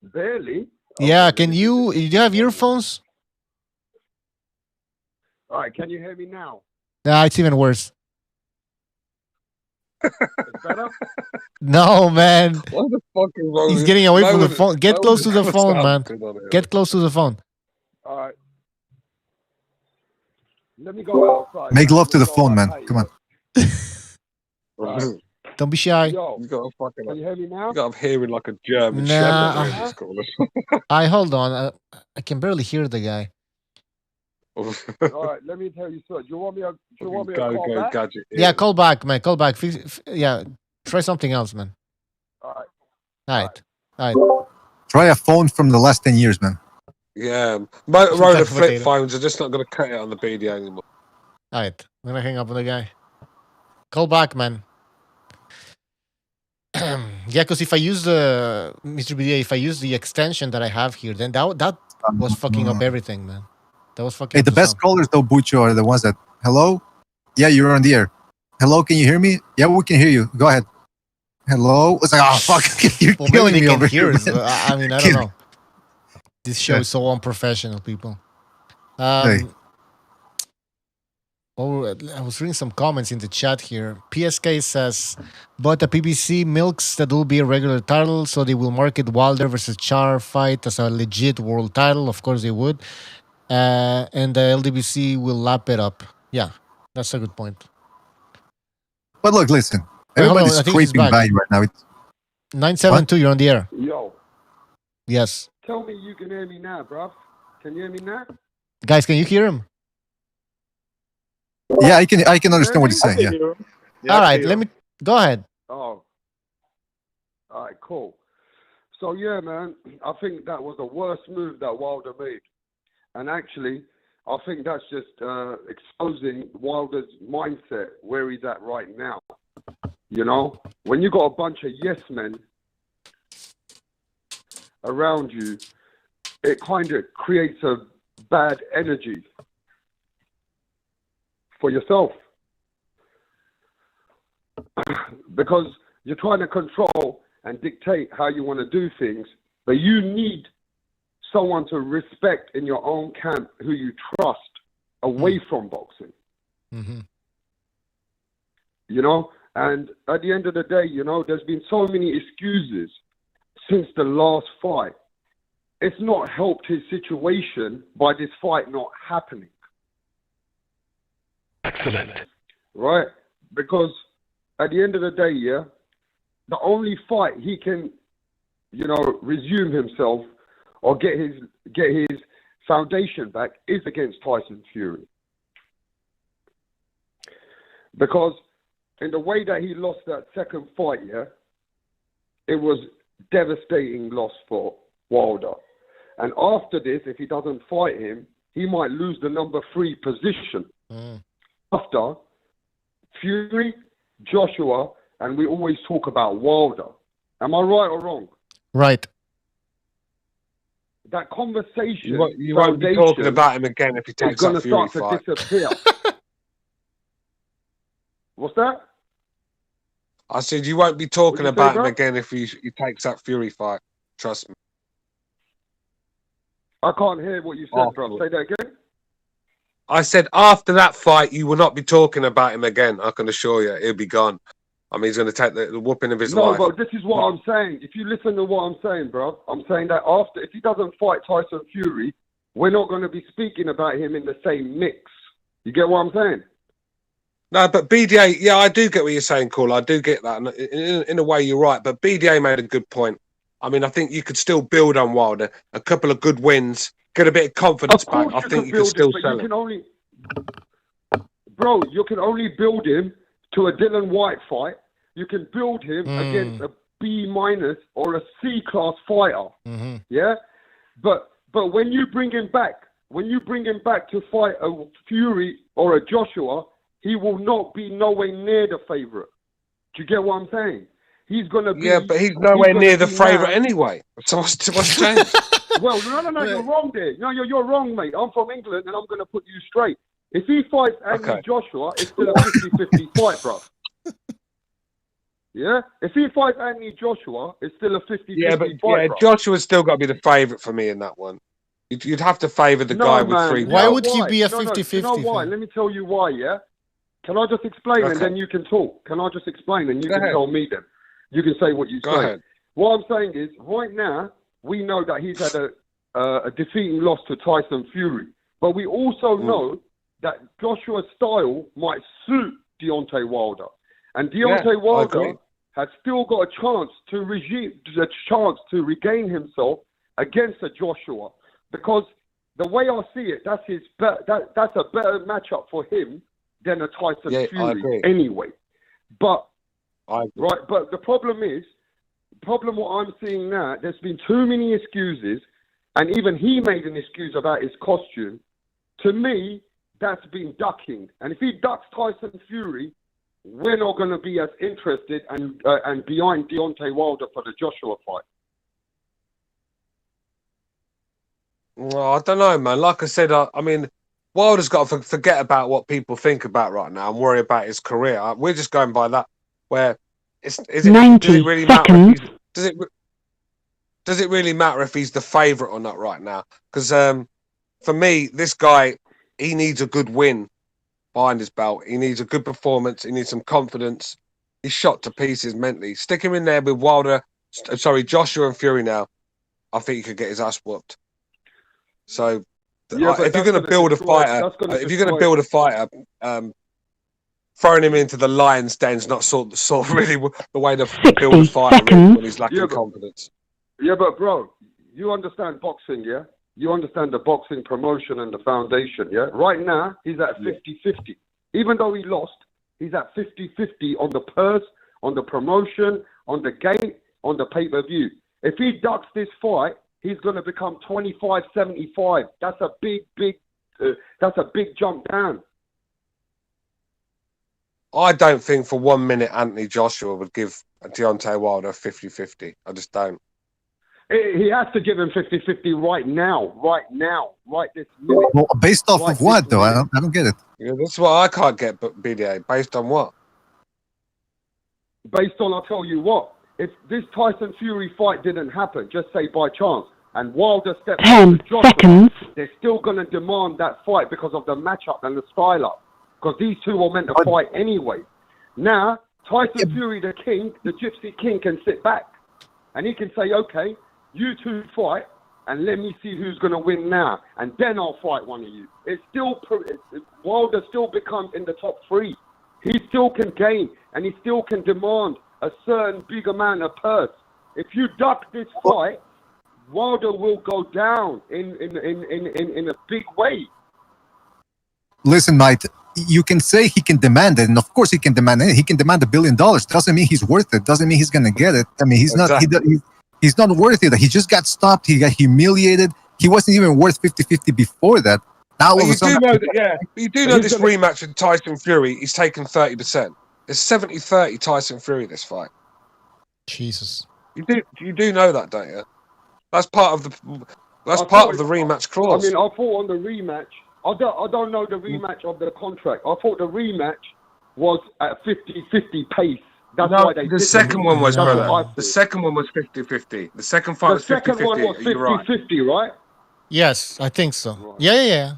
R: Barely?
I: Yeah, do you have earphones?
R: All right, can you hear me now?
I: Nah, it's even worse.
R: It's better?
I: No, man.
J: What the fuck is wrong?
I: He's getting away from the phone. Get close to the phone, man. Get close to the phone.
R: All right. Let me go outside.
F: Make love to the phone, man. Come on.
I: Don't be shy.
R: Yo,
J: you got a fucking.
R: Can you hear me now?
J: You got hearing like a German
I: Nah,
J: shepherd.
I: hold on. I can barely hear the guy.
R: All right, let me tell you something. Do you want me to call back?
J: Gadget,
I: yeah, call back, man. Call back. Yeah, try something else, man.
R: All
I: right.
F: Try a phone from the last 10 years, man.
J: Yeah, Motorola flip phones are just not going to cut it on the BD anymore.
I: All right, I'm gonna hang up on the guy. Call back, man. Yeah, because if I use Mr. BDA, if I use the extension that I have here, then that was fucking up everything, man. That was fucking.
F: Hey, the best callers though, Bucho, are the ones that. Hello, yeah, you're on the air. Hello, can you hear me? Yeah, we can hear you. Go ahead. Hello. It's like, oh fuck, you're killing me over here.
I: I mean, I don't know. This show is so unprofessional, people. I was reading some comments in the chat here. PSK says, but the PBC milks that will be a regular title, so they will market Wilder versus Char fight as a legit world title. Of course they would. And the LDBC will lap it up. Yeah, that's a good point.
F: But look, listen. Everybody's scraping by right now.
I: 972, you're on the air.
R: Yo.
I: Yes.
R: Tell me you can hear me now, bruv. Can you hear me now?
I: Guys, can you hear him?
F: Yeah, I can understand what he's saying. Yeah.
I: All right, let me go ahead.
R: Oh. All right, cool. So yeah, man, I think that was the worst move that Wilder made. And actually, I think that's just exposing Wilder's mindset, where he's at right now. You know, when you got a bunch of yes men around you, it kind of creates a bad energy for yourself. Because you're trying to control and dictate how you want to do things, but you need someone to respect in your own camp who you trust away from boxing.
I: Mm-hmm.
R: You know, and at the end of the day, you know, there's been so many excuses since the last fight. It's not helped his situation by this fight not happening.
Q: Excellent.
R: Right? Because at the end of the day, yeah, the only fight he can, you know, resume himself or get his foundation back is against Tyson Fury. Because in the way that he lost that second fight, yeah, it was devastating loss for Wilder. And after this, if he doesn't fight him, he might lose the number 3 position. After Fury, Joshua, and we always talk about Wilder. Am I right or wrong?
I: Right.
R: That conversation.
J: You won't be talking about him again if he takes that Fury fight.
R: It's going to start to disappear. What's that?
J: I said you won't be talking about him again if he takes that Fury fight. Trust me.
R: I can't hear what you said, bro. Say that again.
J: I said after that fight, you will not be talking about him again. I can assure you, he'll be gone. I mean, he's going to take the whooping of his
R: No,
J: life.
R: but this is what I'm saying. If you listen to what I'm saying, bro, I'm saying that if he doesn't fight Tyson Fury, we're not going to be speaking about him in the same mix. You get what I'm saying?
J: No, but BDA, yeah, I do get what you're saying, Cole. I do get that. And in a way, you're right. But BDA made a good point. I mean, I think you could still build on Wilder. A couple of good wins, get a bit of confidence back. I think you could still sell him.
R: Bro, you can only build him to a Dylan White fight. You can build him against a B- or a C-class fighter. Yeah? But when you bring him back to fight a Fury or a Joshua, he will not be nowhere near the favorite. Do you get what I'm saying? He's gonna be.
J: Yeah, but he's nowhere near the favorite anyway. So what's changed?
R: Well, no, you're wrong there. No, you're wrong, mate. I'm from England, and I'm gonna put you straight. If he fights Anthony Joshua, it's still a 50-50 fight, bro. Yeah? If he fights Anthony Joshua, it's still a 50-50 fight, bro.
J: Joshua's still got to be the favourite for me in that one. You'd have to favour the guy with 3
I: Why would he be a 50-50?
R: You know why? Let me tell you why, yeah? Can I just explain and then you can talk? Can I just explain and you can tell me then? You can say what you say.
J: Ahead.
R: What I'm saying is, right now, we know that he's had a defeating loss to Tyson Fury. But we also know that Joshua's style might suit Deontay Wilder. And Deontay Wilder has still got a chance to regain himself against a Joshua. Because the way I see it, that's a better matchup for him than a Tyson Fury anyway. But but the problem what I'm seeing now, there's been too many excuses, and even he made an excuse about his costume. To me, that's been ducking. And if he ducks Tyson Fury, we're not going to be as interested and behind Deontay Wilder for the Joshua fight.
J: Well, I don't know, man. Like I said, I mean, Wilder's got to forget about what people think about right now and worry about his career. We're just going by that. Where does it really matter? Does it really matter if he's the favourite or not right now? Because for me, this guy, he needs a good win behind his belt. He needs a good performance. He needs some confidence. He's shot to pieces mentally. Stick him in there with Joshua and Fury now. I think he could get his ass whooped. So if you're going to build a fighter, throwing him into the lion's den's not sort of really the way to build a fighter when he's lacking confidence.
R: Yeah, but bro, you understand boxing, yeah? You understand the boxing promotion and the foundation, yeah? Right now, he's at 50-50. Even though he lost, he's at 50-50 on the purse, on the promotion, on the gate, on the pay-per-view. If he ducks this fight, he's going to become 25-75. That's a big jump down.
J: I don't think for 1 minute Anthony Joshua would give Deontay Wilder 50-50. I just don't.
R: He has to give him 50-50 right now, right this minute.
F: Well, based off of what, though? I don't get it.
J: Yeah, that's what I can't get, but BDA. Based on what?
R: Based on, I'll tell you what. If this Tyson Fury fight didn't happen, just say by chance, and Wilder steps up to Joshua, they're still going to demand that fight because of the matchup and the style up. Because these two were meant to fight anyway. Now, Tyson Fury, the king, the Gypsy King, can sit back. And he can say, okay, you two fight, and let me see who's going to win now. And then I'll fight one of you. Wilder still becomes in the top 3. He still can gain, and he still can demand a certain big amount of purse. If you duck this fight, Wilder will go down in a big way.
F: Listen, mate, you can say he can demand it, and of course he can demand it. He can demand $1 billion. Doesn't mean he's worth it. Doesn't mean he's going to get it. I mean, he's not worth it. He just got stopped. He got humiliated. He wasn't even worth 50-50 before that. Now
J: you do know this rematch with Tyson Fury, he's taken 30%. It's 70-30 Tyson Fury this fight.
I: Jesus.
J: You do know that, don't you? That's part of the rematch clause.
R: I mean, I thought on the rematch. I don't know the rematch of the contract. I thought the rematch was at 50-50 pace. That's why they
J: the second one was, brother. The second one was 50-50. The second fight was 50-50.
R: The second one was 50-50, right?
I: Yes, I think so. Yeah.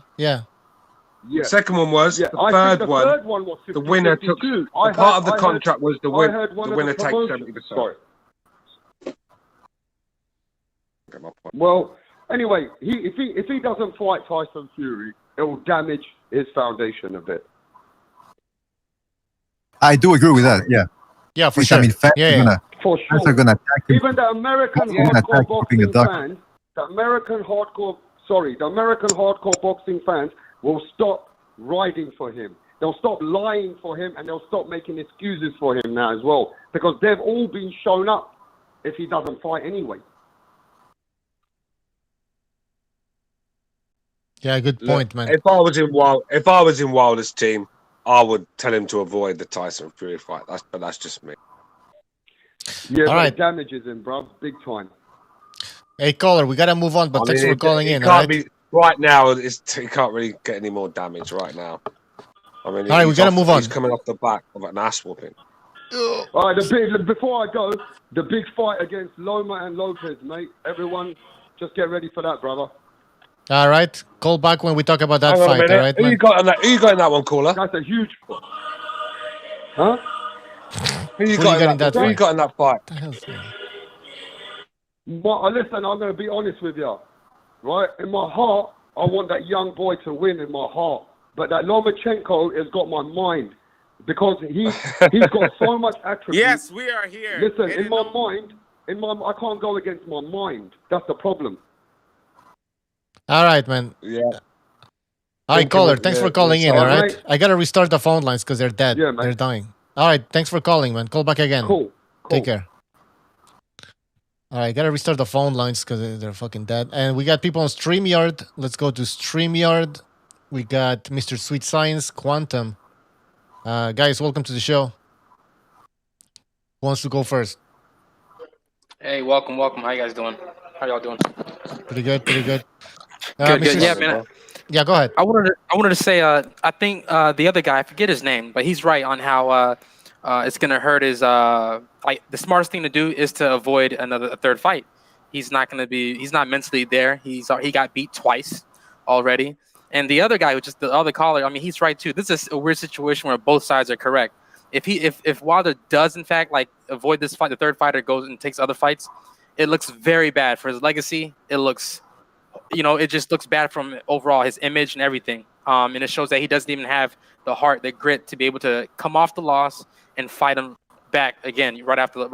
R: Yeah.
J: The second one was.
R: Yeah,
J: The
R: I
J: third
R: think the
J: one.
R: third one was 50,
J: The winner took.
R: 52.
J: The part of the contract was the winner takes 70%.
R: Sorry. Well, anyway, if he doesn't fight Tyson Fury, it will damage his foundation a bit.
F: I do agree with that. Yeah.
I: Yeah, for
F: Which,
I: sure.
F: I mean, fans
I: Yeah,
F: are
I: yeah.
F: gonna
R: For
F: fans
R: sure.
F: are gonna attack him.
R: Even the American
F: They're gonna
R: hardcore
F: attack you for being a
R: boxing
F: doctor.
R: fans, the American hardcore boxing fans will stop riding for him. They'll stop lying for him, and they'll stop making excuses for him now as well, because they've all been shown up if he doesn't fight anyway.
I: Yeah, good point, man.
J: If I was in Wilder's team, I would tell him to avoid the Tyson Fury fight. That's just me.
R: Yeah,
I: All
R: but
I: right.
R: it damages him, bro, big time.
I: Hey, caller, we gotta move on, but thanks for calling in.
J: It
I: All
J: can't
I: right.
J: be right now. He can't really get any more damage right now. I mean,
I: All right, we gotta move on.
J: He's coming off the back of an ass whooping.
R: All right, before I go, the big fight against Loma and Lopez, mate. Everyone, just get ready for that, brother.
I: All right. Call back when we talk about that
J: Hang on a
I: fight.
J: minute.
I: All right,
J: Who
I: man.
J: you got in that? Who you got in that one, caller?
R: That's a huge. Huh?
J: Who you got in that? Who you got in that fight?
R: Well, listen, I'm going to be honest with you, right? In my heart, I want that young boy to win in my heart, but that Lomachenko has got my mind because he's got so much attributes.
S: Yes, we are here.
R: Listen, in my mind, I can't go against my mind. That's the problem.
I: All right, man.
J: Yeah.
I: All right, caller. Thanks for calling in. All right.
R: mate.
I: I gotta restart the phone lines because they're dead.
R: Yeah, man.
I: They're dying. All right. Thanks for calling, man. Call back again.
R: Cool.
I: Take care. All right, gotta restart the phone lines because they're fucking dead. And we got people on StreamYard. Let's go to StreamYard. We got Mr. Sweet Science Quantum. Guys, welcome to the show. Who wants to go first?
T: Hey, welcome. How you guys doing? How y'all doing?
I: Pretty good.
T: Good.
I: Mr.
T: Yeah, man.
I: Yeah, go ahead.
T: I wanted to say, I think the other guy, I forget his name, but he's right on how it's gonna hurt his like the smartest thing to do is to avoid a third fight. He's not mentally there. He got beat twice already. And the other guy, which is the other caller, I mean, he's right too. This is a weird situation where both sides are correct. If Wilder does in fact like avoid this fight, the third fighter goes and takes other fights, it looks very bad for his legacy. It looks, it just looks bad from overall his image and everything. And it shows that he doesn't even have the heart, the grit to be able to come off the loss and fight him back again right after the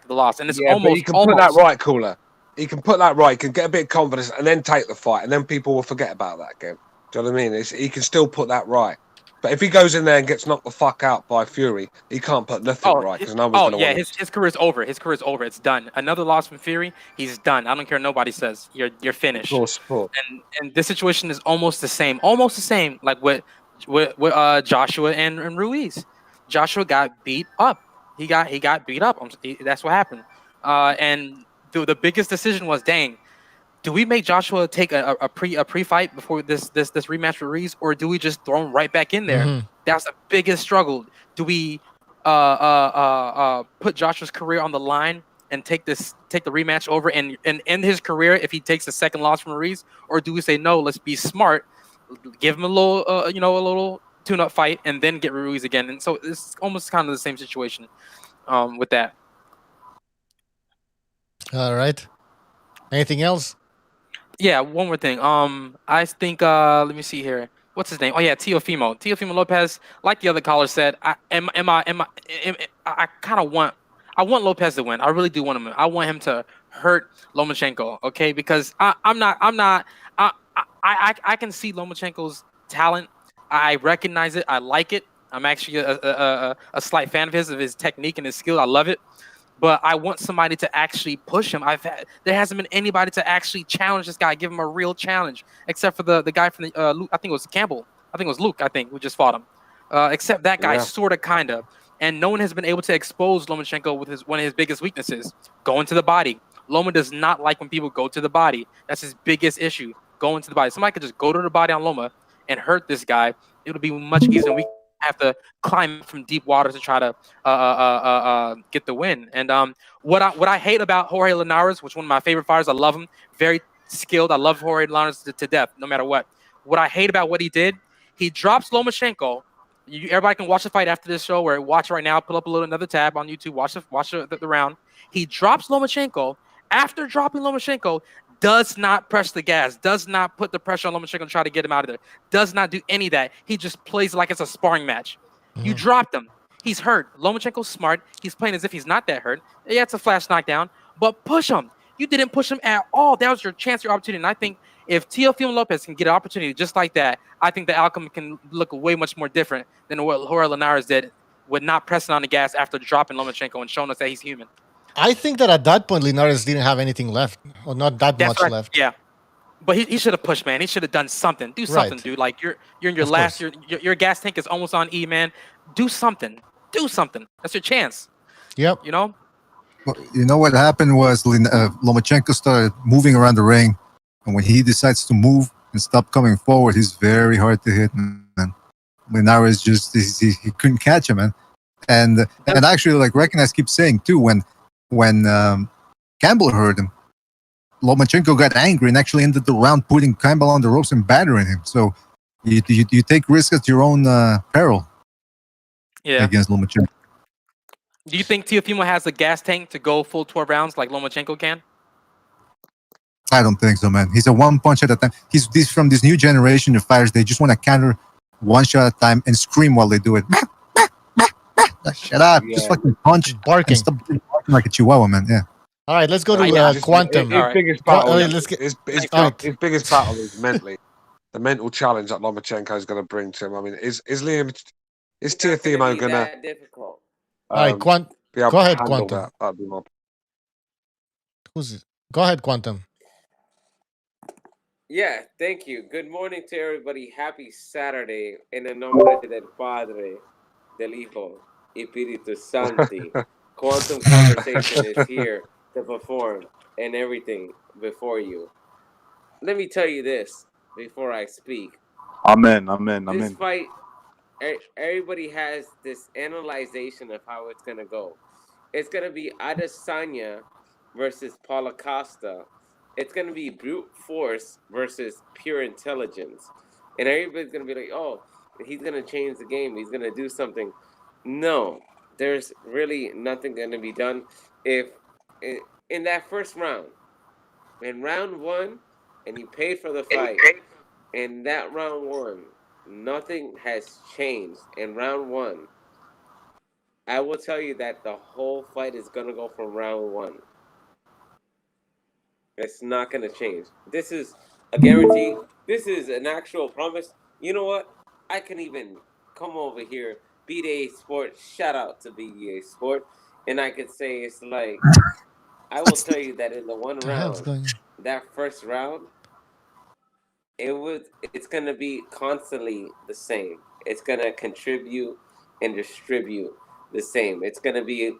T: loss. And it's
J: But
T: almost
J: he can put that right, caller. He can put that right. He can get a bit of confidence and then take the fight, and then people will forget about that again. Do you know what I mean? He can still put that right. But if he goes in there and gets knocked the fuck out by Fury, he can't put nothing right because no one's going to want
T: his career's over. His career's over. It's done. Another loss from Fury, he's done. I don't care. Nobody says you're finished. And this situation is almost the same. Like with Joshua and Ruiz. Joshua got beat up. He got beat up. That's what happened. And the biggest decision was, dang, do we make Joshua take a pre-fight before this rematch with Ruiz, or do we just throw him right back in there?
I: Mm-hmm.
T: That's the biggest struggle. Do we put Joshua's career on the line and take the rematch over and end his career if he takes the second loss from Ruiz, or do we say no? Let's be smart, give him a little a little tune-up fight, and then get Ruiz again. And so it's almost kind of the same situation with that.
I: All right. Anything else?
T: Yeah, one more thing. I think let me see here. What's his name? Oh yeah, Teofimo Lopez. Like the other caller said, I kind of want Lopez to win. I really do want him. I want him to hurt Lomachenko. Okay, because I can see Lomachenko's talent. I recognize it. I like it. I'm actually a slight fan of his technique and his skill. I love it. But I want somebody to actually push him. There hasn't been anybody to actually challenge this guy, give him a real challenge, except for the guy from the Luke, I think it was Campbell. I think it was Luke. I think who just fought him. Except that guy, sort of, kind of. And no one has been able to expose Lomachenko with one of his biggest weaknesses, going to the body. Loma does not like when people go to the body. That's his biggest issue, going to the body. Somebody could just go to the body on Loma and hurt this guy. It'll be much easier. We have to climb from deep water to try to get the win. And what I hate about Jorge Linares, which is one of my favorite fighters, I love him, very skilled. I love Jorge Linares to death, no matter what. What I hate about what he did, He drops Lomachenko. Everybody can watch the fight after this show. Or watch right now. Pull up another tab on YouTube. Watch the round. He drops Lomachenko. After dropping Lomachenko, does not press the gas. Does not put the pressure on Lomachenko and try to get him out of there. Does not do any of that. He just plays like it's a sparring match. You dropped him. He's hurt. Lomachenko's smart. He's playing as if he's not that hurt. Yeah, it's a flash knockdown, but push him. You didn't push him at all. That was your chance, your opportunity. And I think if Teofimo Lopez can get an opportunity just like that, I think the outcome can look way much more different than what Jorge Linares did with not pressing on the gas after dropping Lomachenko and showing us that he's human.
I: I think that at that point, Linares didn't have anything left, or not that much left.
T: Yeah. But he should have pushed, man. He should have done something. Do something, dude. Like you're in your last. Your gas tank is almost on E, man. Do something. Do something. That's your chance.
I: Yep.
T: You know.
F: Well, you know what happened was Lomachenko started moving around the ring, and when he decides to move and stop coming forward, he's very hard to hit. Man, Linares just he couldn't catch him, man. And actually, like Recognize keeps saying too, when Campbell heard him, Lomachenko got angry and actually ended the round putting Campbell on the ropes and battering him. So you take risks at your own peril.
T: Yeah.
F: Against Lomachenko.
T: Do you think Teofimo has a gas tank to go full 12 rounds like Lomachenko can?
F: I don't think so, man. He's a one punch at a time. He's from this new generation of fighters. They just want to counter one shot at a time and scream while they do it. Shut up. Yeah. Just fucking punch.
I: Barking.
F: Stop barking like a chihuahua, man. Yeah.
I: All right, let's go to Quantum.
J: His biggest battle, his biggest battle is mentally. The mental challenge that Lomachenko is going to bring to him. I mean, is Teofimo going to...
B: difficult.
I: All right, go ahead, Quantum.
J: That'd be more...
I: Who's it? Go ahead, Quantum.
B: Yeah, thank you. Good morning to everybody. Happy Saturday. En el nombre del Padre, del Hijo, Espíritu Santi. Quantum Conversation is here to perform and everything before you. Let me tell you this before I speak.
M: Amen.
B: This fight, everybody has this analyzation of how it's going to go. It's going to be Adesanya versus Paulo Costa. It's going to be brute force versus pure intelligence. And everybody's going to be like, oh, he's going to change the game. He's going to do something. No, there's really nothing going to be done. If in that first round, in round one, and you pay for the fight, in that round one, nothing has changed. In round one, I will tell you that the whole fight is going to go from round one. It's not going to change. This is a guarantee. This is an actual promise. You know what? I can even come over here, BDA Sport. Shout out to BDA Sport. And I could say it's like, I will tell you that in the one round, that first round, it's going to be constantly the same. It's going to contribute and distribute the same. It's going to be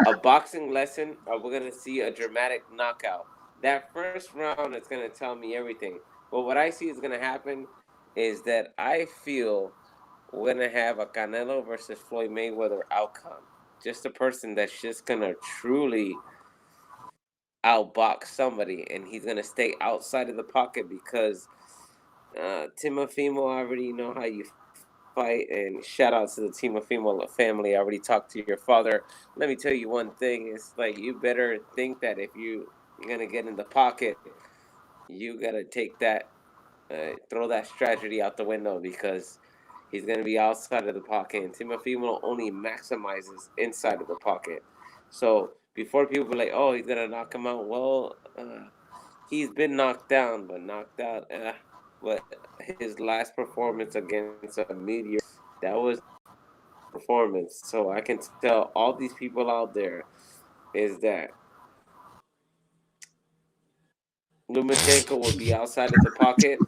B: a boxing lesson, or we're going to see a dramatic knockout. That first round is going to tell me everything. But what I see is going to happen is that I feel we're going to have a Canelo versus Floyd Mayweather outcome. Just a person that's just going to truly outbox somebody, and he's going to stay outside of the pocket because Teofimo, I already know how you fight, and shout out to the Teofimo family. I already talked to your father. Let me tell you one thing. It's like you better think that if you're going to get in the pocket, you got to take that, throw that strategy out the window because he's going to be outside of the pocket, and Teofimo only maximizes inside of the pocket. So before people are like, oh, he's going to knock him out, well, he's been knocked down, but knocked out. But his last performance against a meteor, that was performance. So I can tell all these people out there is that Lomachenko will be outside of the pocket.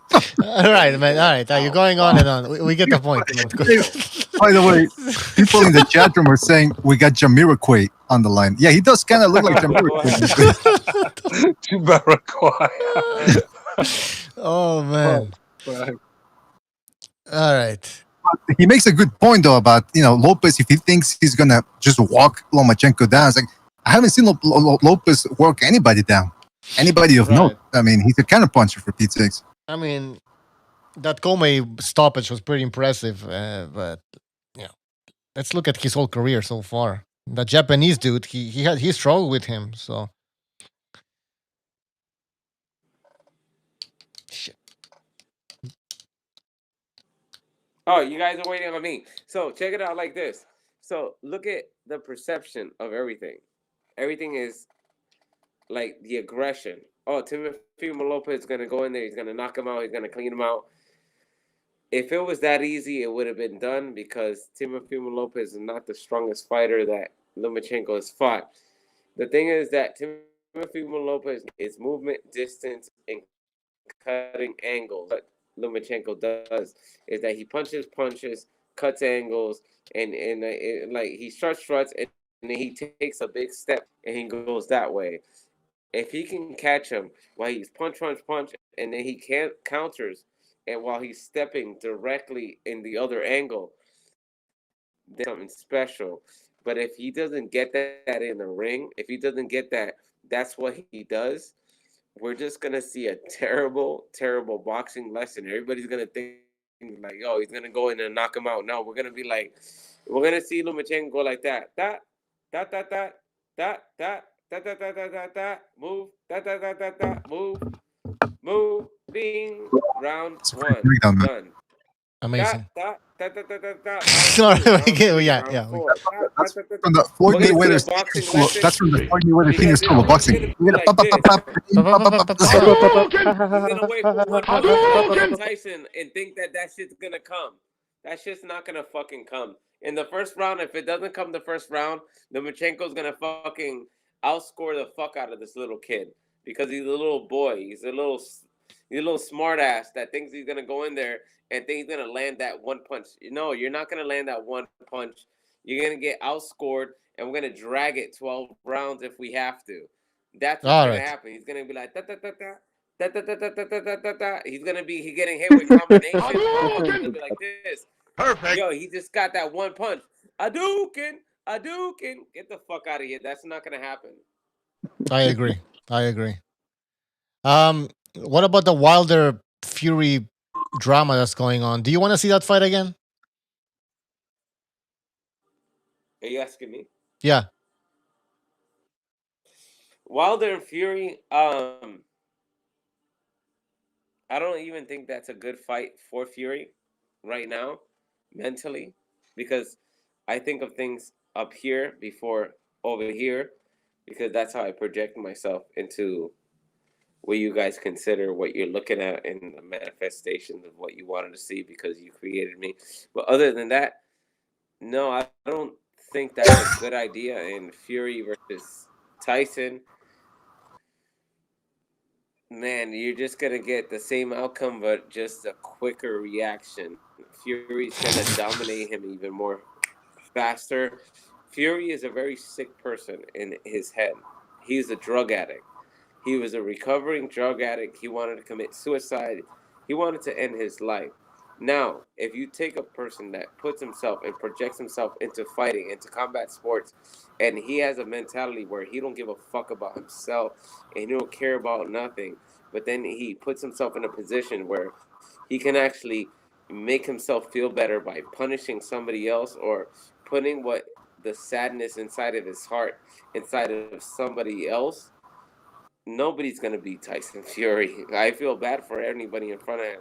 I: All right, man. All right, you're going on and on. We get the point.
F: By the way, people in the chat room are saying we got Jamiroquai on the line. Yeah, he does kind of look like Jamiroquai.
J: Jamiroquai.
I: Oh man. All right.
F: He makes a good point though about Lopez. If he thinks he's gonna just walk Lomachenko down, it's like I haven't seen Lopez work anybody down. Anybody of note. I mean, he's a counterpuncher for Pete's sakes.
I: I mean, that Comey stoppage was pretty impressive, but yeah, let's look at his whole career so far. The Japanese dude, he struggled with him. So shit.
B: Oh, you guys are waiting on me. So check it out like this. So look at the perception of everything. Everything is like the aggression. Oh, Timothy Lopez is gonna go in there. He's gonna knock him out. He's gonna clean him out. If it was that easy, it would have been done because Timothy Lopez is not the strongest fighter that Lomachenko has fought. The thing is that Timothy Lopez is movement, distance, and cutting angles. What Lomachenko does is that he punches, cuts angles, and like he struts, and then he takes a big step and he goes that way. If he can catch him while he's punch, and then he can't counters, and while he's stepping directly in the other angle, then something special. But if he doesn't get that in the ring, if he doesn't get that, that's what he does. We're just gonna see a terrible, terrible boxing lesson. Everybody's gonna think like, "Oh, he's gonna go in and knock him out." No, we're gonna be like, we're gonna see Lomachenko go like that, move, move, bing, round one, done.
I: Amazing.
B: Round
I: Sorry, yeah.
F: That's from the Floyd Mayweather's senior school. That's from the Floyd Mayweather senior school of boxing.
B: He's gonna wait for one round Tyson and think that shit's gonna come. That shit's not gonna fucking come. In the first round, if it doesn't come the first round, Lomachenko's gonna fucking outscore the fuck out of this little kid because he's a little boy. He's a little smart ass that thinks he's gonna go in there and think he's gonna land that one punch. No, you're not gonna land that one punch. You're gonna get outscored, and we're gonna drag it 12 rounds if we have to. That's what's gonna happen. He's gonna be like da da da da. He's gonna be getting hit with combinations. He's gonna be like this. Perfect. Yo, he just got that one punch. Hadouken. Get the fuck out of here. That's not gonna happen.
I: I agree. What about the Wilder Fury drama that's going on? Do you want to see that fight again?
B: Are you asking me?
I: Yeah.
B: Wilder and Fury, I don't even think that's a good fight for Fury right now, mentally, because I think of things up here before over here, because that's how I project myself into what you guys consider what you're looking at in the manifestation of what you wanted to see because you created me. But other than that, no, I don't think that's a good idea. And Fury versus Tyson, man, you're just gonna get the same outcome, but just a quicker reaction. Fury's gonna dominate him even more faster. Fury is a very sick person in his head. He's a drug addict. He was a recovering drug addict. He wanted to commit suicide. He wanted to end his life. Now, if you take a person that puts himself and projects himself into fighting, into combat sports, and he has a mentality where he don't give a fuck about himself and he don't care about nothing, but then he puts himself in a position where he can actually make himself feel better by punishing somebody else or putting what the sadness inside of his heart inside of somebody else, nobody's gonna beat Tyson Fury. I feel bad for anybody in front of him,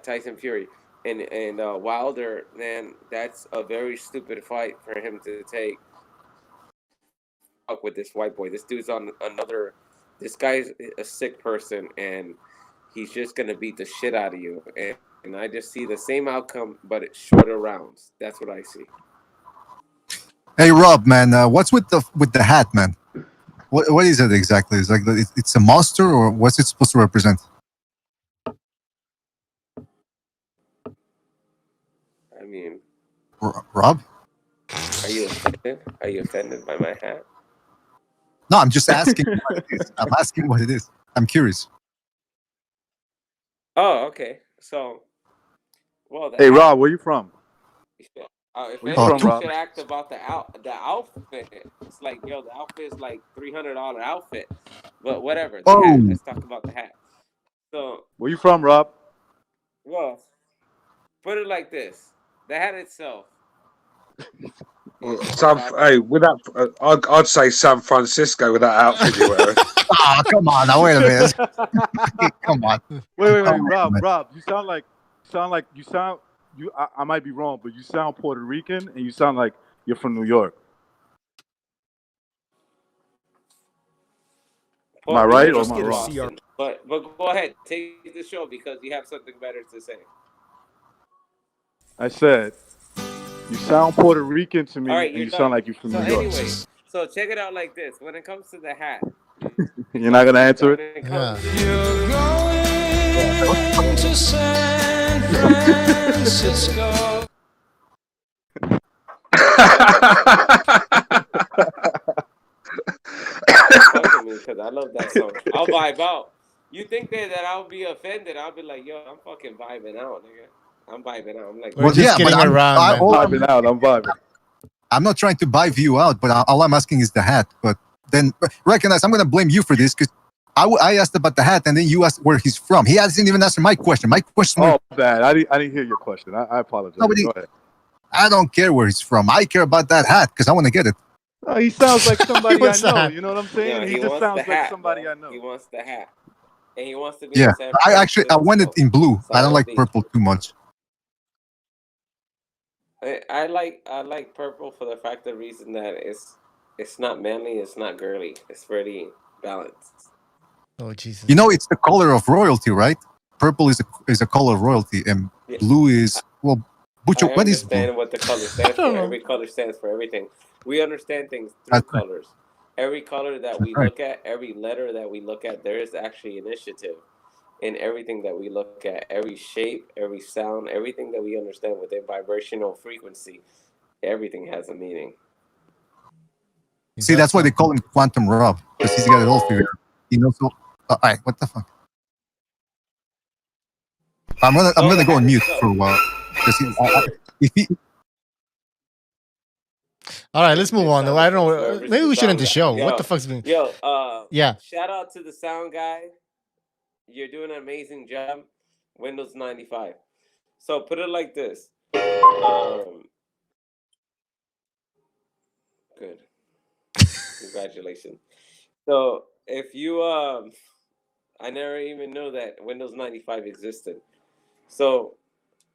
B: Tyson Fury and Wilder. Man, that's a very stupid fight for him to take. Fuck with this white boy. This dude's on another. This guy's a sick person, and he's just gonna beat the shit out of you. And I just see the same outcome, but it's shorter rounds. That's what I see.
F: Hey Rob, man, what's with the hat, man? What is it exactly? It's like it's a monster, or what's it supposed to represent?
B: I mean,
F: Rob,
B: are you offended? Are you offended by my hat?
F: No, I'm just asking what it is. I'm asking what it is. I'm curious.
B: Oh, okay. So, well,
S: hey Rob, where you from?
B: If anything, you should act about the outfit. It's like, yo, the outfit is like $300 outfit, but whatever. The hat. Let's talk about the hat. So,
M: Where you from, Rob?
B: well, put it like this: the hat itself.
J: Hey, with that, I'd say San Francisco with that outfit you're wearing.
F: Oh, come on. Now, wait a minute. Come on.
M: Wait,
F: Come
M: Rob,
F: on.
M: Rob, I might be wrong, but you sound Puerto Rican and you sound like you're from New York. Am I right or am I wrong?
B: But go ahead, take the show because you have something better to say.
M: I said you sound Puerto Rican to me,
B: All right,
M: and
B: you're
M: you
B: done.
M: sound like you're from
B: So
M: New York.
B: anyway, so check it out like this: when it comes to the hat,
M: You're not gonna answer it.
D: You're going to San Francisco.
B: Fucking me because I love that song. I'll vibe out. You think that I'll be offended? I'll be like, yo, I'm fucking vibing out, nigga. I'm vibing out. I'm like,
I: We're just kidding around, man.
M: I'm vibing.
F: I'm not trying to vibe you out, but all I'm asking is the hat. But then recognize I'm going to blame you for this because I asked about the hat and then you asked where he's from. He hasn't even answered my question. My question was,
M: bad. I didn't hear your question. I apologize. Go ahead.
F: I don't care where he's from. I care about that hat because I want to get it.
M: Oh, he sounds like somebody I
F: What's
M: know.
F: that?
M: You know what I'm saying?
B: Yeah,
M: he
B: he
M: just
B: wants
M: sounds
B: the
M: like
B: hat,
M: somebody
B: bro.
M: I know.
B: He wants the hat, and he wants to be.
F: Yeah,
B: in San
F: I wanted in blue. I don't like
B: Beach.
F: purple too much.
B: I like purple for the fact of the reason that it's not manly, it's not girly, it's really balanced.
I: Oh Jesus!
F: You know, it's the color of royalty, right? Purple is a color of royalty, and blue is Bucho.
B: I
F: What is blue?
B: understand what the color stands for. Every color stands for everything. We understand things through
F: That's right.
B: colors. Every color that we look at, every letter that we look at, there is actually initiative in everything that we look at. Every shape, every sound, everything that we understand within vibrational frequency, everything has a meaning.
F: See, that's why they call him Quantum Rob because he's got it all figured out. He knows. All right, what the fuck? I'm gonna go on mute for a while because if he.
I: All right, let's move on. I don't know. Maybe we should end the show. What the fuck's been? Yeah.
B: Shout out to the sound guy. You're doing an amazing job. Windows 95. So put it like this. Good. Congratulations. So if you I never even knew that Windows 95 existed. So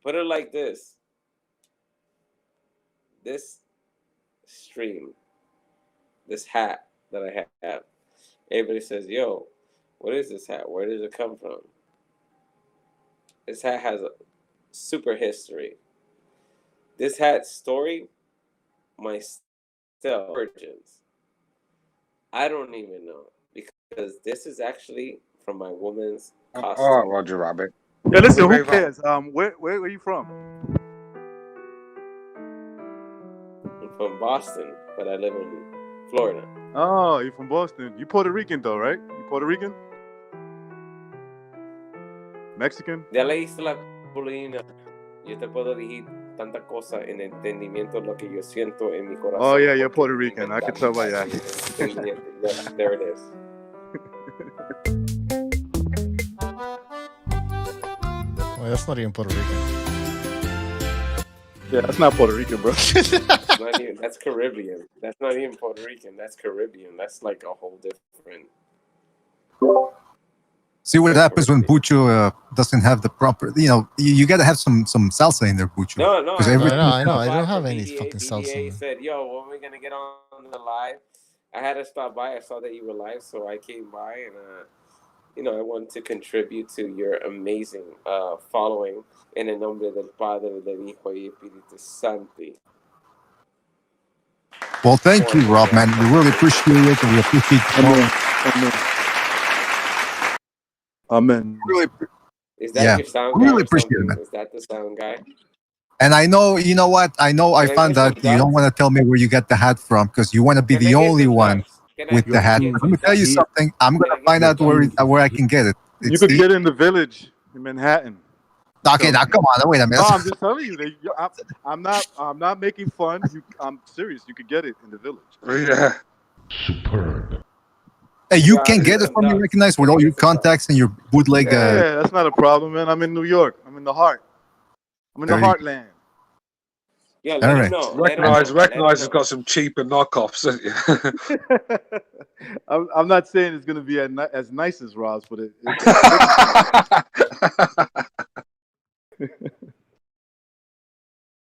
B: put it like this. This stream, this hat that I have, everybody says, yo, what is this hat? Where does it come from? This hat has a super history. This hat's story, my origins, I don't even know because this is actually from my woman's costume.
J: Oh, Roger Rabbit.
M: Yeah, listen, who cares? Where are you from?
B: I'm from Boston, but I live in Florida.
M: Oh, you're from Boston. You Puerto Rican though, right? You Puerto Rican? Mexican?
B: De la isla Colina, yo te puedo decir tanta cosa en entendimiento lo que yo siento en mi corazón.
M: Oh yeah, you're Puerto Rican. I can tell by your
B: There it is.
I: Well, that's not even Puerto Rican.
M: Yeah, that's not Puerto Rican, bro.
B: That's Caribbean. That's not even Puerto Rican. That's Caribbean. That's like a whole different.
F: See what happens when Bucho doesn't have the proper. You got to have some salsa in there, Bucho.
B: No,
I: I know. I don't have any fucking salsa.
B: BDA said, "Yo, when are we gonna get on the live?" I had to stop by. I saw that you were live, so I came by and I wanted to contribute to your amazing following. En el nombre del Padre, del Hijo y Espíritu Santo.
F: Well, thank you, Rob, man. We really appreciate it, and we appreciate you.
M: Amen.
F: Really,
B: Is that your sound guy?
F: Really appreciate it, man.
B: Is that the sound guy?
F: And I know, you know what? I found out you don't want to tell me where you got the hat from because you want to be the only one with the hat. Let me tell you something. I'm going to find out where I can get it.
M: You could get it in the Village in Manhattan.
F: Okay, now come on. Wait a minute.
M: No, I'm just telling you. I'm not making fun. I'm serious. You could get it in the Village.
J: Yeah.
S: Superb.
F: Hey, you can get it from me recognized with all your contacts and your bootleg.
M: Yeah, that's not a problem, man. I'm in New York. I'm in the heart. I'm in the heartland.
B: Yeah,
F: let him
B: know.
J: Recognize has got some cheaper knockoffs.
M: I'm not saying it's going to be as nice as Rob's, but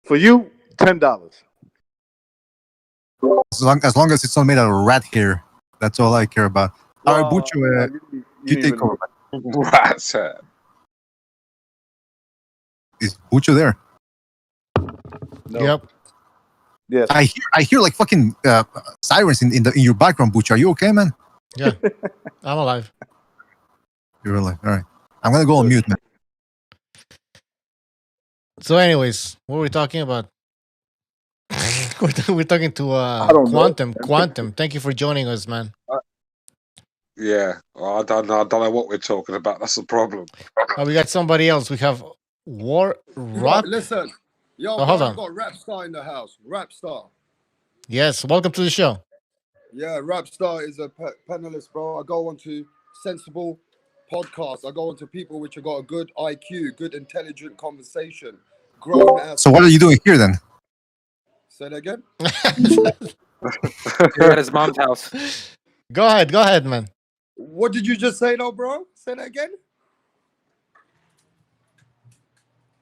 M: for you, $10.
F: As long as it's not made out of rat hair, that's all I care about. All right, Bucho, you take over.
J: Rat's hair.
F: Is Bucho there?
M: No.
I: Yep.
M: Yes.
F: I hear like fucking sirens in your background, Bucho. Are you okay, man?
I: Yeah, I'm alive.
F: You're alive. All right. I'm gonna go on mute, man.
I: So, anyways, what were we talking about? we're talking to Quantum. Quantum, thank you for joining us, man.
J: Yeah, I don't know what we're talking about. That's the problem.
I: Oh, we got somebody else. We have Rock.
R: Listen, yo,
I: Oh, hold on.
R: I've got Rapstar in the house. Rapstar.
I: Yes, welcome to the show.
R: Yeah, Rapstar is a panelist, bro. I go on to sensible podcasts. I go on to people which have got a good IQ, good intelligent conversation. Grown ass.
F: So what are you doing here then?
R: Say that again.
T: You're at his mom's house.
I: Go ahead, man.
R: What did you just say, though, bro? Say that again.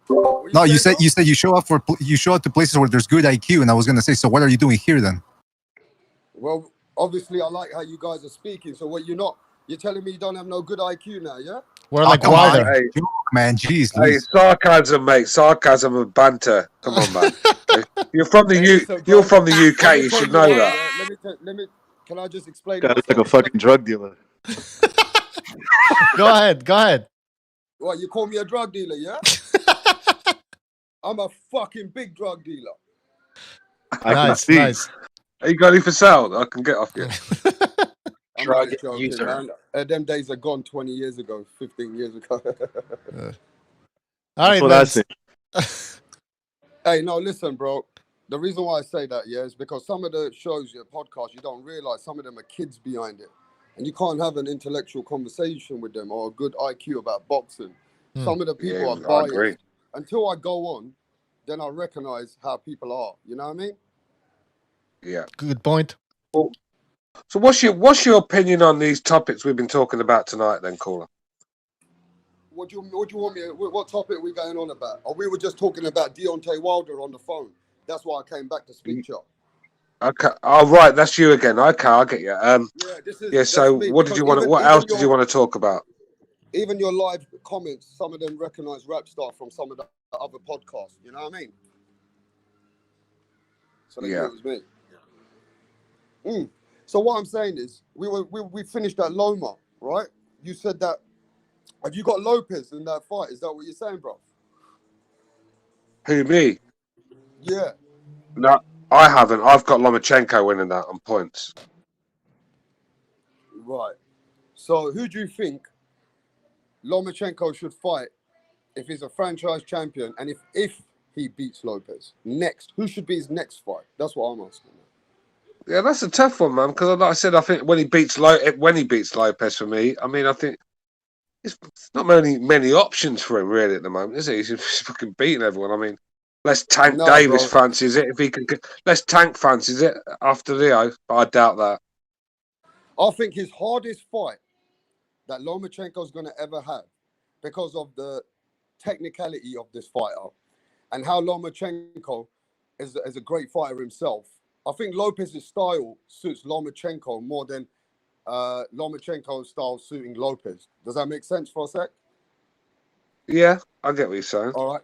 F: No, you said you show up to places where there's good IQ, and I was gonna say, so what are you doing here then?
R: Well, obviously, I like how you guys are speaking. So what you're telling me you don't have no good IQ now, yeah?
I: We're like Wilder.
J: Hey,
F: man, jeez.
J: Hey, sarcasm, mate. Sarcasm and banter. Come on, man. You're from the You're from the UK. You should know that.
R: Let me. Can I just explain?
M: God, it's like a fucking drug dealer.
I: Go ahead.
R: What, you call me a drug dealer, yeah? I'm a fucking big drug dealer.
I: Nice.
J: Are you got any for sale that I can get off you?
R: I'm drug joking, man. Them days are gone 20 years ago, 15 years ago.
I: All right,
M: That's what I
I: say.
R: Hey, no, listen, bro. The reason why I say that, yeah, is because some of the shows, your podcasts, you don't realize some of them are kids behind it. And you can't have an intellectual conversation with them or a good IQ about boxing. Some of the people are biased.
J: Agree.
R: Until I go on, then I recognize how people are. You know what I mean?
J: Yeah.
I: Good point.
J: So what's your opinion on these topics we've been talking about tonight then, caller?
R: What do you want me? What topic are we going on about? Or we were just talking about Deontay Wilder on the phone. That's why I came back to speak to you.
J: Okay. Oh, right. That's you again. Okay, I get you. So what did you want? What else did you want to talk about?
R: Even your live comments, some of them recognize Rapstar from some of the other podcasts. You know what I mean? So they knew it was me. So what I'm saying is, we finished at Loma, right? You said that. Have you got Lopez in that fight? Is that what you're saying, bro?
J: Who, me?
R: Yeah.
J: No, I haven't. I've got Lomachenko winning that on points.
R: Right. So who do you think Lomachenko should fight if he's a franchise champion and if he beats Lopez? Next, who should be his next fight? That's what I'm asking.
J: Yeah, that's a tough one, man. Because like I said, I think when he beats Lopez for me, I mean, I think it's not many options for him really at the moment, is it? He's fucking beating everyone. I mean, let's Tank Davis fancies it if he can. Let's Tank fancies it after Leo, but I doubt that.
R: I think his hardest fight that Lomachenko's going to ever have, because of the technicality of this fighter and how Lomachenko is a great fighter himself. I think Lopez's style suits Lomachenko more than Lomachenko's style suiting Lopez. Does that make sense for a sec?
J: Yeah, I get what you're saying.
R: All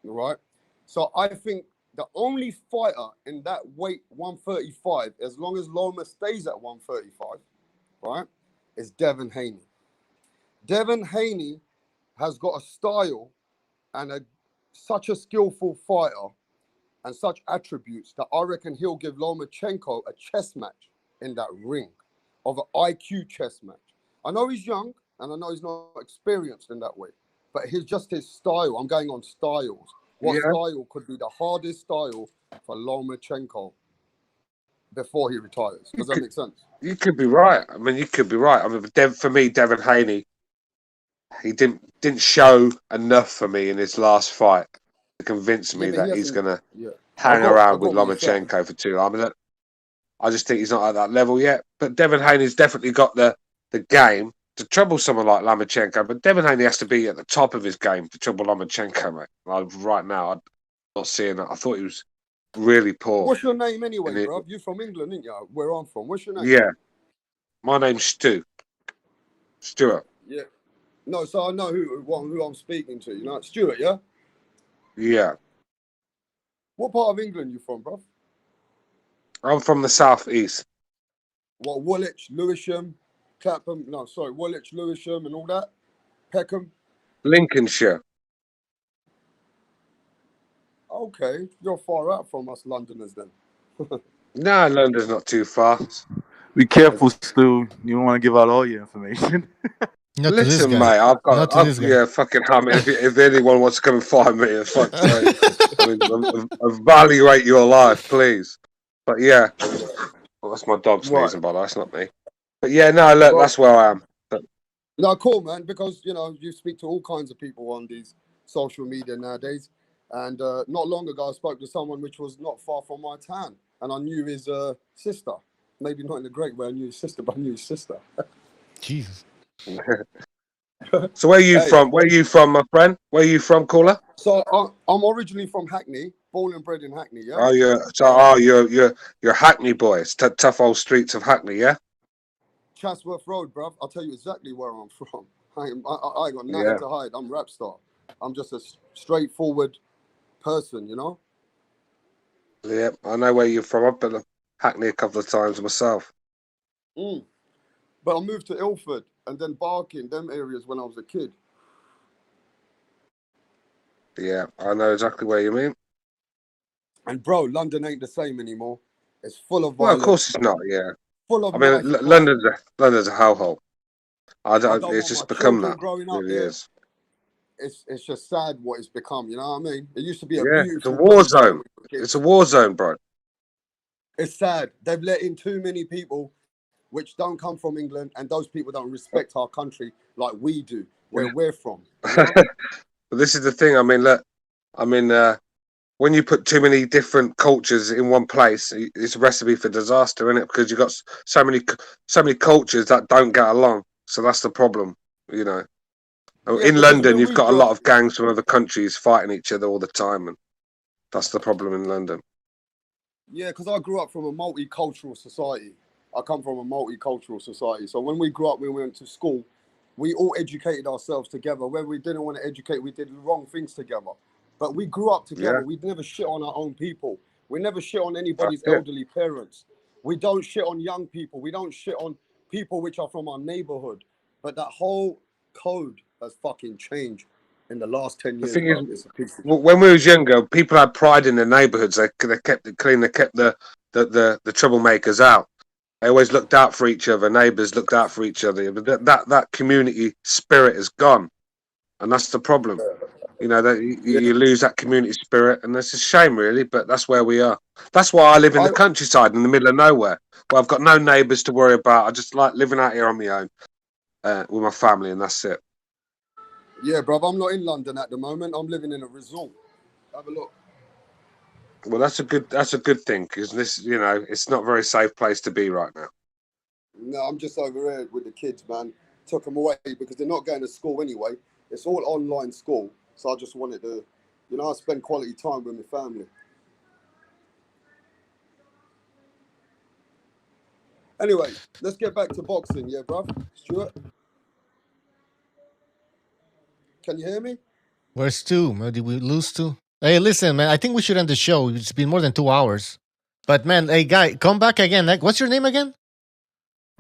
R: right. So I think the only fighter in that weight 135, as long as Loma stays at 135, right, is Devin Haney. Devin Haney has got a style and such a skillful fighter and such attributes that I reckon he'll give Lomachenko a chess match in that ring, of an IQ chess match. I know he's young and I know he's not experienced in that way, but his style. I'm going on styles. What style could be the hardest style for Lomachenko? before he retires. Does that make sense?
J: You could be right. I mean, you could be right. I mean, for me, Devin Haney, he didn't show enough for me in his last fight to convince me that he's going to hang around with Lomachenko for too long. I mean, I just think he's not at that level yet. But Devin Haney's definitely got the game to trouble someone like Lomachenko. But Devin Haney has to be at the top of his game to trouble Lomachenko, mate. Like, right now, I'm not seeing that. I thought he was really poor.
R: What's your name anyway, bro? You're from England, ain't you? Where I'm from. What's your name?
J: Yeah. My name's Stu. Stuart.
R: Yeah. No, so I know who I'm speaking to. You know, it's Stuart, yeah?
J: Yeah.
R: What part of England you from, bro?
J: I'm from the southeast.
R: What, Woolwich, Lewisham, Clapham? No, sorry, Woolwich, Lewisham and all that? Peckham?
J: Lincolnshire.
R: Okay, you're far out from us Londoners then.
J: No, London's not too far.
M: Be careful, Stu. You don't want to give out all your information.
J: Listen, mate, I've got, fucking hammer. If anyone wants to come and find me, fuck, I mean, evaluate your life, please. But yeah, well, that's my dog sneezing, by the way, that's not me. But yeah, no, look, that's where I am. But,
R: no, cool, man, because, you know, you speak to all kinds of people on these social media nowadays. And not long ago, I spoke to someone which was not far from my town. And I knew his sister. Maybe not in a great way, I knew his sister, but I knew his sister.
I: Jesus.
J: So where are you from? Where are you from, my friend? Where are you from, caller?
R: So I'm originally from Hackney, born and bred in Hackney, yeah?
J: Oh, you're Hackney boys, tough old streets of Hackney, yeah?
R: Chatsworth Road, bruv. I'll tell you exactly where I'm from. I ain't got nothing to hide. I'm rap star. I'm just a straightforward person, you know?
J: Yeah, I know where you're from. I've been to Hackney a couple of times myself.
R: But I moved to Ilford and then Barking, them areas when I was a kid.
J: Yeah, I know exactly where you mean.
R: And bro, London ain't the same anymore. It's full of violence.
J: Well, of course it's not, yeah.
R: Full of
J: London's a hellhole. It's just become that.
R: Growing up
J: It really is.
R: It's just sad what it's become, you know what I mean? It used to be a
J: It's
R: beautiful
J: a war zone. It's a war zone, bro.
R: It's sad. They've let in too many people which don't come from England, and those people don't respect our country like we do, where we're from. You know?
J: But this is the thing. I mean, look. I mean, when you put too many different cultures in one place, it's a recipe for disaster, isn't it? Because you've got so many cultures that don't get along. So that's the problem, you know. In London, you've got a lot of gangs from other countries fighting each other all the time, and that's the problem in London.
R: Yeah, because I grew up from a multicultural society. I come from a multicultural society. So when we grew up, when we went to school, we all educated ourselves together. When we didn't want to educate, we did the wrong things together. But we grew up together. Yeah. We never shit on our own people. We never shit on anybody's elderly parents. We don't shit on young people. We don't shit on people which are from our neighborhood. But that whole code has fucking changed in the last 10 years.
J: The thing is, when we was younger, people had pride in their neighborhoods. They kept it clean. They kept the troublemakers out. They always looked out for each other. Neighbours looked out for each other. But that community spirit is gone, and that's the problem. You know, that you lose that community spirit, and it's a shame, really. But that's where we are. That's why I live in the countryside, in the middle of nowhere, where I've got no neighbours to worry about. I just like living out here on my own with my family, and that's it.
R: Yeah, bro. I'm not in London at the moment. I'm living in a resort. Have a look.
J: Well, that's a good thing, because this, you know, it's not a very safe place to be right now.
R: No, I'm just over here with the kids, man. Took them away because they're not going to school anyway. It's all online school, so I just wanted to, you know, I spend quality time with my family. Anyway, let's get back to boxing, yeah, bruv. Stuart, can you hear me?
I: Where's Stu? Did we lose Stu? Hey, listen, man. I think we should end the show. It's been more than 2 hours. But man, hey, guy, come back again. What's your name again?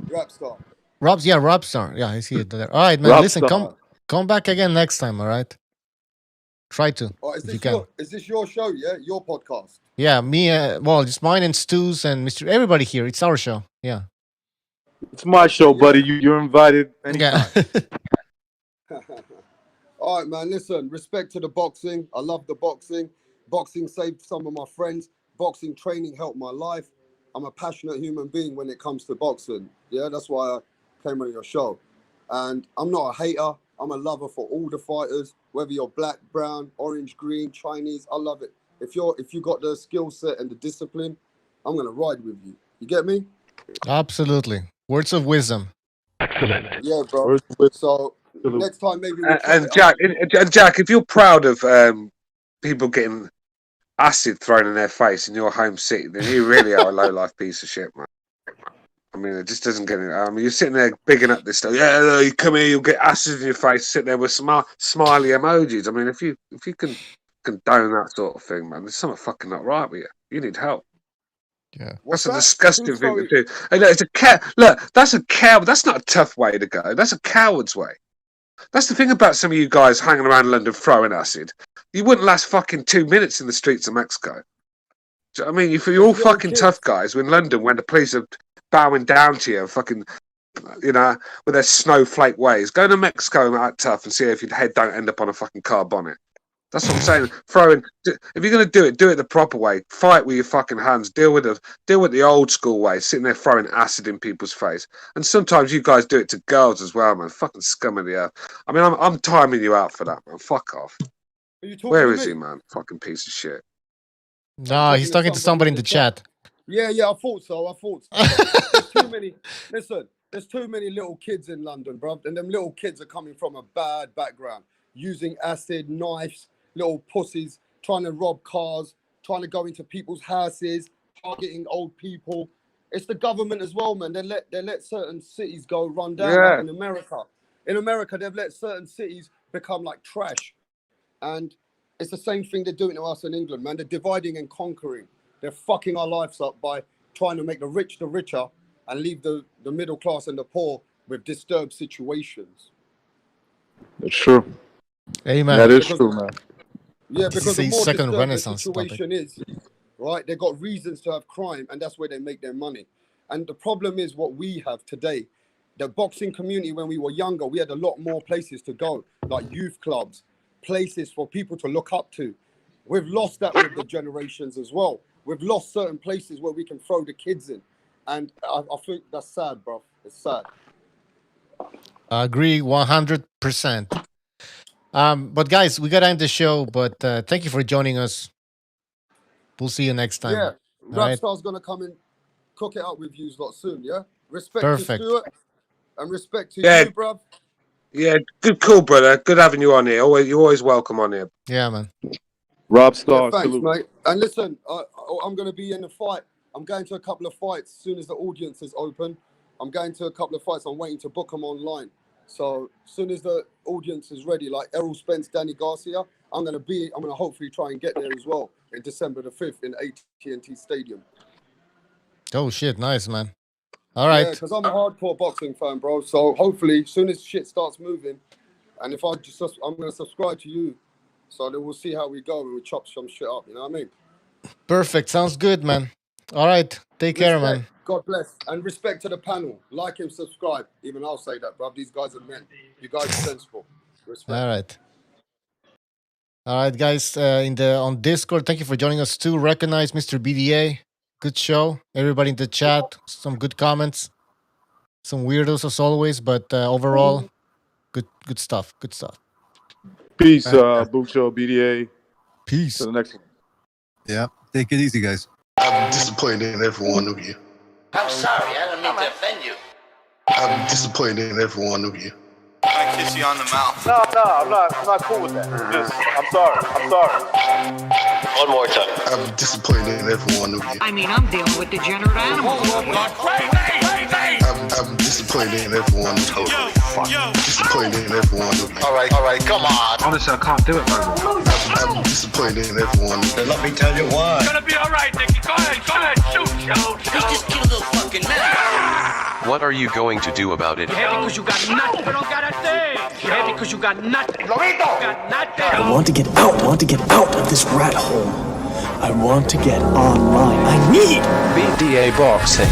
R: Rapstar.
I: Robstar. Yeah, I see it there. All right, man.
M: Robstar.
I: Listen, come back again next time. All right. Try to.
R: Oh, is this your show? Yeah, your podcast.
I: Yeah, me. Well, it's mine and Stu's and Mr. Everybody here. It's our show. Yeah.
M: It's my show, buddy. You're invited anytime.
I: Yeah.
R: All right, man. Listen, respect to the boxing. I love the boxing. Boxing saved some of my friends. Boxing training helped my life.
S: I'm a passionate human being when it comes to boxing. Yeah, that's why I came on your show. And I'm not a hater. I'm a lover for all the fighters, whether you're black, brown, orange, green, Chinese. I love it. If you got the skill set and the discipline, I'm gonna ride with you. You get me?
I: Absolutely. Words of wisdom.
M: Excellent.
S: Yeah, bro. So next time maybe we'll try
J: And
S: it
J: Jack,
S: out.
J: and Jack, if you're proud of people getting acid thrown in their face in your home city, then you really are a low life piece of shit, man. I mean, it just doesn't get it. I mean, you're sitting there bigging up this stuff. Yeah, you come here, you'll get acid in your face. Sit there with smiley emojis. I mean, if you can condone that sort of thing, man, there's something fucking not right with you. You need help.
I: Yeah,
J: that's a disgusting thing to do. And it's look, that's a coward. That's not a tough way to go. That's a coward's way. That's the thing about some of you guys hanging around London throwing acid. You wouldn't last fucking 2 minutes in the streets of Mexico. Do you know what I mean? You're all fucking tough guys. In London, when the police are bowing down to you, fucking, you know, with their snowflake ways, go to Mexico and act tough and see if your head don't end up on a fucking car bonnet. That's what I'm saying. If you're gonna do it the proper way. Fight with your fucking hands. Deal with the old school way. Sitting there throwing acid in people's face. And sometimes you guys do it to girls as well, man. Fucking scum of the earth. I mean, I'm timing you out for that, man. Fuck off. Where is he, man? Fucking piece of shit.
I: No, he's talking to somebody in the chat.
S: Yeah, I thought so. There's too many. Listen, there's too many little kids in London, bro. And them little kids are coming from a bad background, using acid, knives, little pussies, trying to rob cars, trying to go into people's houses, targeting old people. It's the government as well, man. They let certain cities go run down, like in America. In America, they've let certain cities become like trash. And it's the same thing they're doing to us in England, man. They're dividing and conquering. They're fucking our lives up by trying to make the rich the richer and leave the middle class and the poor with disturbed situations.
M: That's true.
I: Amen.
M: That is true, man.
S: Yeah, because the more
I: second
S: disturbed
I: Renaissance
S: the situation is, right, they've got reasons to have crime, and that's where they make their money. And the problem is what we have today. The boxing community, when we were younger, we had a lot more places to go, like youth clubs, places for people to look up to. We've lost that with the generations as well. We've lost certain places where we can throw the kids in. And I think that's sad, bro. It's sad.
I: I agree 100%. But guys, we gotta end the show. But thank you for joining us. We'll see you next time.
S: Yeah,
I: All right?
S: Rapstar's gonna come and cook it up with you lot soon. Yeah, respect
I: Perfect.
S: to Stuart and respect to
J: Yeah.
S: you, bro.
J: Yeah, good call, brother. Good having you on here. You're always welcome on here.
I: Yeah, man.
M: Rob
S: Yeah,
M: Star,
S: thanks,
M: salute.
S: mate. And listen, I'm gonna be in the fight. I'm going to a couple of fights as soon as the audience is open. I'm going to a couple of fights. I'm waiting to book them online. So as soon as the audience is ready, like Errol Spence, Danny Garcia, I'm gonna hopefully try and get there as well in December the 5th in AT&T Stadium.
I: Oh shit, nice, man. All right.
S: Yeah, because I'm a hardcore boxing fan, bro. So hopefully, as soon as shit starts moving, and if I'm gonna subscribe to you, so then we'll see how we go and we chop some shit up. You know what I mean?
I: Perfect. Sounds good, man. All right. Take care, man.
S: God bless. And respect to the panel. Like and subscribe. Even I'll say that, bro. These guys are men. You guys are sensible. Respect.
I: All right. All right, guys. On Discord, thank you for joining us too. Recognize Mr. BDA. Good show. Everybody in the chat, some good comments. Some weirdos as always, but overall, good stuff. Good stuff.
M: Peace, Bucho, BDA.
I: Peace.
M: To the next one.
F: Yeah. Take it easy, guys.
A: I'm disappointed in every one of you.
S: I'm sorry, I don't mean to offend you.
A: I'm disappointed in every one of you.
U: I kiss you on the mouth.
S: No, I'm not cool with that. I'm sorry.
A: One more time. I'm disappointed in every one of you.
E: I mean, I'm dealing with degenerate animals.
A: I'm disappointed in everyone. Totally fucking disappointed in everyone. All right, come on.
V: Honestly, I can't do it, man.
A: I'm disappointed in everyone. Let me tell you why.
D: It's gonna be alright, Nicky. Go ahead. Shoot.
S: He just killed a little fucking man.
G: What are you going to do about it?
D: Yeah, because you got nothing. You don't got a thing. Yeah, because you got nothing. Lobito! Got nothing.
H: I want to get out. I want to get out of this rat hole. I want to get online. I need
V: BDA boxing.